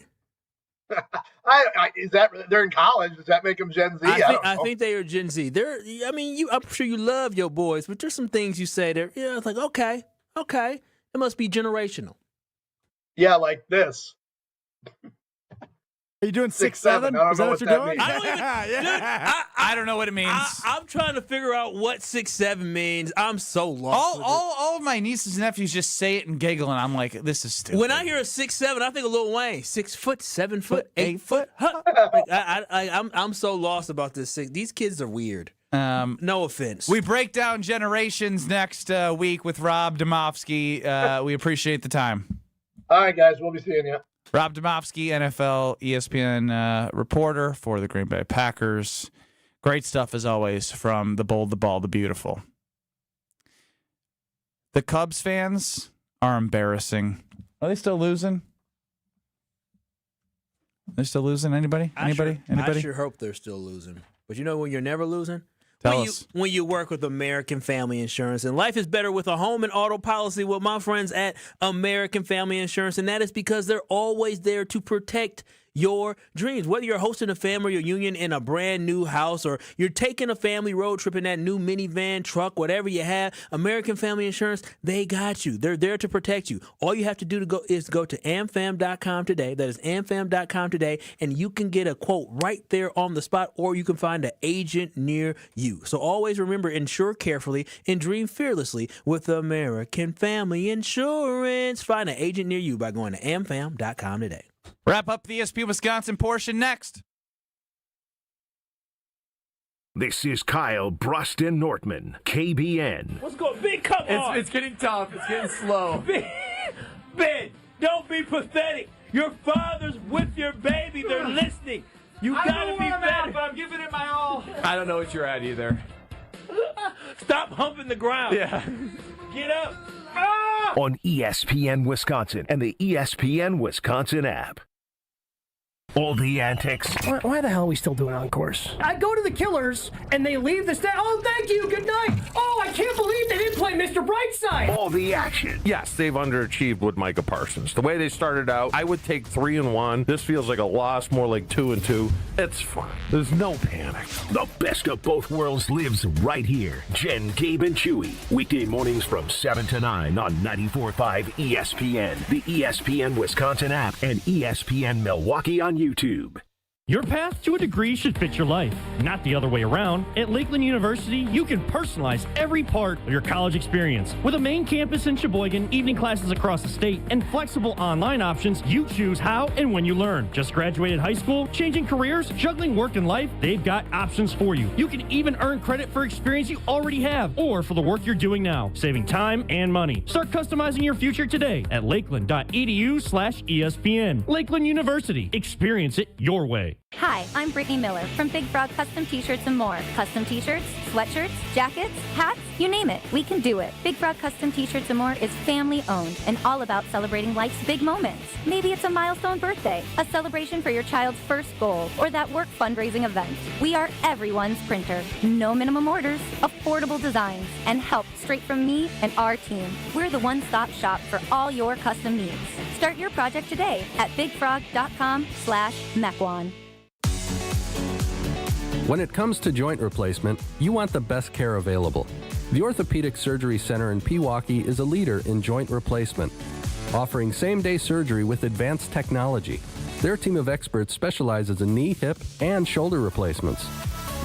Is that they're in college? Does that make them Gen Z? I think they are Gen Z. I'm sure you love your boys, but there's some things you say there. It's like okay, it must be generational. Yeah, like this. Are you doing 6'7"? I don't Is that know what you're that doing? means. I don't even. I don't know what it means. I'm trying to figure out what 6'7" means. I'm so lost. All of my nieces and nephews just say it and giggle, and I'm like, this is stupid. When I hear a 6'7", I think of Lil Wayne. 6 foot, 7 foot, 8 foot. Huh. Like, I'm so lost about this. These kids are weird. No offense. We break down generations next week with Rob Demovsky. We appreciate the time. All right, guys, we'll be seeing you. Rob Demovsky, NFL, ESPN reporter for the Green Bay Packers. Great stuff, as always, from the bold, the ball, the beautiful. The Cubs fans are embarrassing. Are they still losing? Are they still losing? Anybody? I Anybody? sure hope they're still losing. But you know when you're never losing? Tell us. When you work with American Family Insurance. And life is better with a home and auto policy with my friends at American Family Insurance. And that is because they're always there to protect your dreams. Whether you're hosting a family reunion in a brand new house or you're taking a family road trip in that new minivan, truck, whatever you have, American Family Insurance, they got you. They're there to protect you. All you have to do is go to amfam.com today. That is amfam.com today, and you can get a quote right there on the spot, or you can find an agent near you. So always remember, insure carefully and dream fearlessly with American Family Insurance. Find an agent near you by going to amfam.com today. Wrap up the ESPN Wisconsin portion next. This is Kyle, Brust, and Nortman, KBN. Let's go. Big, come on. It's getting tough. It's getting slow. Ben, don't be pathetic. Your father's with your baby. They're listening. You gotta be better. But I'm giving it my all. I don't know what you're at either. Stop humping the ground. Yeah. Get up. On ESPN Wisconsin and the ESPN Wisconsin app. All the antics. Why the hell are we still doing encores? I go to the Killers, and they leave the stage. Oh, thank you. Good night. Oh, I can't believe they didn't play Mr. Brightside. All the action. Yes, they've underachieved with Micah Parsons. The way they started out, I would take 3-1. This feels like a loss, more like 2-2. It's fine. There's no panic. The best of both worlds lives right here. Jen, Gabe, and Chewy. Weekday mornings from 7 to 9 on 94.5 ESPN, the ESPN Wisconsin app, and ESPN Milwaukee on YouTube. Your path to a degree should fit your life, not the other way around. At Lakeland University, you can personalize every part of your college experience. With a main campus in Sheboygan, evening classes across the state, and flexible online options, you choose how and when you learn. Just graduated high school, changing careers, juggling work and life, they've got options for you. You can even earn credit for experience you already have, or for the work you're doing now, saving time and money. Start customizing your future today at lakeland.edu/ESPN. Lakeland University. Experience it your way. Hi, I'm Brittany Miller from Big Frog Custom T-Shirts and more. Custom T-shirts, sweatshirts, jackets, hats, you name it, we can do it. Big Frog Custom T-Shirts and more is family owned and all about celebrating life's big moments. Maybe it's a milestone birthday, a celebration for your child's first goal, or that work fundraising event. We are everyone's printer. No minimum orders, affordable designs, and help straight from me and our team. We're the one-stop shop for all your custom needs. Start your project today at bigfrog.com/Mequon. When it comes to joint replacement, you want the best care available. The Orthopedic Surgery Center in Pewaukee is a leader in joint replacement, offering same-day surgery with advanced technology. Their team of experts specializes in knee, hip, and shoulder replacements,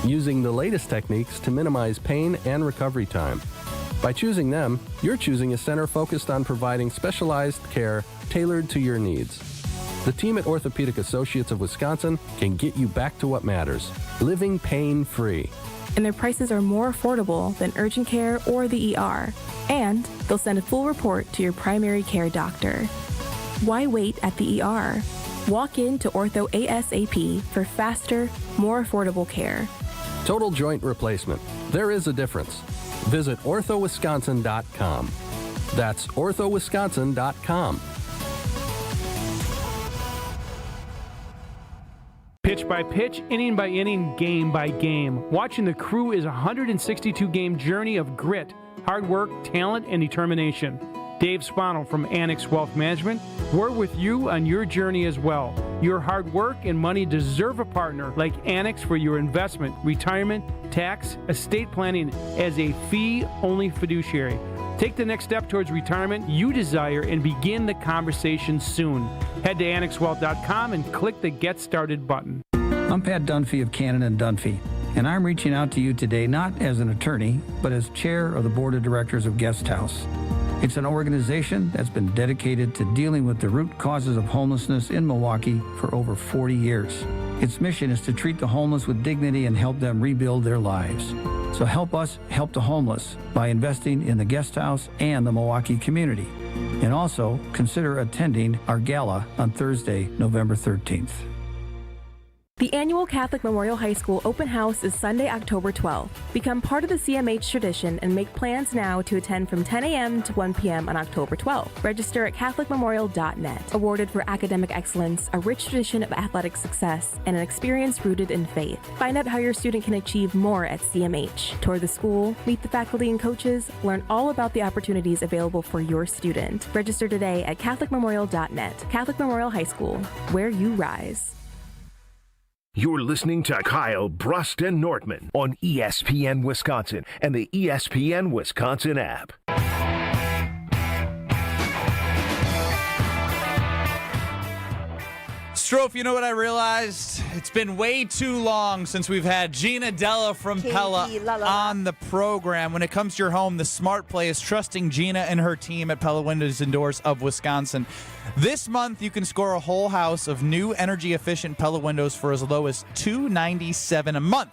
using the latest techniques to minimize pain and recovery time. By choosing them, you're choosing a center focused on providing specialized care tailored to your needs. The team at Orthopedic Associates of Wisconsin can get you back to what matters, living pain-free. And their prices are more affordable than urgent care or the ER. And they'll send a full report to your primary care doctor. Why wait at the ER? Walk in to Ortho ASAP for faster, more affordable care. Total joint replacement. There is a difference. Visit orthowisconsin.com. That's orthowisconsin.com. Pitch by pitch, inning by inning, game by game. Watching the Crew is a 162-game journey of grit, hard work, talent, and determination. Dave Spanel from Annex Wealth Management, we're with you on your journey as well. Your hard work and money deserve a partner like Annex for your investment, retirement, tax, estate planning as a fee-only fiduciary. Take the next step towards retirement you desire and begin the conversation soon. Head to annexwealth.com and click the Get Started button. I'm Pat Dunphy of Cannon & Dunphy, and I'm reaching out to you today not as an attorney, but as chair of the board of directors of Guest House. It's an organization that's been dedicated to dealing with the root causes of homelessness in Milwaukee for over 40 years. Its mission is to treat the homeless with dignity and help them rebuild their lives. So help us help the homeless by investing in the Guest House and the Milwaukee community. And also consider attending our gala on Thursday, November 13th. The annual Catholic Memorial High School open house is Sunday, October 12th. Become part of the CMH tradition and make plans now to attend from 10 a.m. to 1 p.m. on October 12th. Register at CatholicMemorial.net. Awarded for academic excellence, a rich tradition of athletic success, and an experience rooted in faith. Find out how your student can achieve more at CMH. Tour the school, meet the faculty and coaches, learn all about the opportunities available for your student. Register today at CatholicMemorial.net. Catholic Memorial High School, where you rise. You're listening to Kyle, Brust, and Nortman on ESPN Wisconsin and the ESPN Wisconsin app. Strofe, you know what I realized? It's been way too long since we've had Gina Della from Pella on the program. When it comes to your home, the smart play is trusting Gina and her team at Pella Windows and Doors of Wisconsin. This month, you can score a whole house of new energy-efficient Pella windows for as low as $297 a month,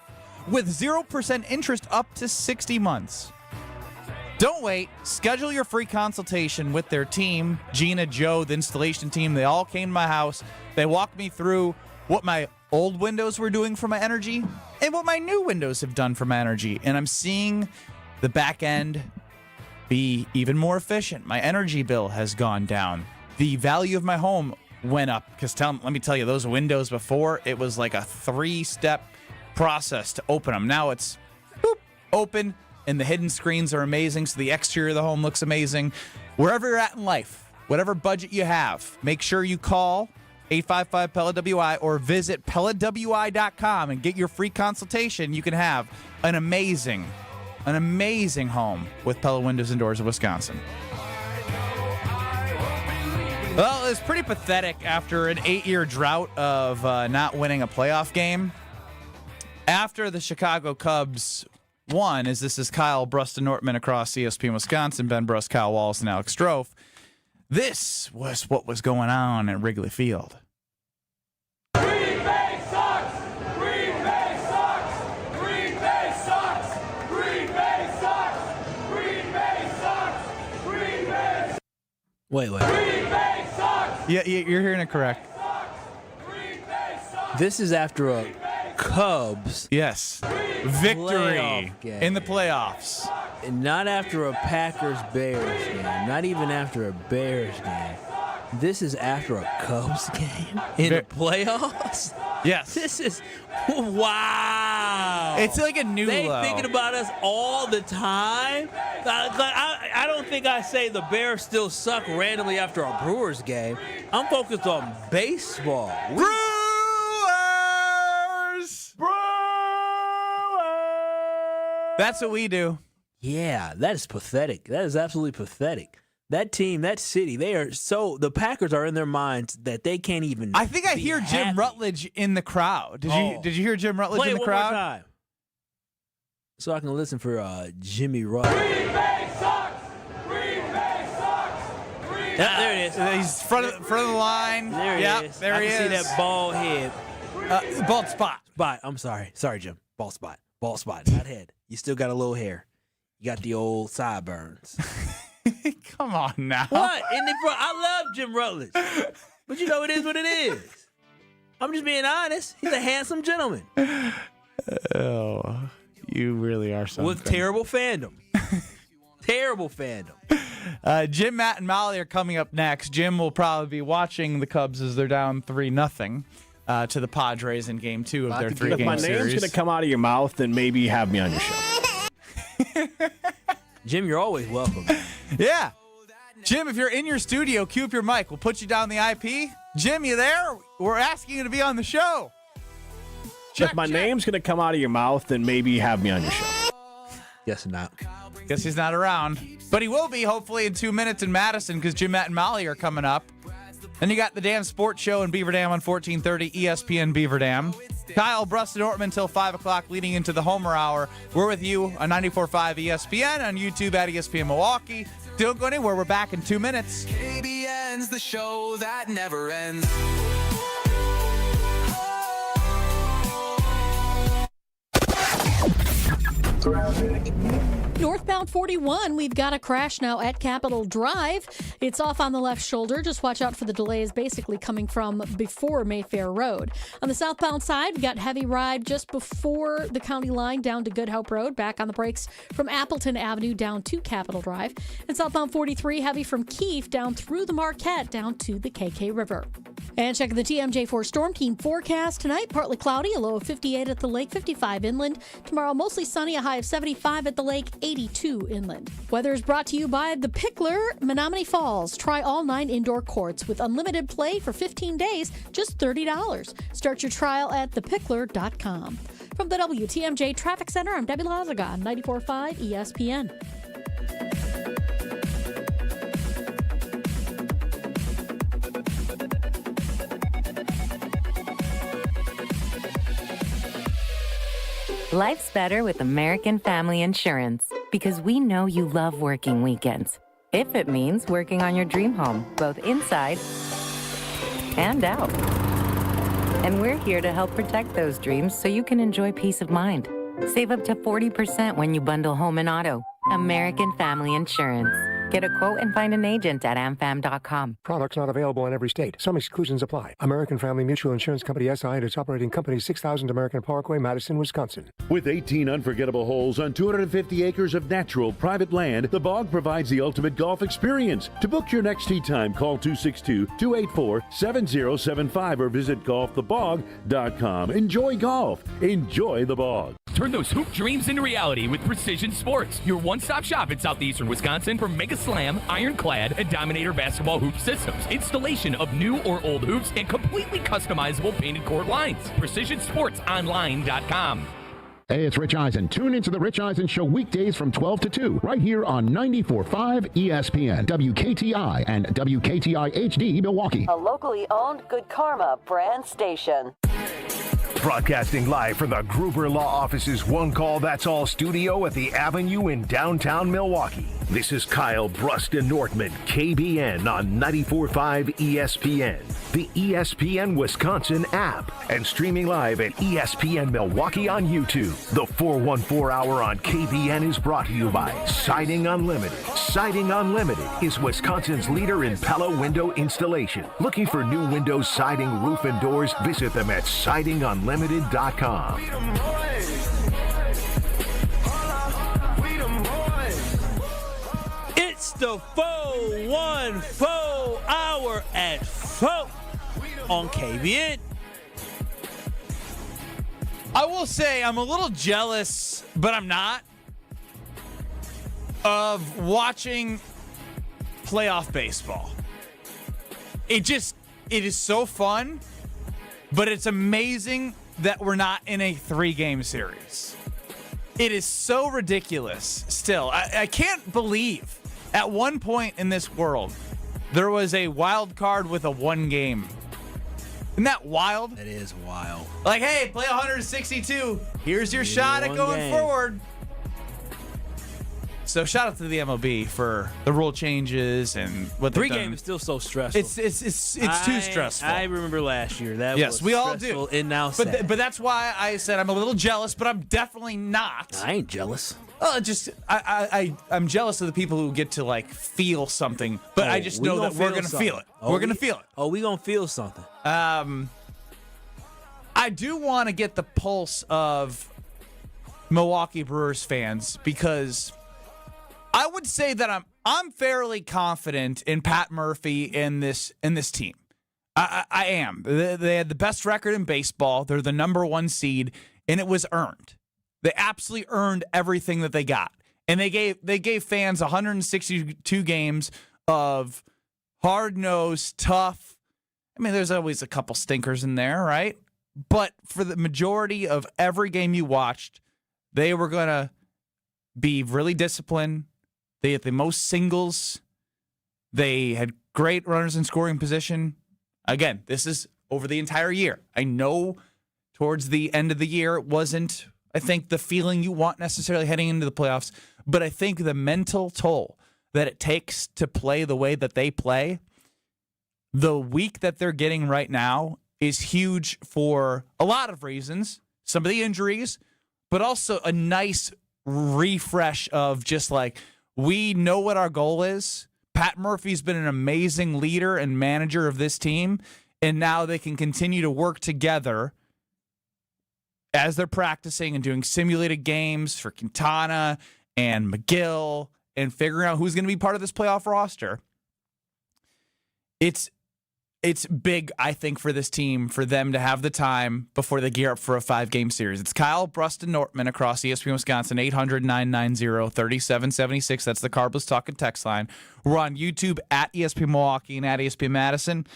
with 0% interest up to 60 months. Don't wait. Schedule your free consultation with their team. Gina, Joe, the installation team, they all came to my house. They walked me through what my old windows were doing for my energy and what my new windows have done for my energy. And I'm seeing the back end be even more efficient. My energy bill has gone down. The value of my home went up. Because let me tell you, those windows before, it was like a 3-step process to open them. Now it's boop, open. And the hidden screens are amazing, so the exterior of the home looks amazing. Wherever you're at in life, whatever budget you have, make sure you call 855-PELLA-WI or visit PellaWI.com and get your free consultation. You can have an amazing home with Pella Windows and Doors of Wisconsin. Well, it's pretty pathetic after an 8-year drought of not winning a playoff game. After the Chicago Cubs won, as this is Kyle, Brust, and Nortman across ESPN Wisconsin, Ben Brust, Kyle Wallace, and Alex Strofe. This was what was going on at Wrigley Field. Green Bay sucks! Green Bay sucks! Green Bay sucks! Green Bay sucks! Green Bay sucks! Green Bay sucks! Wait. Green Bay sucks! Yeah, you're hearing it correct. This is after a Cubs victory in the playoffs. And not after a Packers-Bears game. Not even after a Bears game. This is after a Cubs game in the playoffs? Yes. This is, wow. It's like a new They low. thinking about us all the time. I don't think I say the Bears still suck randomly after a Brewers game. I'm focused on baseball. That's what we do. Yeah, that is pathetic. That is absolutely pathetic. That team, that city, the Packers are in their minds that they can't even. I think I hear Jim Rutledge in the crowd. Did you hear Jim Rutledge in the crowd? Play it one more time. So I can listen for Jimmy Rutledge. Green Bay sucks! Green Bay sucks! Green There it is. He's front of the line. There he is. There I he can is. see that bald head. Bald spot. I'm sorry. Sorry, Jim. Bald spot. Bald spot. Not head. You still got a little hair. You got the old sideburns. Come on now. What? I love Jim Rutledge. But you know it is what it is. I'm just being honest. He's a handsome gentleman. Oh, you really are something. With terrible fandom. Terrible fandom. Jim, Matt, and Molly are coming up next. Jim will probably be watching the Cubs as they're down 3-0 to the Padres in Game 2 of their 3-game series. If my name's going to come out of your mouth, then maybe have me on your show. Jim, you're always welcome. Yeah. Jim, if you're in your studio, cue up your mic. We'll put you down the IP. Jim, you there? We're asking you to be on the show. If my name's going to come out of your mouth, then maybe have me on your show. Yes, not. Guess he's not around. But he will be, hopefully, in 2 minutes in Madison because Jim, Matt, and Molly are coming up. Then you got the Dam Sports Show in Beaver Dam on 1430 ESPN Beaver Dam. Kyle, Brust, and Nortman until 5 o'clock leading into the Homer Hour. We're with you on 94.5 ESPN, on YouTube at ESPN Milwaukee. Don't go anywhere. We're back in 2 minutes. KBN's the show that never ends. Northbound 41, we've got a crash now at Capitol Drive. It's off on the left shoulder. Just watch out for the delays basically coming from before Mayfair Road. On the southbound side, we got heavy ride just before the county line down to Good Hope Road. Back on the brakes from Appleton Avenue down to Capitol Drive. And southbound 43, heavy from Keefe down through the Marquette down to the KK River. And checking the TMJ4 Storm Team forecast tonight, partly cloudy, a low of 58 at the lake, 55 inland. Tomorrow, mostly sunny, a high of 75 at the lake, 82 inland. Weather is brought to you by The Pickler, Menominee Falls. Try all 9 indoor courts with unlimited play for 15 days, just $30. Start your trial at thepickler.com. From the WTMJ Traffic Center, I'm Debbie Lazaga on 94.5 ESPN. Life's better with American Family Insurance because we know you love working weekends. If it means working on your dream home, both inside and out. And we're here to help protect those dreams so you can enjoy peace of mind. Save up to 40% when you bundle home and auto. American Family Insurance. Get a quote and find an agent at amfam.com. Products not available in every state. Some exclusions apply. American Family Mutual Insurance Company SI and its operating company 6000 American Parkway, Madison, Wisconsin. With 18 unforgettable holes on 250 acres of natural private land, the Bog provides the ultimate golf experience. To book your next tee time, call 262-284-7075 or visit golfthebog.com. Enjoy golf. Enjoy the Bog. Turn those hoop dreams into reality with Precision Sports, your one-stop shop in southeastern Wisconsin for Mega Slam, Ironclad, and Dominator basketball hoop systems. Installation of new or old hoops and completely customizable painted court lines. PrecisionSportsOnline.com. Hey, it's Rich Eisen. Tune into the Rich Eisen Show weekdays from 12 to 2, right here on 94.5 ESPN, WKTI, and WKTI HD Milwaukee. A locally owned Good Karma brand station. Broadcasting live from the Gruber Law Office's One Call That's All studio at the Avenue in downtown Milwaukee. This is Kyle, Brust, and Nortman, KBN on 94.5 ESPN, the ESPN Wisconsin app, and streaming live at ESPN Milwaukee on YouTube. The 414 Hour on KBN is brought to you by Siding Unlimited. Siding Unlimited is Wisconsin's leader in Pella window installation. Looking for new windows, siding, roof, and doors? Visit them at sidingunlimited.com. It's the 414 Hour at 4 on KBN. I will say I'm a little jealous, but I'm not, of watching playoff baseball. It is so fun, but it's amazing that we're not in a 3-game series. It is so ridiculous still. I can't believe at one point in this world there was a wild card with a 1-game. Isn't that wild? That is wild. Like, hey, play 162. Here's your shot at going forward. So shout out to the MLB for the rule changes and what they've done. 3-game is still so stressful. It's too stressful. I remember last year that was we all stressful do. and now but that's why I said I'm a little jealous, but I'm definitely not. I ain't jealous. Well, I'm jealous of the people who get to like feel something, but I just know that we're gonna feel it. We're gonna feel it. Oh, we gonna feel something. I do want to get the pulse of Milwaukee Brewers fans because I would say that I'm fairly confident in Pat Murphy in this team. I am. They had the best record in baseball. They're the number 1 seed, and it was earned. They absolutely earned everything that they got, and they gave fans 162 games of hard-nosed, tough. I mean, there's always a couple stinkers in there, right? But for the majority of every game you watched, they were gonna be really disciplined. They had the most singles. They had great runners in scoring position. Again, this is over the entire year. I know towards the end of the year, it wasn't, I think, the feeling you want necessarily heading into the playoffs, but I think the mental toll that it takes to play the way that they play, the week that they're getting right now is huge for a lot of reasons. Some of the injuries, but also a nice refresh of just like, we know what our goal is. Pat Murphy's been an amazing leader and manager of this team, and now they can continue to work together as they're practicing and doing simulated games for Quintana and McGill and figuring out who's going to be part of this playoff roster. It's big, I think, for this team, for them to have the time before they gear up for a 5-game series. It's Kyle, Brust, and Nortman across ESPN Wisconsin, 800-990-3776. That's the Carbless Talk and Text line. We're on YouTube at ESPN Milwaukee and at ESPN Madison.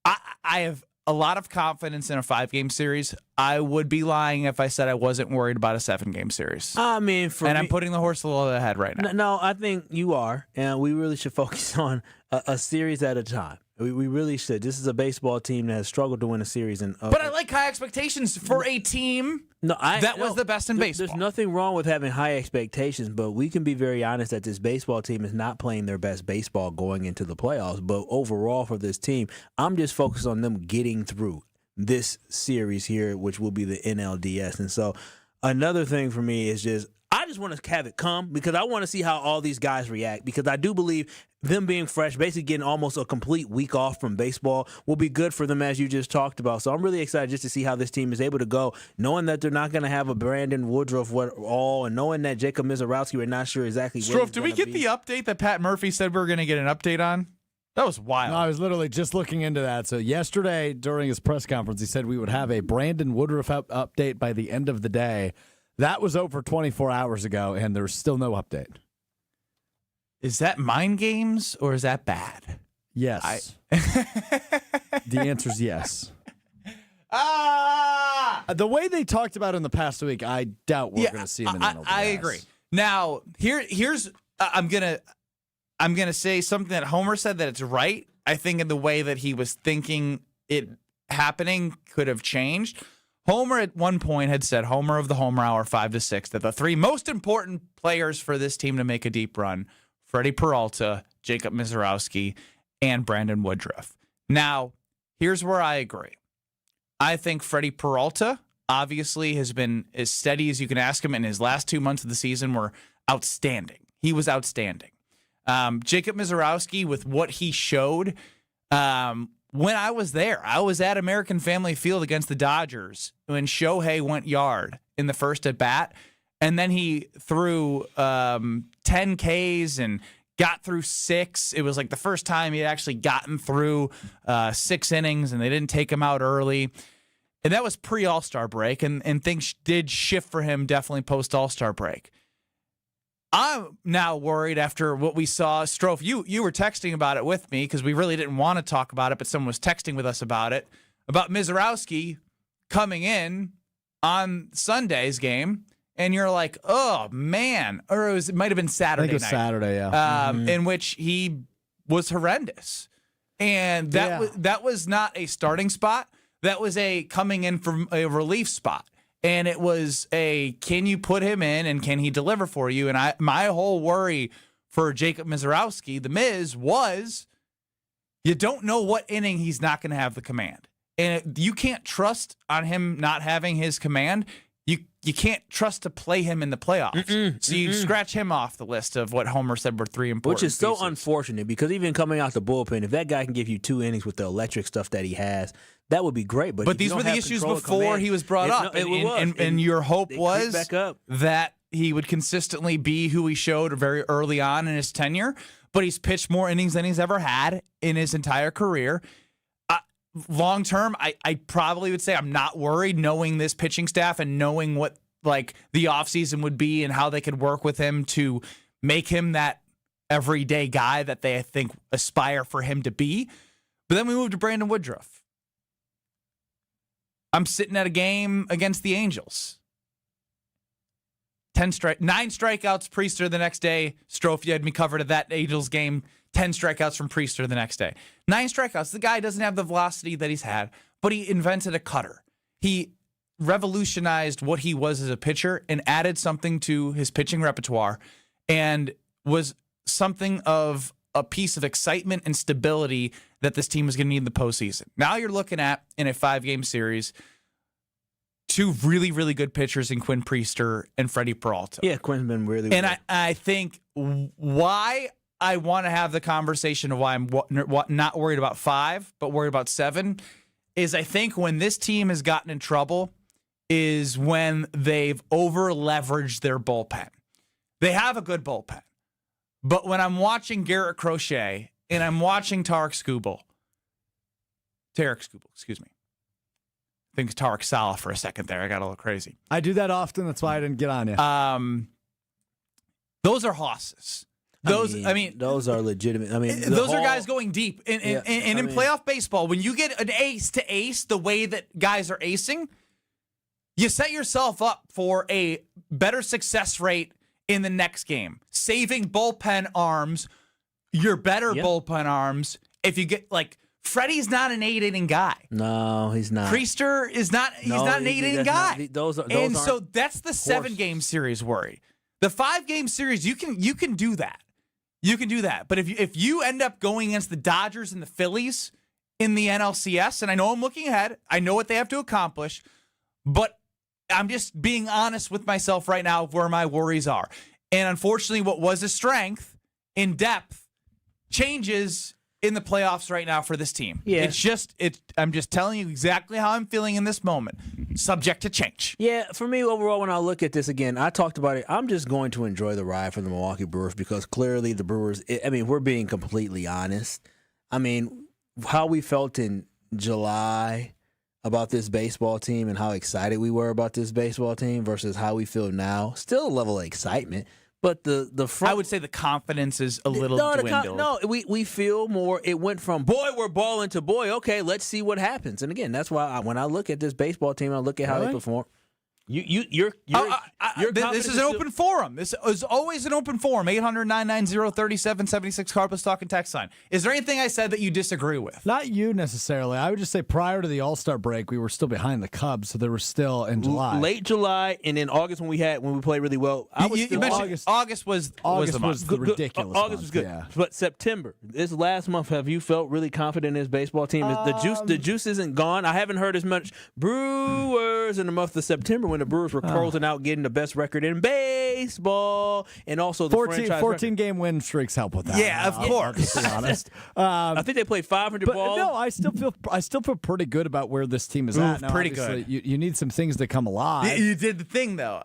I have a lot of confidence in a 5-game series. I would be lying if I said I wasn't worried about a 7-game series. I mean, I'm putting the horse a little ahead right now. No, I think you are, and we really should focus on a series at a time. We really should. This is a baseball team that has struggled to win a series. But I like high expectations for a team that was the best in baseball. There's nothing wrong with having high expectations, but we can be very honest that this baseball team is not playing their best baseball going into the playoffs. But overall for this team, I'm just focused on them getting through this series here, which will be the NLDS. And so another thing for me is I just want to have it come because I want to see how all these guys react, because I do believe them being fresh, basically getting almost a complete week off from baseball, will be good for them, as you just talked about. So I'm really excited just to see how this team is able to go, knowing that they're not going to have a Brandon Woodruff and knowing that Jacob Mizorowski, we're not sure exactly where Strofe, did we get the update that Pat Murphy said we were going to get an update on? That was wild. No, I was literally just looking into that. So yesterday during his press conference, he said we would have a Brandon Woodruff update by the end of the day. That was over 24 hours ago, and there's still no update. Is that mind games or is that bad? Yes. The answer is yes. The way they talked about it in the past week, I doubt we're going to see him in the NLDS. I agree. Now, here's I'm gonna say something that Homer said that it's right. I think in the way that he was thinking it happening could have changed. Homer at one point had said, Homer of the Homer Hour 5 to 6, that the 3 most important players for this team to make a deep run, Freddie Peralta, Jacob Mizorowski, and Brandon Woodruff. Now, here's where I agree. I think Freddie Peralta obviously has been as steady as you can ask him, and his last 2 months of the season were outstanding. He was outstanding. Jacob Mizorowski, with what he showed, when I was there, I was at American Family Field against the Dodgers when Shohei went yard in the first at bat, and then he threw 10 Ks and got through 6. It was like the first time he had actually gotten through 6 innings, and they didn't take him out early. And that was pre-All-Star break, and things did shift for him definitely post-All-Star break. I'm now worried after what we saw. Strofe, you were texting about it with me because we really didn't want to talk about it, but someone was texting with us about it, about Mizorowski coming in on Sunday's game, and you're like, oh, man. Or it might have been Saturday night. I think it was Saturday, yeah. In which he was horrendous. And that was not a starting spot. That was a coming in from a relief spot. And it was can you put him in and can he deliver for you? And my whole worry for Jacob Mizorowski, the Miz, was you don't know what inning he's not going to have the command. And you can't trust on him not having his command. You can't trust to play him in the playoffs. So you scratch him off the list of what Homer said were 3 important Which is so pieces. unfortunate, because even coming out the bullpen, if that guy can give you 2 innings with the electric stuff that he has, that would be great. But these were the issues before he was brought up. And your hope was that he would consistently be who he showed very early on in his tenure. But he's pitched more innings than he's ever had in his entire career. Long term, I probably would say I'm not worried, knowing this pitching staff and knowing what like the offseason would be and how they could work with him to make him that everyday guy that they, I think, aspire for him to be. But then we moved to Brandon Woodruff. I'm sitting at a game against the Angels. 9 strikeouts, Priester the next day. Strofe, you had me covered at that Angels game. 10 strikeouts from Priester the next day. 9 strikeouts. The guy doesn't have the velocity that he's had, but he invented a cutter. He revolutionized what he was as a pitcher and added something to his pitching repertoire and was something of a piece of excitement and stability that this team was going to need in the postseason. Now you're looking at, in a 5-game series, 2 really, really good pitchers in Quinn Priester and Freddie Peralta. Yeah, Quinn's been really And good. I think why I want to have the conversation of why I'm not worried about 5, but worried about 7, is I think when this team has gotten in trouble is when they've over-leveraged their bullpen. They have a good bullpen. But when I'm watching Garrett Crochet and I'm watching Tarek Skubal, excuse me. I think Tarek Salah for a second there. I got a little crazy. I do that often. That's why I didn't get on you. Those are hosses. Those are legitimate. Those are guys going deep. In playoff baseball, when you get an ace to ace the way that guys are acing, you set yourself up for a better success rate in the next game. Saving bullpen arms, your better bullpen arms. If you get Freddie's not an 8-inning guy. No, he's not. Priester is not. He's not an 8-inning guy. So that's the 7-game series worry. The 5-game series, you can do that. You can do that. But if you end up going against the Dodgers and the Phillies in the NLCS, and I know I'm looking ahead, I know what they have to accomplish, but I'm just being honest with myself right now of where my worries are. And unfortunately, what was a strength in depth changes in the playoffs right now for this team. Yeah. I'm just telling you exactly how I'm feeling in this moment, subject to change. Yeah, for me, overall, when I look at this again, I talked about it. I'm just going to enjoy the ride for the Milwaukee Brewers because clearly the Brewers, we're being completely honest. How we felt in July about this baseball team and how excited we were about this baseball team versus how we feel now, still a level of excitement. But the front, I would say the confidence is a little dwindled. We feel more. It went from boy we're balling to boy. Okay, let's see what happens. And again, that's why when I look at this baseball team, I look at how they perform. This is an open forum. This is always an open forum. 800-990-3776 Carpus Talk and text line. Is there anything I said that you disagree with? Not you necessarily. I would just say prior to the All-Star break, we were still behind the Cubs, so there was still in July. Late July, and then August when we played really well. August was the month. Ridiculous. August was good. Yeah. But September, this last month, have you felt really confident in this baseball team? The juice isn't gone. I haven't heard as much Brewers in the month of September when the Brewers were closing out getting the best record in baseball, and also the 14-game win streaks help with that. Yeah, of course. To be honest, I think they played 500 balls. No, I still feel pretty good about where this team is at. Now, pretty good. You need some things to come alive. You did the thing though.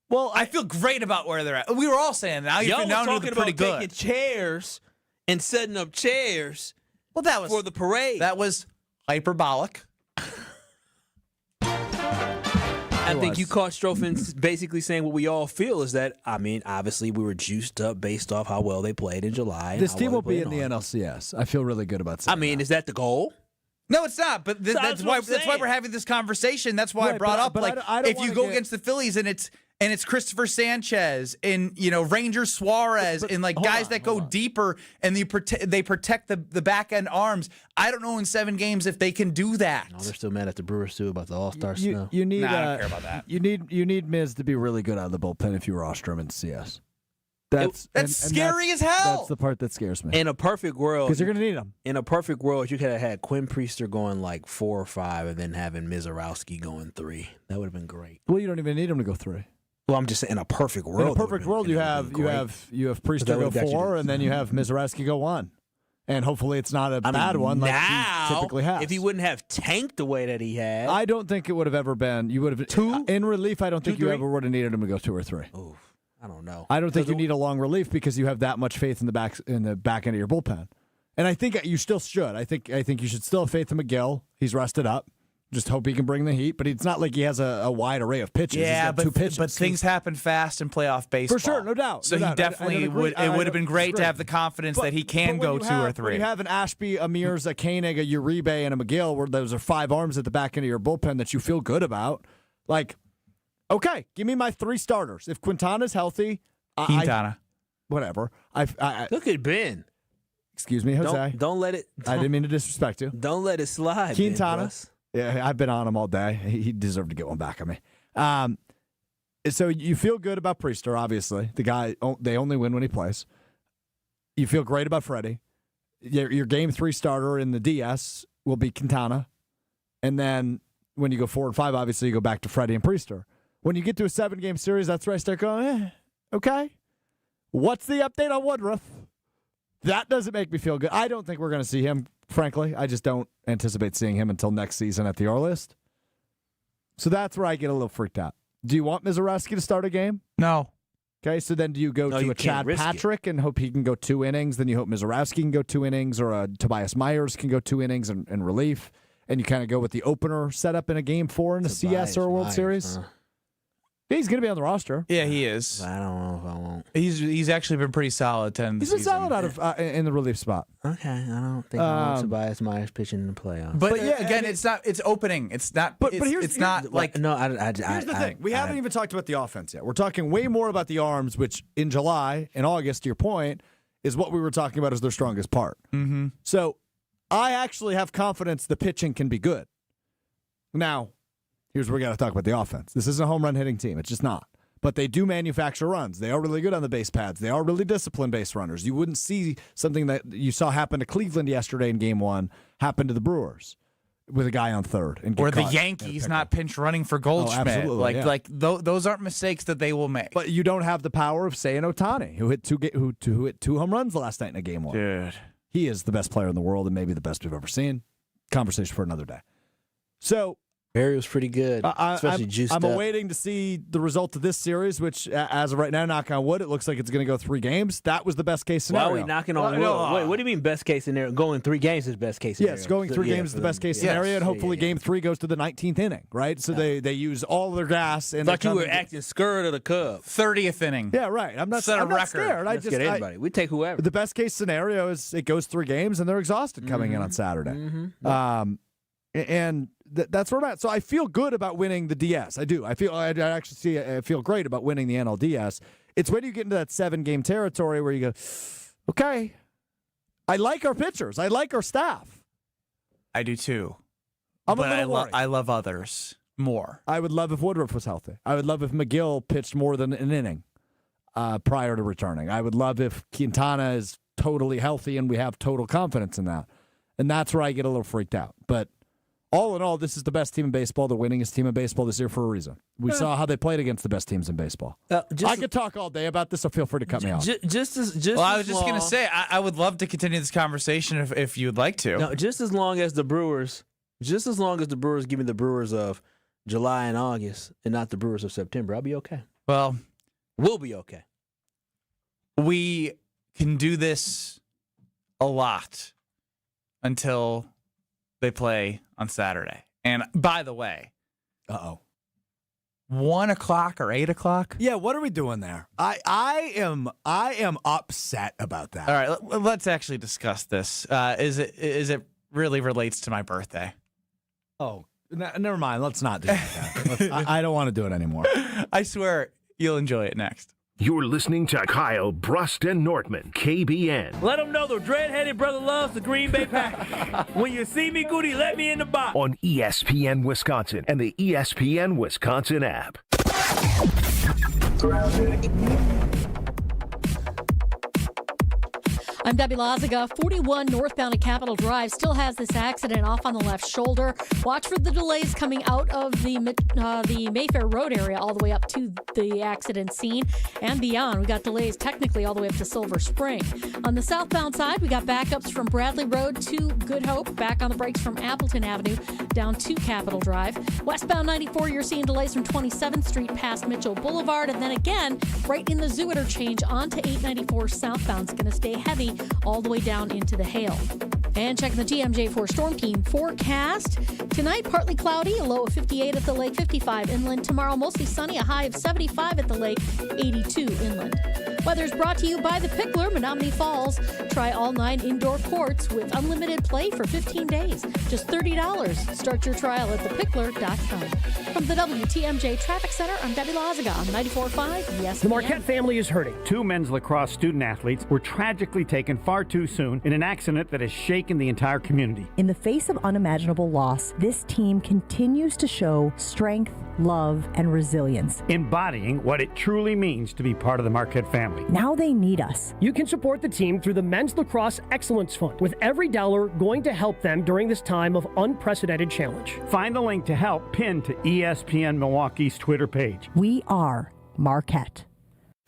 Well, I feel great about where they're at. We were all saying that. Y'all was talking about pretty good. taking chairs and setting up chairs. Well, that was for the parade. That was hyperbolic. I think you caught Strofen basically saying what we all feel is that, obviously we were juiced up based off how well they played in July. This team will be in the NLCS. I feel really good about saying is that the goal? No, it's not. But that's why we're having this conversation. That's why I brought up if you go against the Phillies and it's Christopher Sanchez and Ranger Suarez and guys that go deeper and they protect the back end arms. I don't know in 7 games if they can do that. No, they're still mad at the Brewers too about the All-Star snow. You need. I don't care about that. You need Miz to be really good out of the bullpen if you were Ostrom in CS. That's scary as hell. That's the part that scares me. In a perfect world, because you're going to need them. In a perfect world, you could have had Quinn Priester going 4 or 5, and then having Mizorowski going 3. That would have been great. Well, you don't even need him to go 3. Well, I'm just saying, in a perfect world. In a perfect world, you have Priester go 4, and then you have Mizorowski go 1. And hopefully it's not a bad one like he typically has. If he wouldn't have tanked the way that he had. I don't think it would have ever been. You would have 2? In relief, I don't think you ever would have needed him to go 2 or 3. Ooh, I don't know. I don't think you need a long relief because you have that much faith in the back end of your bullpen. And I think you still should. I think you should still have faith in McGill. He's rested up. Just hope he can bring the heat, but it's not like he has a wide array of pitches. Yeah, He's got 2 pitches. But things happen fast in playoff baseball. For sure, no doubt. So he definitely would. It would have been great to have the confidence that he can go 2 or 3. When you have an Ashby, a Mears, a Koenig, a Uribe, and a McGill, where those are 5 arms at the back end of your bullpen that you feel good about, Okay, give me my 3 starters. If Quintana's healthy, whatever. Look at Ben. Excuse me, Jose. Don't let it. I didn't mean to disrespect you. Don't let it slide. Quintana. Yeah, I've been on him all day. He deserved to get one back on me. So you feel good about Priester, obviously. The guy, they only win when he plays. You feel great about Freddie. Your game 3 starter in the DS will be Quintana. And then when you go 4 and 5, obviously you go back to Freddie and Priester. When you get to a 7-game series, that's where I start going, okay. What's the update on Woodruff? That doesn't make me feel good. I don't think we're going to see him, frankly. I just don't anticipate seeing him until next season at the earliest. So that's where I get a little freaked out. Do you want Mizorowski to start a game? No. Okay, so then do you go to a Chad Patrick and hope he can go 2 innings? Then you hope Mizorowski can go 2 innings, or a Tobias Myers can go 2 innings in relief, and you kind of go with the opener setup in a game 4 in a CS or a World Series? He's going to be on the roster. Yeah, he is. I don't know if I won't. He's actually been pretty solid 10 He's been solid out of in the relief spot. Okay, I don't think I want Tobias Myers pitching in the playoffs. But yeah, again, it's not. It's opening. It's not. But here's not like no. Here's the thing. We haven't even talked about the offense yet. We're talking way more about the arms, which in July and August, to your point, is what we were talking about as their strongest part. Mm-hmm. So I actually have confidence the pitching can be good. Now, here's where we got to talk about the offense. This isn't a home run hitting team. It's just not. But they do manufacture runs. They are really good on the base pads. They are really disciplined base runners. You wouldn't see something that you saw happen to Cleveland yesterday in Game 1 happen to the Brewers with a guy on third. And or the Yankees not pinch running for Goldschmidt. Those aren't mistakes that they will make. But you don't have the power of, say, an Ohtani, who hit two home runs last night in a Game 1. Dude. He is the best player in the world and maybe the best we've ever seen. Conversation for another day. So Barry was pretty good, especially juiced up. I'm awaiting to see the result of this series, which, as of right now, knock on wood, it looks like it's going to go 3 games. That was the best case scenario. Why are we knocking on wood? Wait, what do you mean best case scenario? Going 3 games is best case scenario. Yes, going 3 games is the best case scenario, and hopefully Game 3 goes to the 19th inning, right? So they use all of their gas. And like you were acting scared of the Cubs. 30th inning. Yeah, right. I'm not scared. Let's get anybody. We take whoever. The best case scenario is it goes 3 games, and they're exhausted coming in on Saturday. Mm-hmm. And that's where I'm at. So I feel good about winning the DS. I do. I feel great about winning the NLDS. It's when you get into that 7-game territory where you go, okay, I like our pitchers. I like our staff. I do too. But I love others more. I would love if Woodruff was healthy. I would love if McGill pitched more than an inning prior to returning. I would love if Quintana is totally healthy and we have total confidence in that. And that's where I get a little freaked out. But all in all, this is the best team in baseball, the winningest team in baseball this year for a reason. We saw how they played against the best teams in baseball. I could talk all day about this, so feel free to cut me off. I was just going to say, I would love to continue this conversation if you'd like to. No, just as long as the Brewers give me the Brewers of July and August and not the Brewers of September, I'll be okay. Well, we'll be okay. We can do this a lot until they play on Saturday. And by the way, 1 o'clock or 8 o'clock? Yeah, what are we doing there? I am upset about that. All right, let's actually discuss this. Is it really relates to my birthday? Oh, never mind. Let's not do that. I don't want to do it anymore. I swear you'll enjoy it next. You're listening to Kyle, Brust, and Nortman, KBN. Let them know the dread-headed brother loves the Green Bay Packers. When you see me, Goody, let me in the box. On ESPN Wisconsin and the ESPN Wisconsin app. I'm Debbie Lazaga. 41 northbound at Capitol Drive still has this accident off on the left shoulder. Watch for the delays coming out of the Mayfair Road area all the way up to the accident scene and beyond. We got delays technically all the way up to Silver Spring. On the southbound side, we got backups from Bradley Road to Good Hope, back on the brakes from Appleton Avenue down to Capitol Drive. Westbound 94, you're seeing delays from 27th Street past Mitchell Boulevard, and then again, right in the zoo interchange onto 894 southbound. It's going to stay heavy all the way down into the Hale. And checking the TMJ4 Storm Team forecast. Tonight, partly cloudy, a low of 58 at the lake, 55 inland. Tomorrow, mostly sunny, a high of 75 at the lake, 82 inland. Weather's brought to you by The Pickler, Menominee Falls. Try all 9 indoor courts with unlimited play for 15 days. Just $30. Start your trial at thepickler.com. From the WTMJ Traffic Center, I'm Debbie Lazaga on 94.5 ESPN. The Marquette family is hurting. 2 men's lacrosse student athletes were tragically taken far too soon in an accident that has shaken the entire community. In the face of unimaginable loss, this team continues to show strength, love, and resilience, embodying what it truly means to be part of the Marquette family. Now they need us. You can support the team through the Men's Lacrosse Excellence Fund, with every dollar going to help them during this time of unprecedented challenge. Find the link to help pinned to ESPN Milwaukee's Twitter page. We are Marquette.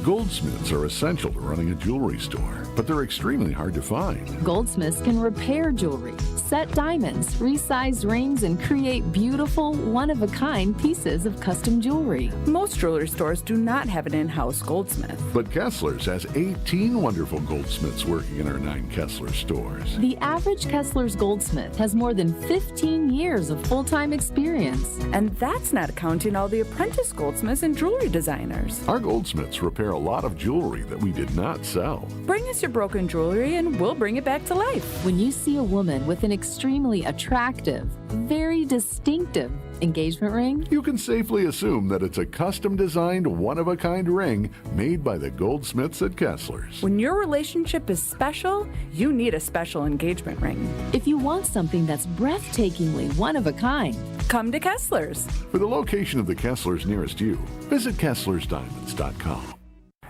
Goldsmiths are essential to running a jewelry store, but they're extremely hard to find. Goldsmiths can repair jewelry, set diamonds, resize rings, and create beautiful, one-of-a-kind pieces of custom jewelry. Most jewelry stores do not have an in-house goldsmith. But Kessler's has 18 wonderful goldsmiths working in our 9 Kessler stores. The average Kessler's goldsmith has more than 15 years of full-time experience. And that's not counting all the apprentice goldsmiths and jewelry designers. Our goldsmiths repair a lot of jewelry that we did not sell. Bring us your broken jewelry and we'll bring it back to life. When you see a woman with an extremely attractive, very distinctive engagement ring, you can safely assume that it's a custom-designed, one-of-a-kind ring made by the goldsmiths at Kessler's. When your relationship is special, you need a special engagement ring. If you want something that's breathtakingly one of a kind, come to Kessler's. For the location of the Kessler's nearest you, visit KesslersDiamonds.com.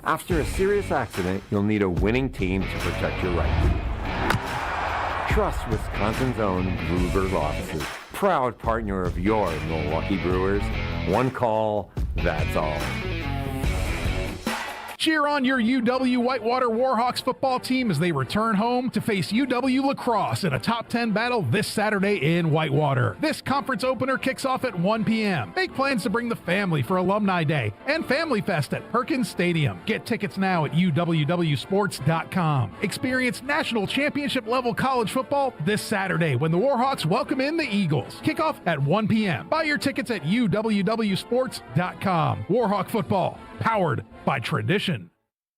After a serious accident, you'll need a winning team to protect your right. Trust Wisconsin's own Gruber Law Offices, proud partner of your Milwaukee Brewers. One call, that's all. Cheer on your UW Whitewater Warhawks football team as they return home to face UW Lacrosse in a top 10 battle this Saturday in Whitewater. This conference opener kicks off at 1 p.m. Make plans to bring the family for Alumni Day and Family Fest at Perkins Stadium. Get tickets now at uwwsports.com. Experience national championship level college football this Saturday when the Warhawks welcome in the Eagles. Kickoff at 1 p.m. Buy your tickets at uwwsports.com. Warhawk football, powered by tradition.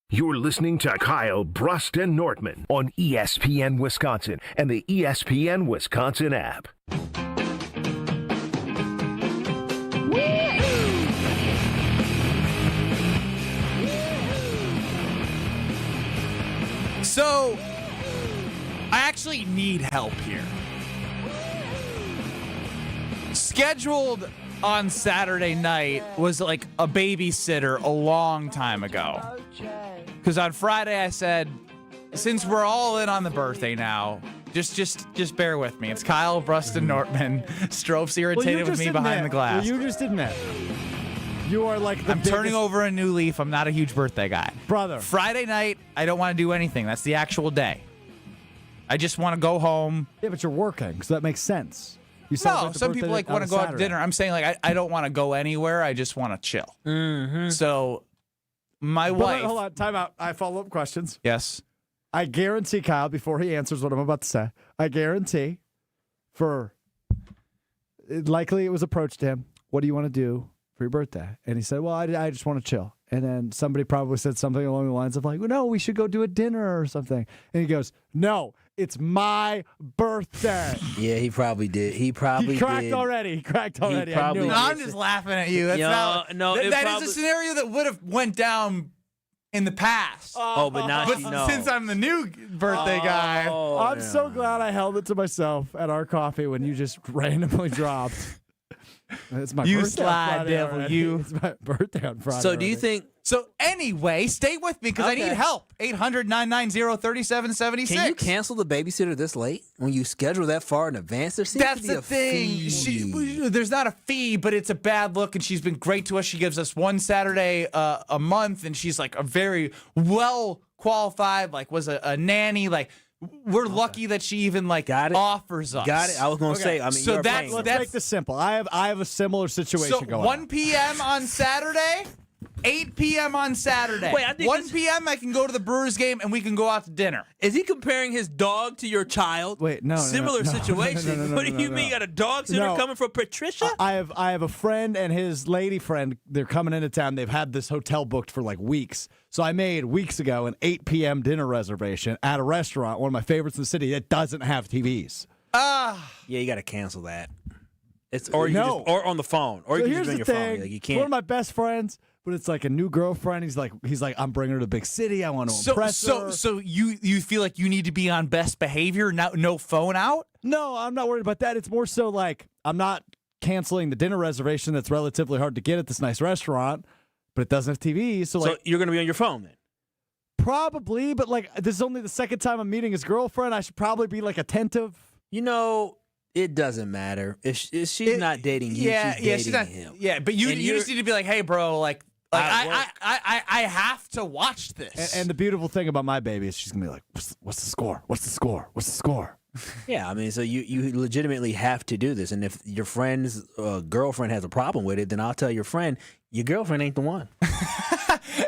You're listening to Kyle, Brust, and Nortman on ESPN Wisconsin and the ESPN Wisconsin app. So, I actually need help here. Scheduled on Saturday night was like a babysitter a long time ago. Because on Friday I said, since we're all in on the birthday now, just bear with me. It's Kyle, Brust, and Nortman. Strope's irritated with me behind the glass. Well, you just admit. You are like the I'm turning over a new leaf. I'm not a huge birthday guy. Brother. Friday night, I don't want to do anything. That's the actual day. I just want to go home. Yeah, but you're working, so that makes sense. No, some people like want to go out to dinner. I'm saying like I don't want to go anywhere. I just want to chill. Mm-hmm. So my wife. Hold on, time out. I have follow-up questions. Yes. I guarantee, Kyle, before he answers what I'm about to say, I guarantee likely it was approached to him, what do you want to do for your birthday? And he said, well, I just want to chill. And then somebody probably said something along the lines of like, well, no, we should go do a dinner or something. And he goes, no, it's my birthday. Yeah, he probably did. He cracked already. He cracked already. I knew it. I'm just laughing at you. That's that is a scenario that would have went down in the past. But now she knows. Since I'm the new birthday guy. I'm so glad I held it to myself at our coffee when you just randomly dropped. It's my you birthday slide on devil, already. you. It's my birthday on Friday. So do you think... So anyway, stay with me because I need help. 800-990-3776. Can you cancel the babysitter this late when you schedule that far in advance? There seems That's to be the thing. There's not a fee, but it's a bad look, and she's been great to us. She gives us one Saturday a month, and she's like a very well qualified, like was a nanny, like. We're lucky that she even offers us. Got it. I was gonna say. I mean, so let's make this simple. I have a similar situation so going. 1 p.m. on Saturday. 8 p.m. on Saturday. Wait, I think 1 p.m. I can go to the Brewers game and we can go out to dinner. Is he comparing his dog to your child? Wait, no. Similar situation. What do you mean? You got a dog sitter coming for Patricia? I have a friend and his lady friend. They're coming into town. They've had this hotel booked for like weeks. So I made weeks ago an 8 p.m. dinner reservation at a restaurant, one of my favorites in the city, that doesn't have TVs. Yeah, you got to cancel that. Or on the phone, or so you can just bring your phone. Like, you can't. One of my best friends, but it's like a new girlfriend. He's like, I'm bringing her to the big city. I want to impress her. So you feel like you need to be on best behavior, no phone out? No, I'm not worried about that. It's more so like I'm not canceling the dinner reservation that's relatively hard to get at this nice restaurant, but it doesn't have TV. So you're going to be on your phone then? Probably, but like this is only the second time I'm meeting his girlfriend. I should probably be like attentive. It doesn't matter. If she's not dating you, she's dating him. Yeah, but you just need to be like, hey, bro, like I have to watch this. And the beautiful thing about my baby is she's gonna be like, what's the score? What's the score? What's the score? Yeah, I mean, so you legitimately have to do this. And if your friend's girlfriend has a problem with it, then I'll tell your friend, your girlfriend ain't the one.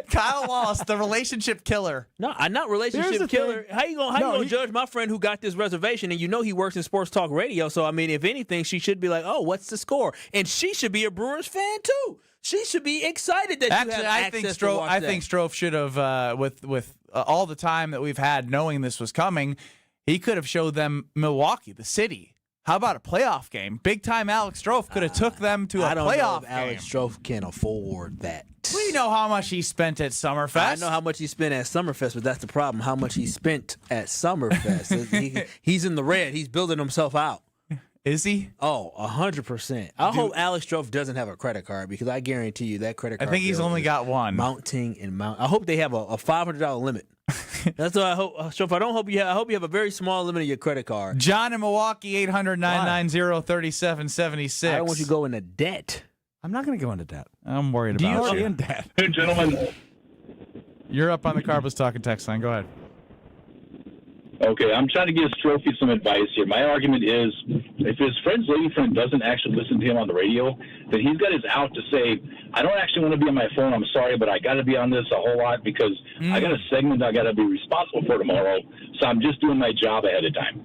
Kyle Wallace, the relationship killer. No, I'm not relationship killer. How you gonna judge my friend who got this reservation and he works in sports talk radio? So I mean, if anything, she should be like, "Oh, what's the score?" And she should be a Brewers fan too. She should be excited that you have access to watch that. I think Strofe should have, with all the time that we've had knowing this was coming, he could have showed them Milwaukee, the city. How about a playoff game? Big time Alex Strofe could have took them to a playoff game. I don't know if Alex Strofe can afford that. We know how much he spent at Summerfest. I know how much he spent at Summerfest, but that's the problem. How much he spent at Summerfest. He's in the red. He's building himself out. Is he? Oh, 100%. I hope Alex Strofe doesn't have a credit card because I guarantee you that credit card. I think he's only got one. Mounting and mount. I hope they have a $500 limit. That's what I hope. Strofe, I hope you have a very small limit of your credit card. John in Milwaukee, 800-990-3776. I don't want you to go into debt. I'm not going to go into debt. I'm worried about you. I'm already in debt. Hey, gentlemen. You're up on the Carbos Talking text line. Go ahead. Okay, I'm trying to give Strophy some advice here. My argument is if his friend's lady friend doesn't actually listen to him on the radio, then he's got his out to say, I don't actually want to be on my phone. I'm sorry, but I got to be on this a whole lot because I got a segment I got to be responsible for tomorrow, so I'm just doing my job ahead of time.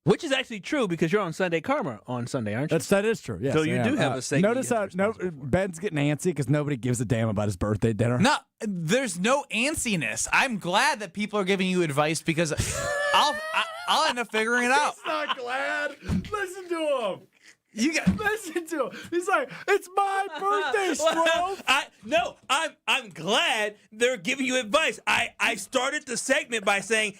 Which is actually true because you're on Sunday Karma on Sunday, aren't you? That is true. Yes, so you do have a segment. Notice how Ben's getting antsy because nobody gives a damn about his birthday dinner. No, there's no antsiness. I'm glad that people are giving you advice because I'll end up figuring it out. He's not glad. Listen to him. You got listen to him. He's like, it's my birthday, Strofe. I'm glad they're giving you advice. I started the segment by saying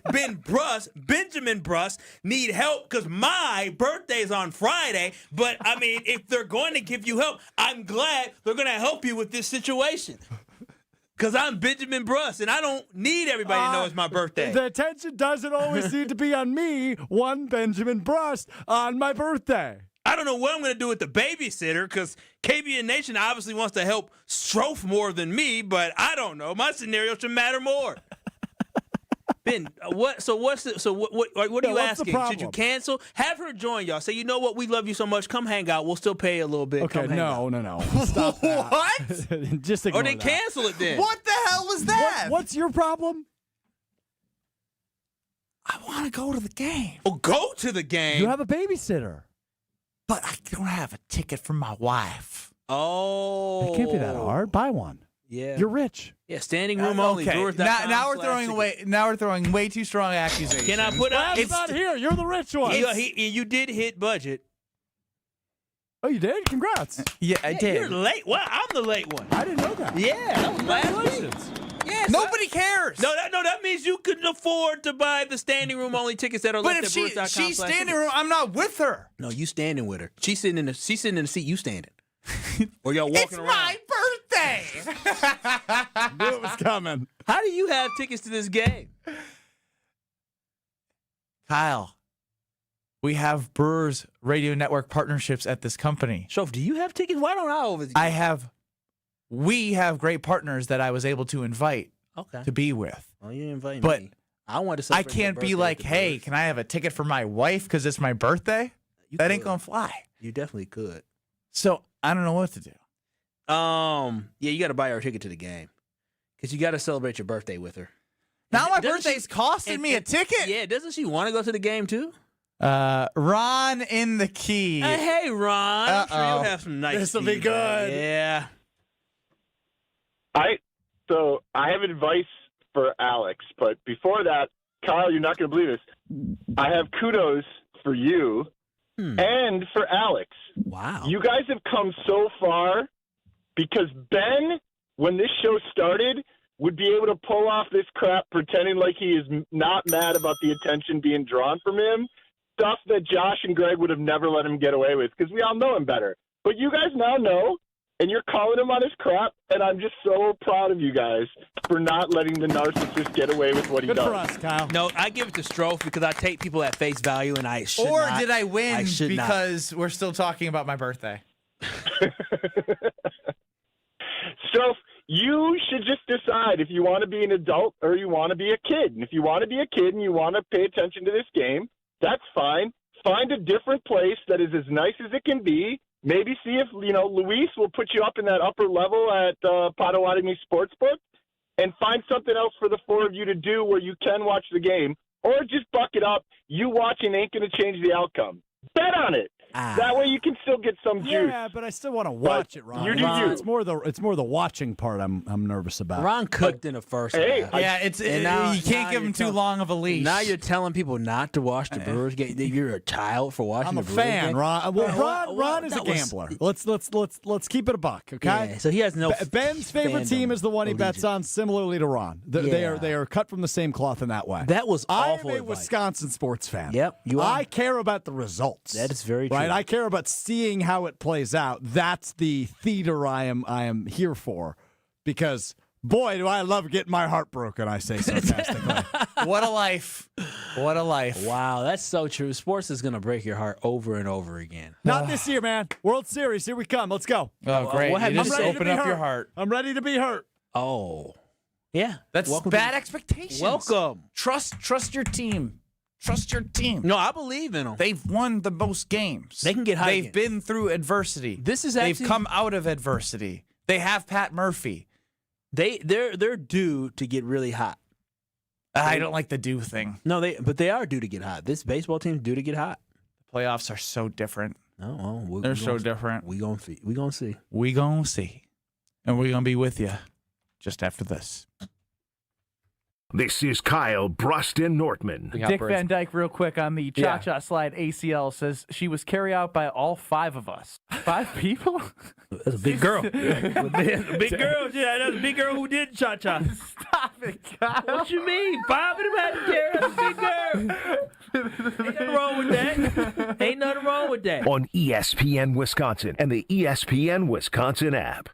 Benjamin Brust, need help because my birthday's on Friday. But I mean, if they're going to give you help, I'm glad they're going to help you with this situation. Because I'm Benjamin Brust, and I don't need everybody to know it's my birthday. The attention doesn't always need to be on me, one Benjamin Brust, on my birthday. I don't know what I'm going to do with the babysitter, because KBN Nation obviously wants to help Strofe more than me, but I don't know. My scenario should matter more. Ben, what are you asking? Should you cancel? Have her join y'all. Say, you know what? We love you so much. Come hang out. We'll still pay you a little bit. Okay, no. Stop that. What? Just ignore or then that. cancel it then. What the hell was that? What's your problem? I want to go to the game. Oh, go to the game. You have a babysitter. But I don't have a ticket for my wife. Oh. It can't be that hard. Buy one. Yeah. You're rich. Yeah, standing room only. Okay. Now we're throwing way too strong accusations. Can I put out? It's not here. You're the rich one. You did hit budget. Oh, you did? Congrats. Yeah, I did. You're late. Well, I'm the late one. I didn't know that. Yeah, that was last week. Yes, nobody cares. No, that means you couldn't afford to buy the standing room only tickets that are but left if at Brewers.com. she's standing room, I'm not with her. No, you standing with her. She's sitting in the seat. You standing. Or y'all walking around. It's my birthday. Knew it was coming. How do you have tickets to this game? Kyle, we have Brewers Radio Network partnerships at this company. Strofe, do you have tickets? Why don't I over there? We have great partners that I was able to invite to be with. Well, you invite me. But I wanted to. I can't be like, hey, can I have a ticket for my wife because it's my birthday? That ain't gonna fly. You definitely could. So I don't know what to do. Yeah, you got to buy her a ticket to the game because you got to celebrate your birthday with her. Now my birthday's costing me a ticket. Yeah, doesn't she want to go to the game too? Ron in the key. Hey, Ron. I'm sure you'll have some nice. This will be feedback. good. Yeah. So I have advice for Alex, but before that, Kyle, you're not going to believe this. I have kudos for you and for Alex. Wow. You guys have come so far because Ben, when this show started, would be able to pull off this crap pretending like he is not mad about the attention being drawn from him. Stuff that Josh and Greg would have never let him get away with because we all know him better. But you guys now know, and you're calling him on his crap, and I'm just so proud of you guys for not letting the narcissist get away with what he does. Good for us, Kyle. No, I give it to Strofe because I take people at face value, and I should Or not. did I win I should not. because we're still talking about my birthday? Strofe, you should just decide if you want to be an adult or you want to be a kid. And if you want to be a kid and you want to pay attention to this game, that's fine. Find a different place that is as nice as it can be. Maybe see if, Luis will put you up in that upper level at Potawatomi Sportsbook and find something else for the four of you to do where you can watch the game. Or just buck it up. You watching ain't going to change the outcome. Bet on it. That way you can still get some juice. Yeah, but I still want to watch it, Ron. You do you. It's more the watching part I'm nervous about. Ron cooked in the first half. You can't give him too long of a leash. Now you're telling people not to watch the Brewers game. You're a child for watching the Brewers game. I'm a fan, Ron. Well, Ron is a gambler. Let's keep it a buck, okay? Yeah, so he has no. Ben's favorite team is the one he bets on, similarly to Ron. They are cut from the same cloth in that way. That was awful. I am a Wisconsin sports fan. Yep, you are. I care about the results. That is very true. Right, I care about seeing how it plays out. That's the theater I am here for, because boy, do I love getting my heart broken. I say sarcastically. What a life! What a life! Wow, that's so true. Sports is going to break your heart over and over again. Not this year, man. World Series, here we come. Let's go. Oh, great! You just open up your heart. I'm ready to be hurt. Oh, yeah. That's bad expectations. Welcome. Trust your team. Trust your team. No, I believe in them. They've won the most games. They can get high. They've been through adversity. They've come out of adversity. They have Pat Murphy. They're due to get really hot. I don't like the due thing. No, but they are due to get hot. This baseball team's due to get hot. The playoffs are so different. Oh, well, they're so different. We gonna see. We gonna see. We gonna see, and we're gonna be with you just after this. This is Kyle, Brust, and Nortman. Dick Van Dyke, real quick on the cha-cha slide ACL, says she was carried out by all 5 of us. 5 people? That's a big girl. Big girl. Yeah, that's a big girl who did cha-cha. Stop it, Kyle. What you mean? 5 of them had to carry. That's a big girl. Ain't nothing wrong with that. Ain't nothing wrong with that. On ESPN Wisconsin and the ESPN Wisconsin app.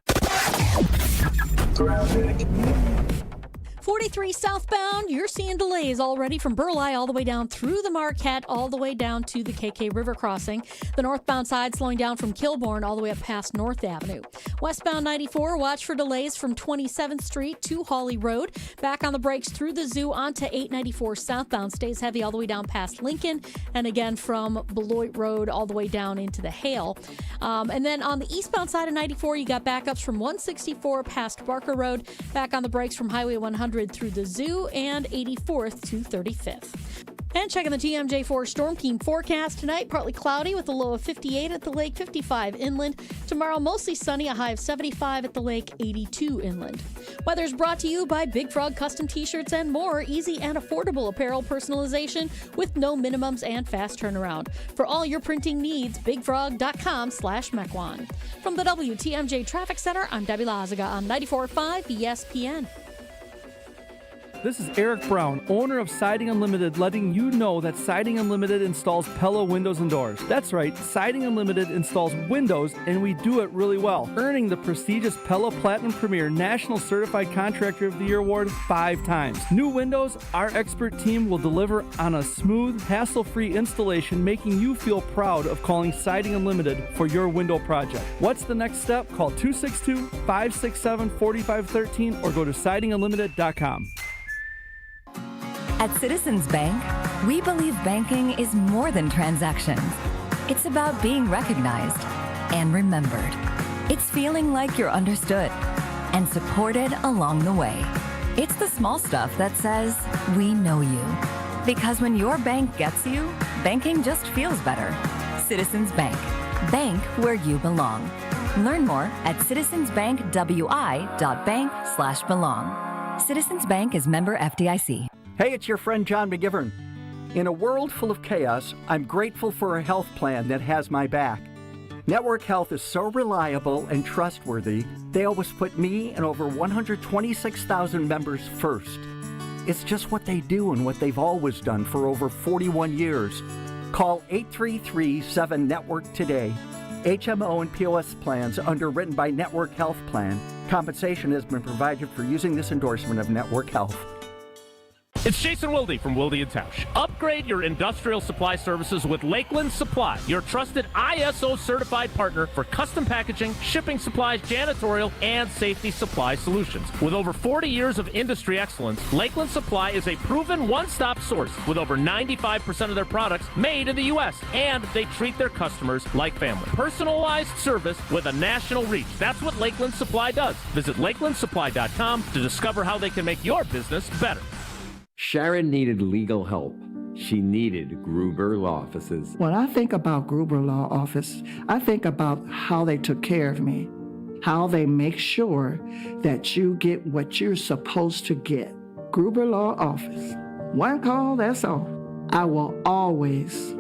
43 southbound, you're seeing delays already from Burleigh all the way down through the Marquette, all the way down to the KK River crossing. The northbound side slowing down from Kilbourne all the way up past North Avenue. Westbound 94, watch for delays from 27th Street to Hawley Road. Back on the brakes through the zoo onto 894 southbound. Stays heavy all the way down past Lincoln. And again from Beloit Road all the way down into the Hale. And then on the eastbound side of 94, you got backups from 164 past Barker Road. Back on the brakes from Highway 100 through the zoo and 84th to 35th. And checking the TMJ4 Storm Team forecast tonight, partly cloudy with a low of 58 at the lake, 55 inland. Tomorrow, mostly sunny, a high of 75 at the lake, 82 inland. Weather's brought to you by Big Frog Custom T-shirts and more. Easy and affordable apparel personalization with no minimums and fast turnaround. For all your printing needs, bigfrog.com/Mequon. From the WTMJ Traffic Center, I'm Debbie Lazaga on 94.5 ESPN. This is Eric Brown, owner of Siding Unlimited, letting you know that Siding Unlimited installs Pella windows and doors. That's right, Siding Unlimited installs windows, and we do it really well, earning the prestigious Pella Platinum Premier National Certified Contractor of the Year award 5 times. New windows, our expert team will deliver on a smooth, hassle-free installation, making you feel proud of calling Siding Unlimited for your window project. What's the next step? Call 262-567-4513 or go to sidingunlimited.com. At Citizens Bank, we believe banking is more than transactions. It's about being recognized and remembered. It's feeling like you're understood and supported along the way. It's the small stuff that says, we know you. Because when your bank gets you, banking just feels better. Citizens Bank. Bank where you belong. Learn more at citizensbankwi.bank/belong. Citizens Bank is member FDIC. Hey, it's your friend John McGivern. In a world full of chaos, I'm grateful for a health plan that has my back. Network Health is so reliable and trustworthy, they always put me and over 126,000 members first. It's just what they do and what they've always done for over 41 years. Call 833-7-NETWORK today. HMO and POS plans underwritten by Network Health Plan. Compensation has been provided for using this endorsement of Network Health. It's Jason Wilde from Wilde & Tausch. Upgrade your industrial supply services with Lakeland Supply, your trusted ISO certified partner for custom packaging, shipping supplies, janitorial, and safety supply solutions. With over 40 years of industry excellence, Lakeland Supply is a proven one-stop source with over 95% of their products made in the U.S., and they treat their customers like family. Personalized service with a national reach. That's what Lakeland Supply does. Visit lakelandsupply.com to discover how they can make your business better. Sharon needed legal help. She needed Gruber Law Offices. When I think about Gruber Law Office, I think about how they took care of me, how they make sure that you get what you're supposed to get. Gruber Law Office. One call, that's all. I will always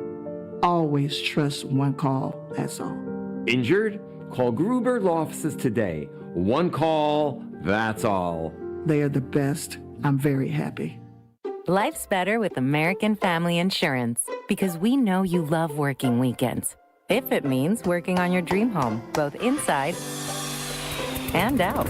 trust one call, that's all. Injured? Call Gruber Law Offices today. One call, that's all. They are the best. I'm very happy. Life's better with American Family Insurance because we know you love working weekends. If it means working on your dream home, both inside and out.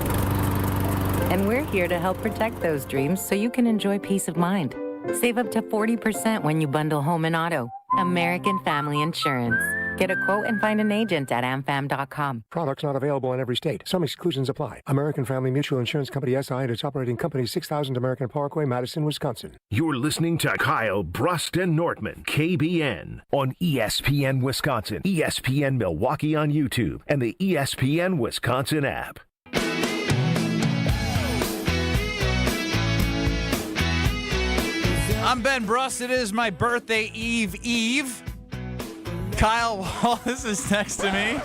And we're here to help protect those dreams so you can enjoy peace of mind. Save up to 40% when you bundle home and auto. American Family Insurance. Get a quote and find an agent at amfam.com. Products not available in every state. Some exclusions apply. American Family Mutual Insurance Company SI and its operating company 6000 American Parkway, Madison, Wisconsin. You're listening to Kyle, Brust, and Nortman, KBN, on ESPN Wisconsin, ESPN Milwaukee on YouTube, and the ESPN Wisconsin app. I'm Ben Brust. It is my birthday eve. Kyle Wallace is next to me.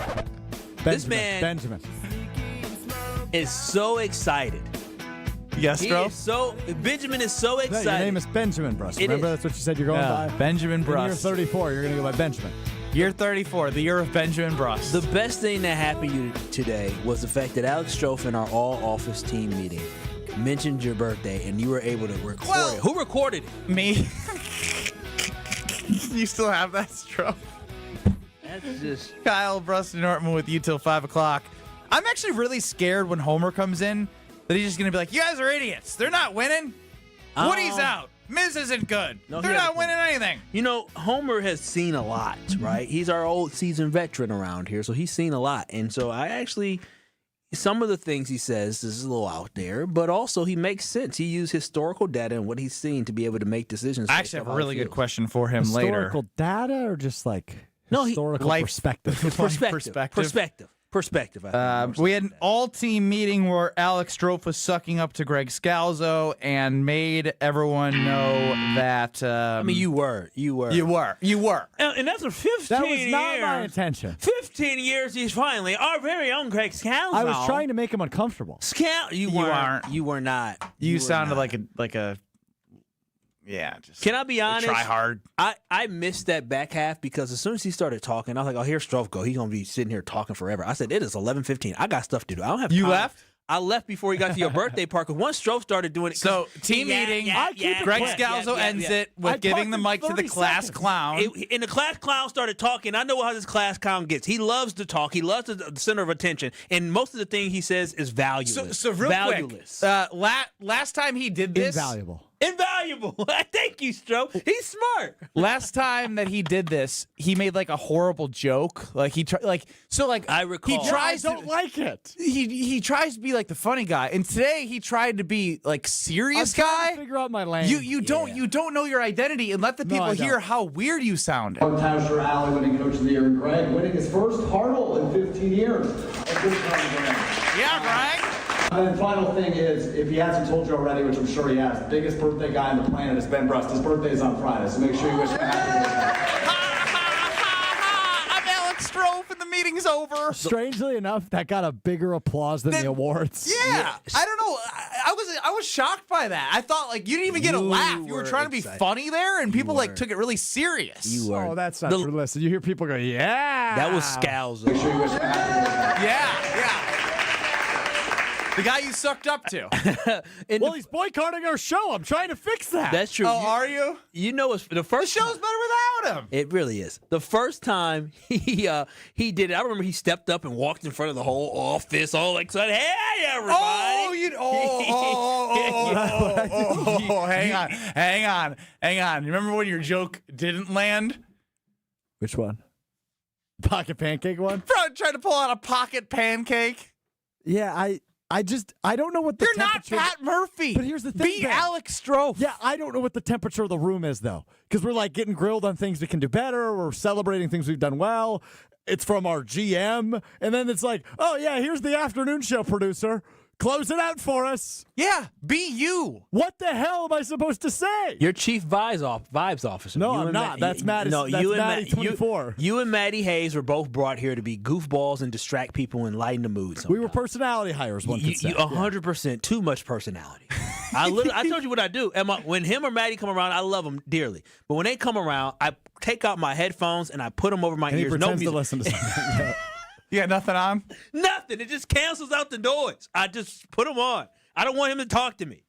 This man Benjamin is so excited. Yes, bro. Benjamin is so excited. Your name is Benjamin Brust. Remember, that's what you said you're going by? Benjamin Brust. When you're 34, you're going to go by Benjamin. Year 34, the year of Benjamin Brust. The best thing that happened to you today was the fact that Alex Strofe in our all-office team meeting mentioned your birthday, and you were able to record it. Who recorded it? Me. You still have that, Strofe? That's just Kyle, Brust, and Nortman with you till 5 o'clock. I'm actually really scared when Homer comes in that he's just going to be like, you guys are idiots. They're not winning. Woody's out. Miz isn't good. No, they're not winning anything. You know, Homer has seen a lot, right? He's our old seasoned veteran around here, so he's seen a lot. And so some of the things he says is a little out there, but also he makes sense. He used historical data and what he's seen to be able to make decisions. I actually have a really good question for him later. Historical data or just like historical perspective? Perspective. We had an all-team meeting where Alex Strofe was sucking up to Greg Scalzo and made everyone know that. You were. And that's for 15 years. That was not my intention. 15 years, he's finally our very own Greg Scalzo. I was trying to make him uncomfortable. You were not. You sounded like a. Yeah, just can I be honest? Try hard. I missed that back half because as soon as he started talking, I was like, "Oh, here's Strofe go. He's gonna be sitting here talking forever." I said, "It is 11:15. I got stuff to do. I don't have." You time. left? I left before he got to your birthday party. Because once Strofe started doing it, so team meeting. Greg Scalzo ends it with giving the mic to the class clown. And the class clown started talking. I know how this class clown gets. He loves to talk. He loves the center of attention. And most of the thing he says is valueless. So real valueless. Quick, last time he did this, invaluable. Thank you, Strofe. He's smart. Last time that he did this, he made like a horrible joke. I recall. I don't like it. He tries to be like the funny guy, and today he tried to be like serious guy. To figure out my lane. You don't know your identity, and let the people hear how weird you sound. Tauscher Alley winning Coach of the Year, and Greg winning his first Hartle in 15 years. Yeah, right? And then final thing is, if he hasn't told you already, which I'm sure he has, the biggest birthday guy on the planet is Ben Brust. His birthday is on Friday, so make sure you wish him a happy birthday. I'm Alex Strofe, and the meeting's over. Strangely enough, that got a bigger applause than the awards. Yeah, I don't know. I was shocked by that. I thought like you didn't even get a laugh. You were trying to be funny there, and people like took it really serious. You were. Oh, that's not true. Listen, you hear people go, yeah. That was Scalzo. Make sure you wish him a happy birthday. Yeah. The guy you sucked up to. Well, he's boycotting our show. I'm trying to fix that. That's true. Oh, are you? You know, it's the first show's better without him. It really is. The first time he did it, I remember he stepped up and walked in front of the whole office, all excited. Hey, everybody! Hang on. You remember when your joke didn't land? Which one? Pocket pancake one? Trying to pull out a pocket pancake. Yeah, I don't know what the You're not temperature... Pat Murphy. But here's the thing, Be Ben. Alex Strofe. Yeah, I don't know what the temperature of the room is, though. Because we're, like, getting grilled on things we can do better. We're celebrating things we've done well. It's from our GM. And then it's like, oh, yeah, here's the afternoon show producer. Close it out for us. Yeah, be you. What the hell am I supposed to say? You're chief vibes officer. No, You I'm and not. That's Maddie. No, that's Maddie 24. You and Maddie Hayes were both brought here to be goofballs and distract people and lighten the mood. We were personality hires, one could say. 100%. Too much personality. I told you what I do. When him or Maddie come around, I love them dearly. But when they come around, I take out my headphones and I put them over my And ears. he pretends No to listen to something. You got nothing on? Nothing. It just cancels out the noise. I just put them on. I don't want him to talk to me.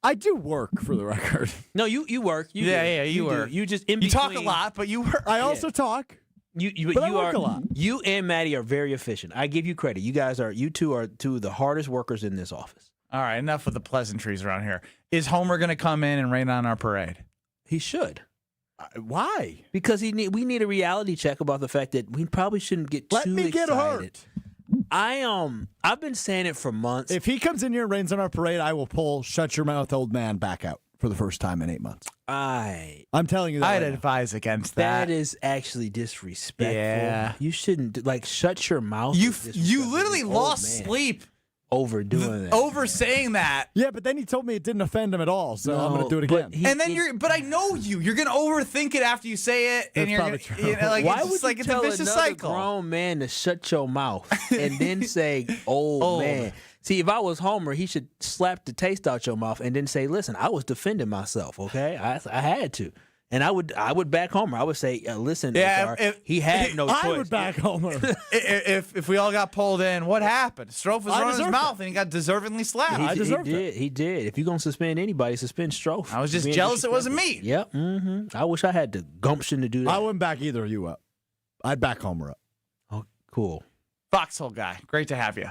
I do work, for the record. No, you work. You work. You just in You between. talk a lot, but you work. I also talk. But I work a lot. You and Maddie are very efficient. I give you credit. You two are two of the hardest workers in this office. All right, enough of the pleasantries around here. Is Homer going to come in and rain on our parade? He should. Why? Because we need a reality check about the fact that we probably shouldn't get too excited. Get hurt. I've been saying it for months. If he comes in here and rains on our parade, I will pull "Shut Your Mouth, Old Man" back out for the first time in 8 months. I'm telling you that. I'd advise against that. That is actually disrespectful. Yeah. You shouldn't shut your mouth. You literally lost sleep over doing that. Over saying that. Yeah, but then he told me it didn't offend him at all, so I'm going to do it again. But I know you're going to overthink it after you say it, and That's probably true. Why it's would you it's tell a vicious another cycle. grown man to shut your mouth and then say, "Old man"? See, if I was Homer, he should slap the taste out your mouth and then say, "Listen, I was defending myself. Okay, I had to." And I would back Homer. I would say, "Listen, he had no choice." I would back Homer. if we all got pulled in, what happened? Strofe was running his mouth and he got deservingly slapped. I deserved it. He did. If you're gonna suspend anybody, suspend Strofe. I was just jealous it wasn't me. Yep. I wish I had the gumption to do that. I wouldn't back either of you up. I'd back Homer up. Oh, cool. Foxhole guy, great to have you.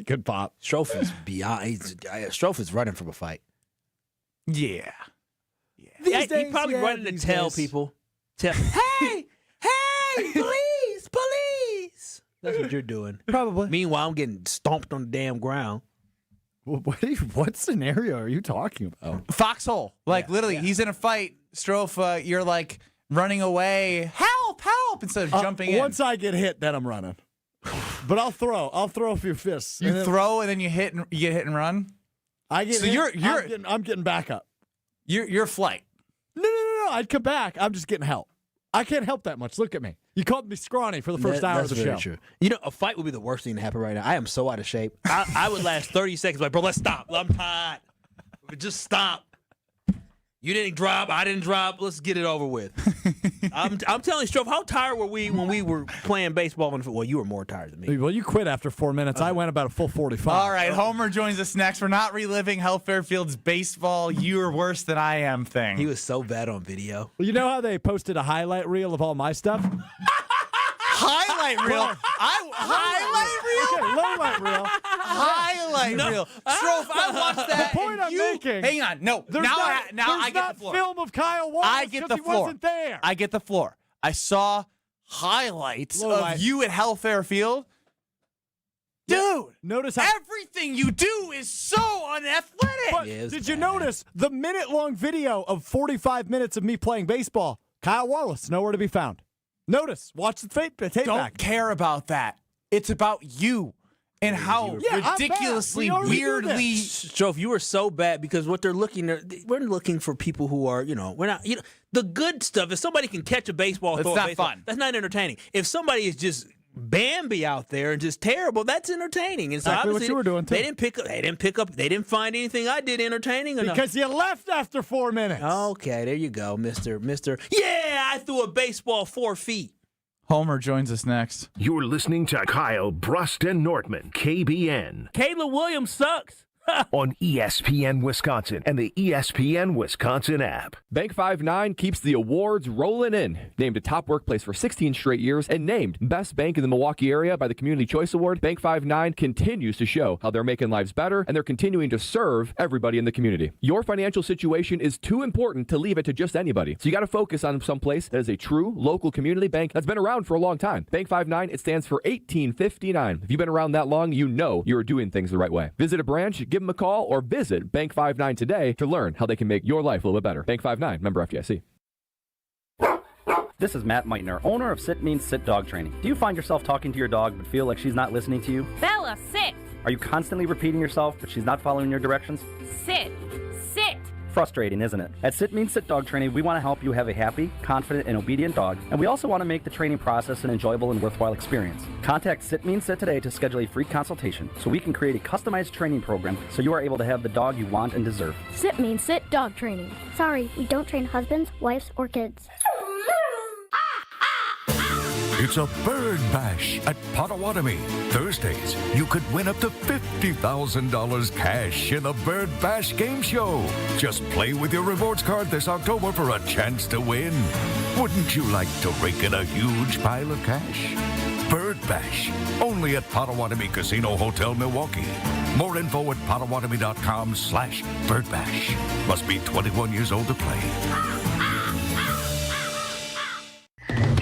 Good pop. Strofe is beyond. Strofe is running from a fight. Yeah. He probably running to tell people. Hey, police. That's what you're doing. Probably. Meanwhile, I'm getting stomped on the damn ground. What scenario are you talking about? Foxhole. Literally, he's in a fight. Strofe, you're like running away. Help! Instead of jumping in. Once I get hit, then I'm running. But I'll throw a few fists. You throw and then you get hit and run? I get so hit. I'm getting back up. You're flight. No. I'd come back. I'm just getting help. I can't help that much. Look at me. You called me scrawny for the first hour of the show. That's very true. You know, a fight would be the worst thing to happen right now. I am so out of shape. I would last 30 seconds. Like, bro, let's stop. I'm tired. Just stop. You didn't drop. I didn't drop. Let's get it over with. I'm telling you, Strofe, how tired were we when we were playing baseball? Well, you were more tired than me. Well, you quit after 4 minutes. I went about a full 45. All right, Homer joins us next. We're not reliving Hal Fairfield's baseball "you're worse than I am" thing. He was so bad on video. Well, you know how they posted a highlight reel of all my stuff? Highlight reel? Highlight reel? Okay, low light reel. Highlight reel. Strofe, I watched that. The point I'm making. Hang on. No. There's now not I get the floor. Film of Kyle Wallace. I get the floor. He wasn't there. I get the floor. I saw highlights of you at Hal Fairfield. Dude, notice how everything you do is so unathletic. But did you notice the minute-long video of 45 minutes of me playing baseball? Kyle Wallace, nowhere to be found. Notice. Watch the tape back. Don't care about that. It's about you and how ridiculously, weirdly. Strofe, you were so bad because what we're looking for people who are, we're not, the good stuff. If somebody can catch a baseball, That's not fun. That's not entertaining. If somebody is just Bambi out there and just terrible, that's entertaining. And so exactly what you were doing too. They didn't find anything I did entertaining enough. Because you left after 4 minutes. Okay, there you go, Mr. Yeah, I threw a baseball 4 feet. Homer joins us next. You're listening to Kyle, Brust, and Nortman, KBN. Kayla Williams sucks. On ESPN Wisconsin and the ESPN Wisconsin app. Bank 5-9 keeps the awards rolling in. Named a top workplace for 16 straight years and named Best Bank in the Milwaukee area by the Community Choice Award, Bank 5-9 continues to show how they're making lives better and they're continuing to serve everybody in the community. Your financial situation is too important to leave it to just anybody. So you got to focus on some place that is a true local community bank that's been around for a long time. Bank 5-9, it stands for 1859. If you've been around that long, you know you're doing things the right way. Visit a branch, give them a call, or visit Bank 5-9 today to learn how they can make your life a little bit better. Bank 5-9, member FDIC. This is Matt Meitner, owner of Sit Means Sit Dog Training. Do you find yourself talking to your dog but feel like she's not listening to you? Bella, sit! Are you constantly repeating yourself but she's not following your directions? Sit! Sit! Frustrating, isn't it? At Sit Means Sit Dog Training, we want to help you have a happy, confident, and obedient dog, and we also want to make the training process an enjoyable and worthwhile experience. Contact Sit Means Sit today to schedule a free consultation so we can create a customized training program so you are able to have the dog you want and deserve. Sit Means Sit Dog Training. Sorry, we don't train husbands, wives, or kids. It's a bird bash at Potawatomi. Thursdays, you could win up to $50,000 cash in the Bird Bash Game Show. Just play with your rewards card this October for a chance to win. Wouldn't you like to rake in a huge pile of cash? Bird Bash, only at Potawatomi Casino Hotel, Milwaukee. More info at potawatomi.com/birdbash. Must be 21 years old to play.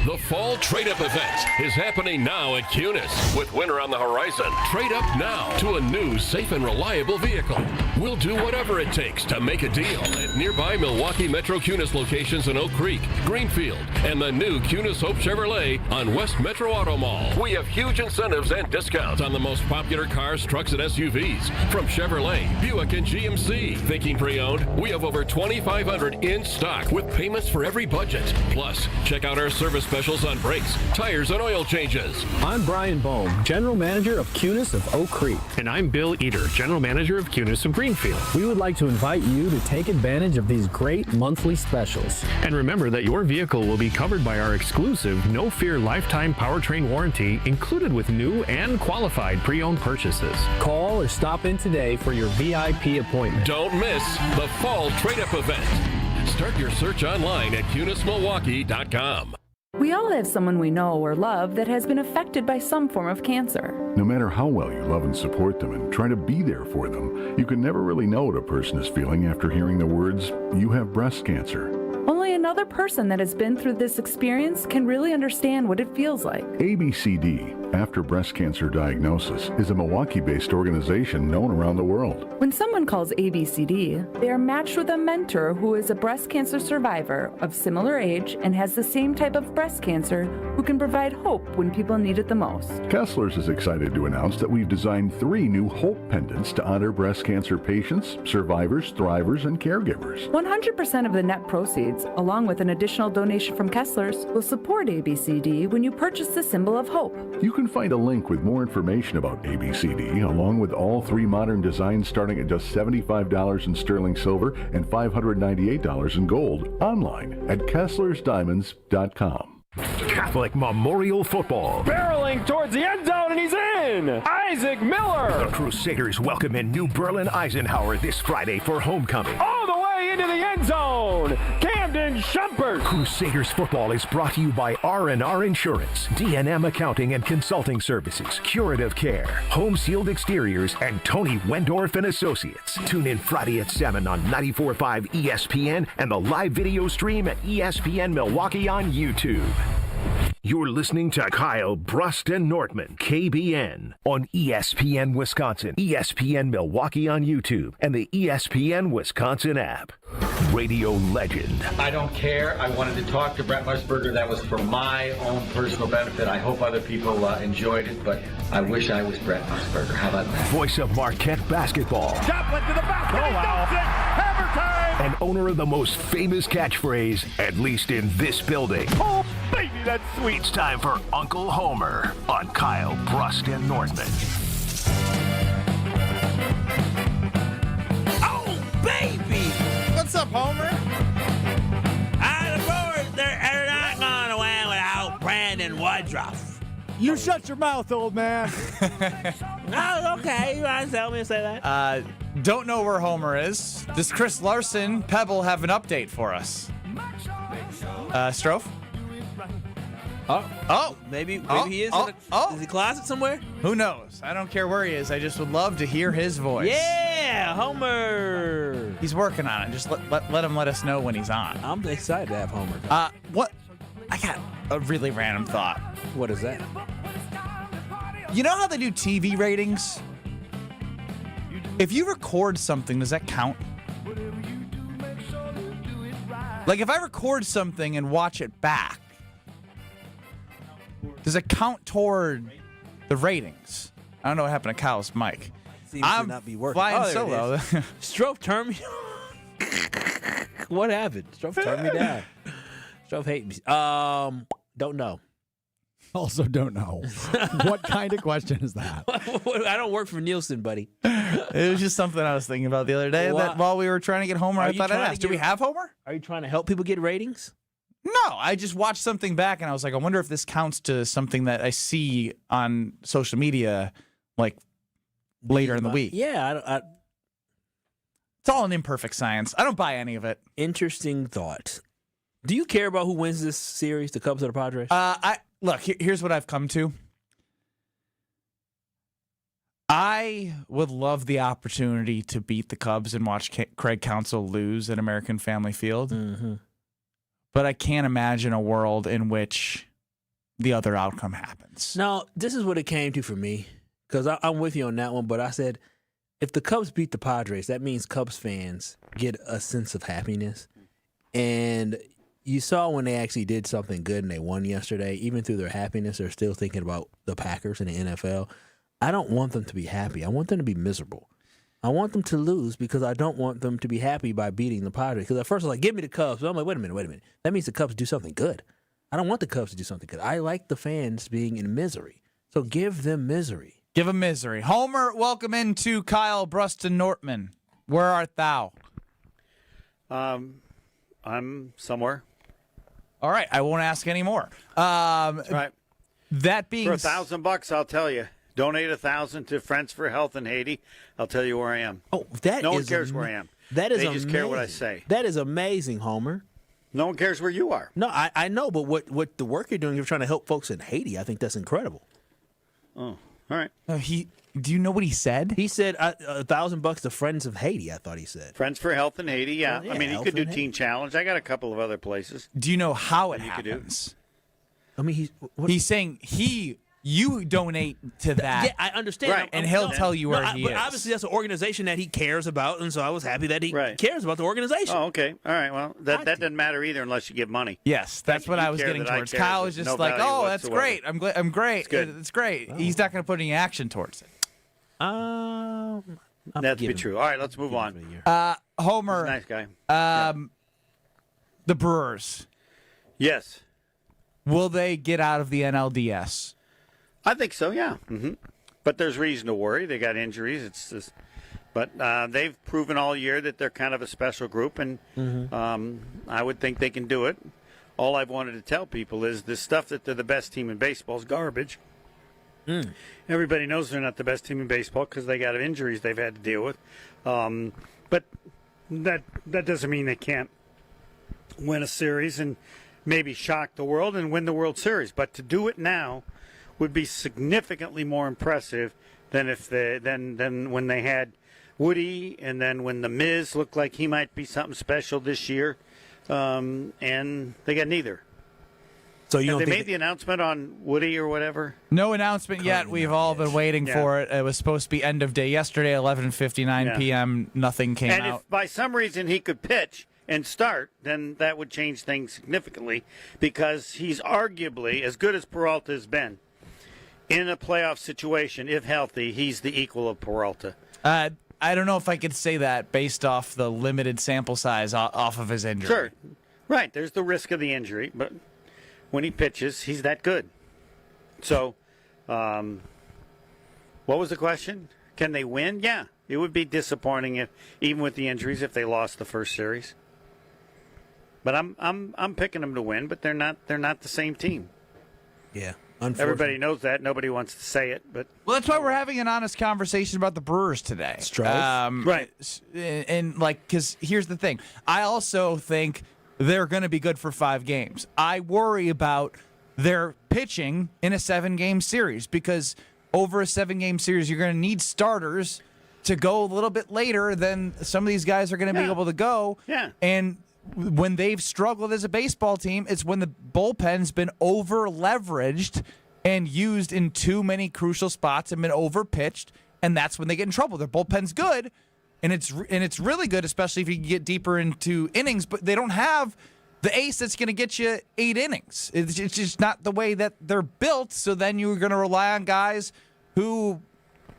The Fall Trade-Up event is happening now at Cunis. With winter on the horizon, trade up now to a new, safe, and reliable vehicle. We'll do whatever it takes to make a deal at nearby Milwaukee Metro Cunis locations in Oak Creek, Greenfield, and the new Cunis Hope Chevrolet on West Metro Auto Mall. We have huge incentives and discounts on the most popular cars, trucks, and SUVs from Chevrolet, Buick, and GMC. Thinking pre-owned? We have over 2,500 in stock with payments for every budget. Plus, check out our service specials on brakes, tires, and oil changes. I'm Brian Bohm, General Manager of Cunis of Oak Creek. And I'm Bill Eater, General Manager of Cunis of Greenfield. We would like to invite you to take advantage of these great monthly specials. And remember that your vehicle will be covered by our exclusive No Fear lifetime powertrain warranty included with new and qualified pre-owned purchases. Call or stop in today for your VIP appointment. Don't miss the Fall Trade-Up event. Start your search online at CunisMilwaukee.com. We all have someone we know or love that has been affected by some form of cancer. No matter how well you love and support them and try to be there for them, you can never really know what a person is feeling after hearing the words, "You have breast cancer." Only another person that has been through this experience can really understand what it feels like. ABCD, After Breast Cancer Diagnosis, is a Milwaukee-based organization known around the world. When someone calls ABCD, they are matched with a mentor who is a breast cancer survivor of similar age and has the same type of breast cancer who can provide hope when people need it the most. Kessler's is excited to announce that we've designed 3 new Hope pendants to honor breast cancer patients, survivors, thrivers, and caregivers. 100% of the net proceeds, along with an additional donation from Kessler's, will support ABCD when you purchase the symbol of hope. You can find a link with more information about ABCD, along with all 3 modern designs starting at just $75 in sterling silver and $598 in gold, online at KesslersDiamonds.com. Catholic Memorial Football. Barreling towards the end zone, and he's in! Isaac Miller! The Crusaders welcome in New Berlin Eisenhower this Friday for homecoming. All the way into the end zone! Camden Shumpert! Crusaders football is brought to you by R&R Insurance, D&M Accounting and Consulting Services, Curative Care, Home Sealed Exteriors, and Tony Wendorf and Associates. Tune in Friday at 7 on 94.5 ESPN and the live video stream at ESPN Milwaukee on YouTube. You're listening to Kyle, Brust, and Nortman, KBN, on ESPN Wisconsin, ESPN Milwaukee on YouTube, and the ESPN Wisconsin app. Radio legend. I don't care. I wanted to talk to Brent Musburger. That was for my own personal benefit. I hope other people enjoyed it, but I wish I was Brent Musburger. How about that? Voice of Marquette basketball. Joplin to the basket. Oh, wow. Hammer time. And owner of the most famous catchphrase, at least in this building. Oh, baby, that's sweet. It's time for Uncle Homer on Kyle, Brust, and Nortman. Oh, baby! What's up, Homer? The Brewers, they're not going away without Brandon Woodruff. You shut your mouth, old man. Oh, okay. You want to tell me to say that? Don't know where Homer is. Does Chris Larson, Pebble, have an update for us? Strofe? Maybe he is in the closet somewhere? Who knows? I don't care where he is. I just would love to hear his voice. Yeah, Homer. He's working on it. Just let him let us know when he's on. I'm excited to have Homer. What? I got a really random thought. What is that? You know how they do TV ratings? If you record something, does that count? Like if I record something and watch it back, does it count toward the ratings? I don't know what happened to Kyle's mic. Seems to not be working. Flying solo. Strofe turned me. What happened? Strofe turned me down. Strofe hate me. Don't know. Also don't know. What kind of question is that? I don't work for Nielsen, buddy. It was just something I was thinking about the other day that while we were trying to get Homer, I thought I'd ask. Do we have Homer? Are you trying to help people get ratings? No, I just watched something back and I was like, I wonder if this counts to something that I see on social media like later in the week. Yeah, it's all an imperfect science. I don't buy any of it. Interesting thought. Do you care about who wins this series, the Cubs or the Padres? Look, here's what I've come to. I would love the opportunity to beat the Cubs and watch Craig Counsell lose at American Family Field. Mm-hmm. But I can't imagine a world in which the other outcome happens. No, this is what it came to for me. Because I'm with you on that one, but I said, if the Cubs beat the Padres, that means Cubs fans get a sense of happiness. And you saw when they actually did something good and they won yesterday, even through their happiness, they're still thinking about the Packers and the NFL. I don't want them to be happy. I want them to be miserable. I want them to lose because I don't want them to be happy by beating the Padres. Because at first I was like, give me the Cubs. But I'm like, wait a minute. That means the Cubs do something good. I don't want the Cubs to do something good. I like the fans being in misery. So give them misery. Give them misery. Homer, welcome into Kyle, Brust, and Nortman. Where art thou? I'm somewhere. All right. I won't ask any more. That's right. That being for $1,000, I'll tell you. Donate 1,000 to Friends for Health in Haiti. I'll tell you where I am. Oh, that no is one cares where I am. That is they amazing. just care what I say. That is amazing, Homer. No one cares where you are. No, I know, but what the work you're doing, you're trying to help folks in Haiti. I think that's incredible. Oh, all right. Do you know what he said? He said $1,000 to Friends of Haiti. I thought he said Friends for Health in Haiti. Yeah, well, yeah, I mean he could do Teen Challenge. I got a couple of other places. Do you know how it happens? I mean, he's saying you donate to that. Yeah, I understand. Right. And he'll tell you where he is. But obviously, that's an organization that he cares about, and so I was happy that he cares about the organization. Oh, okay. All right. Well, that doesn't matter either unless you give money. Yes, that's what I was getting towards. Kyle was just like, "Oh, that's great. I'm great. It's great." Oh. He's not going to put any action towards it. That'd be true. All right, let's move on. Homer, nice guy. The Brewers. Yes. Will they get out of the NLDS? I think so, yeah. Mm-hmm. But there's reason to worry. They got injuries. It's just, but they've proven all year that they're kind of a special group, and I would think they can do it. All I've wanted to tell people is this stuff that they're the best team in baseball is garbage. Everybody knows they're not the best team in baseball because they got injuries they've had to deal with. But that doesn't mean they can't win a series and maybe shock the world and win the World Series. But to do it now would be significantly more impressive than than when they had Woody, and then when the Miz looked like he might be something special this year, and they got neither. So you Have don't they think made the announcement on Woody or whatever? No announcement yet. We've all been waiting for it. It was supposed to be end of day yesterday, 11:59 p.m. Nothing came and out. if by some reason he could pitch and start, then that would change things significantly because he's arguably, as good as Peralta has been, in a playoff situation, if healthy, he's the equal of Peralta. I don't know if I could say that based off the limited sample size off of his injury. Sure. Right. There's the risk of the injury, but when he pitches, he's that good. So, what was the question? Can they win? Yeah. It would be disappointing if, even with the injuries, if they lost the first series. But I'm picking them to win, but they're not the same team. Yeah. Everybody knows that. Nobody wants to say it, but Well, that's why we're having an honest conversation about the Brewers today. Right. And because here's the thing. I also think they're going to be good for 5 games. I worry about their pitching in a 7-game series because over a 7-game series, you're going to need starters to go a little bit later than some of these guys are going to be able to go. Yeah. And when they've struggled as a baseball team, it's when the bullpen's been over-leveraged and used in too many crucial spots and been over-pitched, and that's when they get in trouble. Their bullpen's good, and it's really good, especially if you get deeper into innings, but they don't have the ace that's going to get you 8 innings. It's just not the way that they're built, so then you're going to rely on guys who,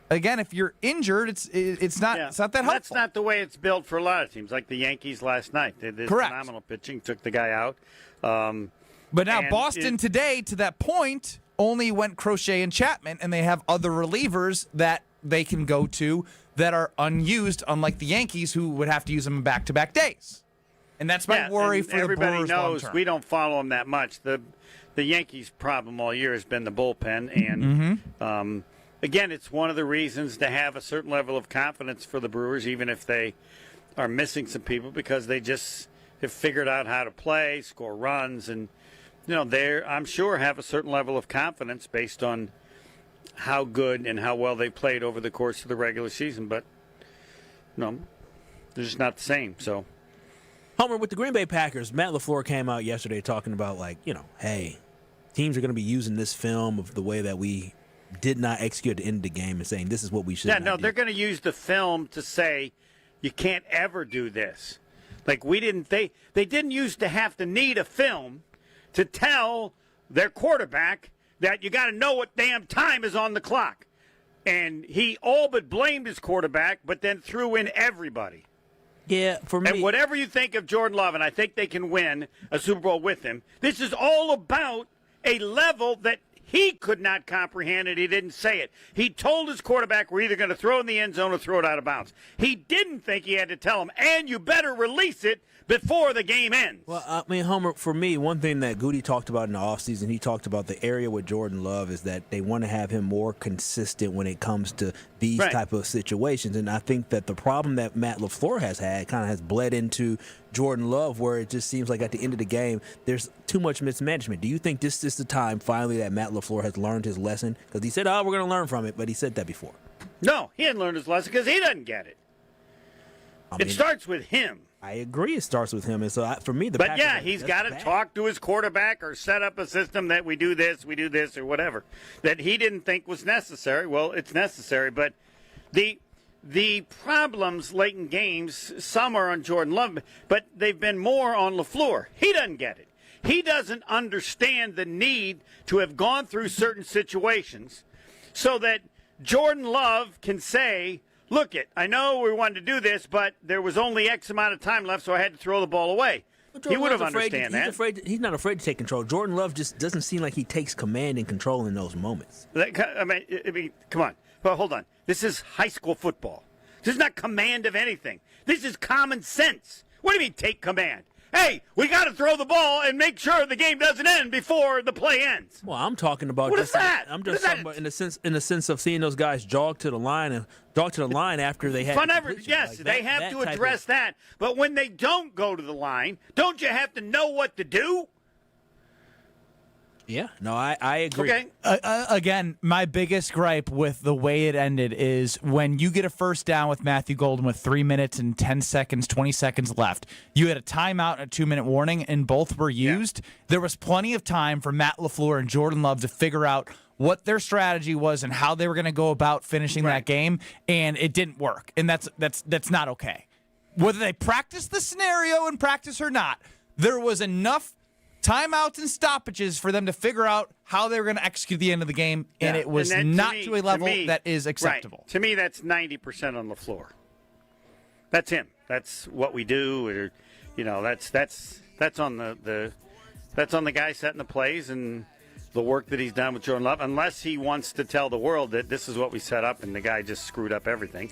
again, if you're injured, it's not that helpful. That's not the way it's built for a lot of teams, like the Yankees last night. They did Correct. phenomenal pitching, took the guy out. But now Boston today, to that point, only went Crochet and Chapman, and they have other relievers that they can go to that are unused, unlike the Yankees, who would have to use them in back-to-back days. And that's my worry for the Brewers everybody knows long-term. we don't follow them that much. The Yankees' problem all year has been the bullpen, and again, it's one of the reasons to have a certain level of confidence for the Brewers, even if they are missing some people, because they just have figured out how to play, score runs, and they I'm sure have a certain level of confidence based on how good and how well they played over the course of the regular season. But they're just not the same. So, Homer, with the Green Bay Packers, Matt LaFleur came out yesterday talking about hey, teams are going to be using this film of the way that we did not execute at the end of the game and saying this is what we should do. They're going to use the film to say you can't ever do this. Like they didn't used to have to need a film to tell their quarterback that you got to know what damn time is on the clock. And he all but blamed his quarterback, but then threw in everybody. Yeah, for me. And whatever you think of Jordan Love, and I think they can win a Super Bowl with him, this is all about a level that he could not comprehend, and he didn't say it. He told his quarterback, we're either going to throw in the end zone or throw it out of bounds. He didn't think he had to tell him, and you better release it before the game ends. Well, I mean, Homer, for me, one thing that Goody talked about in the offseason, he talked about the area with Jordan Love is that they want to have him more consistent when it comes to these type of situations. And I think that the problem that Matt LaFleur has had kind of has bled into Jordan Love, where it just seems like at the end of the game, there's too much mismanagement. Do you think this is the time finally that Matt LaFleur has learned his lesson? Because he said, we're going to learn from it, but he said that before. No, he hadn't learned his lesson because he doesn't get it. It starts with him. I agree it starts with him. And so for me, But yeah, he's got to talk to his quarterback or set up a system that we do this, or whatever, that he didn't think was necessary. Well, it's necessary, but the problems late in games, some are on Jordan Love, but they've been more on LaFleur. He doesn't get it. He doesn't understand the need to have gone through certain situations so that Jordan Love can say, look, I know we wanted to do this, but there was only X amount of time left, so I had to throw the ball away. He would have understood that. He's not afraid to take control. Jordan Love just doesn't seem like he takes command and control in those moments. I mean, come on. Well, hold on. This is high school football. This is not command of anything. This is common sense. What do you mean take command? Hey, we got to throw the ball and make sure the game doesn't end before the play ends. Well, I'm talking about what is that? I'm just talking about in the sense of seeing those guys jog to the line after they had. Yes, they have to address that. But when they don't go to the line, don't you have to know what to do? Yeah, no, I agree. Okay. Again, my biggest gripe with the way it ended is when you get a first down with Matthew Golden with 3 minutes and 10 seconds, 20 seconds left. You had a timeout and a 2-minute warning, and both were used. Yeah. There was plenty of time for Matt LaFleur and Jordan Love to figure out what their strategy was and how they were going to go about finishing that game, and it didn't work. And that's not okay. Whether they practice the scenario in practice or not, there was enough timeouts and stoppages for them to figure out how they were going to execute the end of the game, and it was not to a level that is acceptable. Right. To me, that's 90% on LaFleur. That's him. That's what we do. Or, that's on the guy setting the plays and the work that he's done with Jordan Love, unless he wants to tell the world that this is what we set up and the guy just screwed up everything.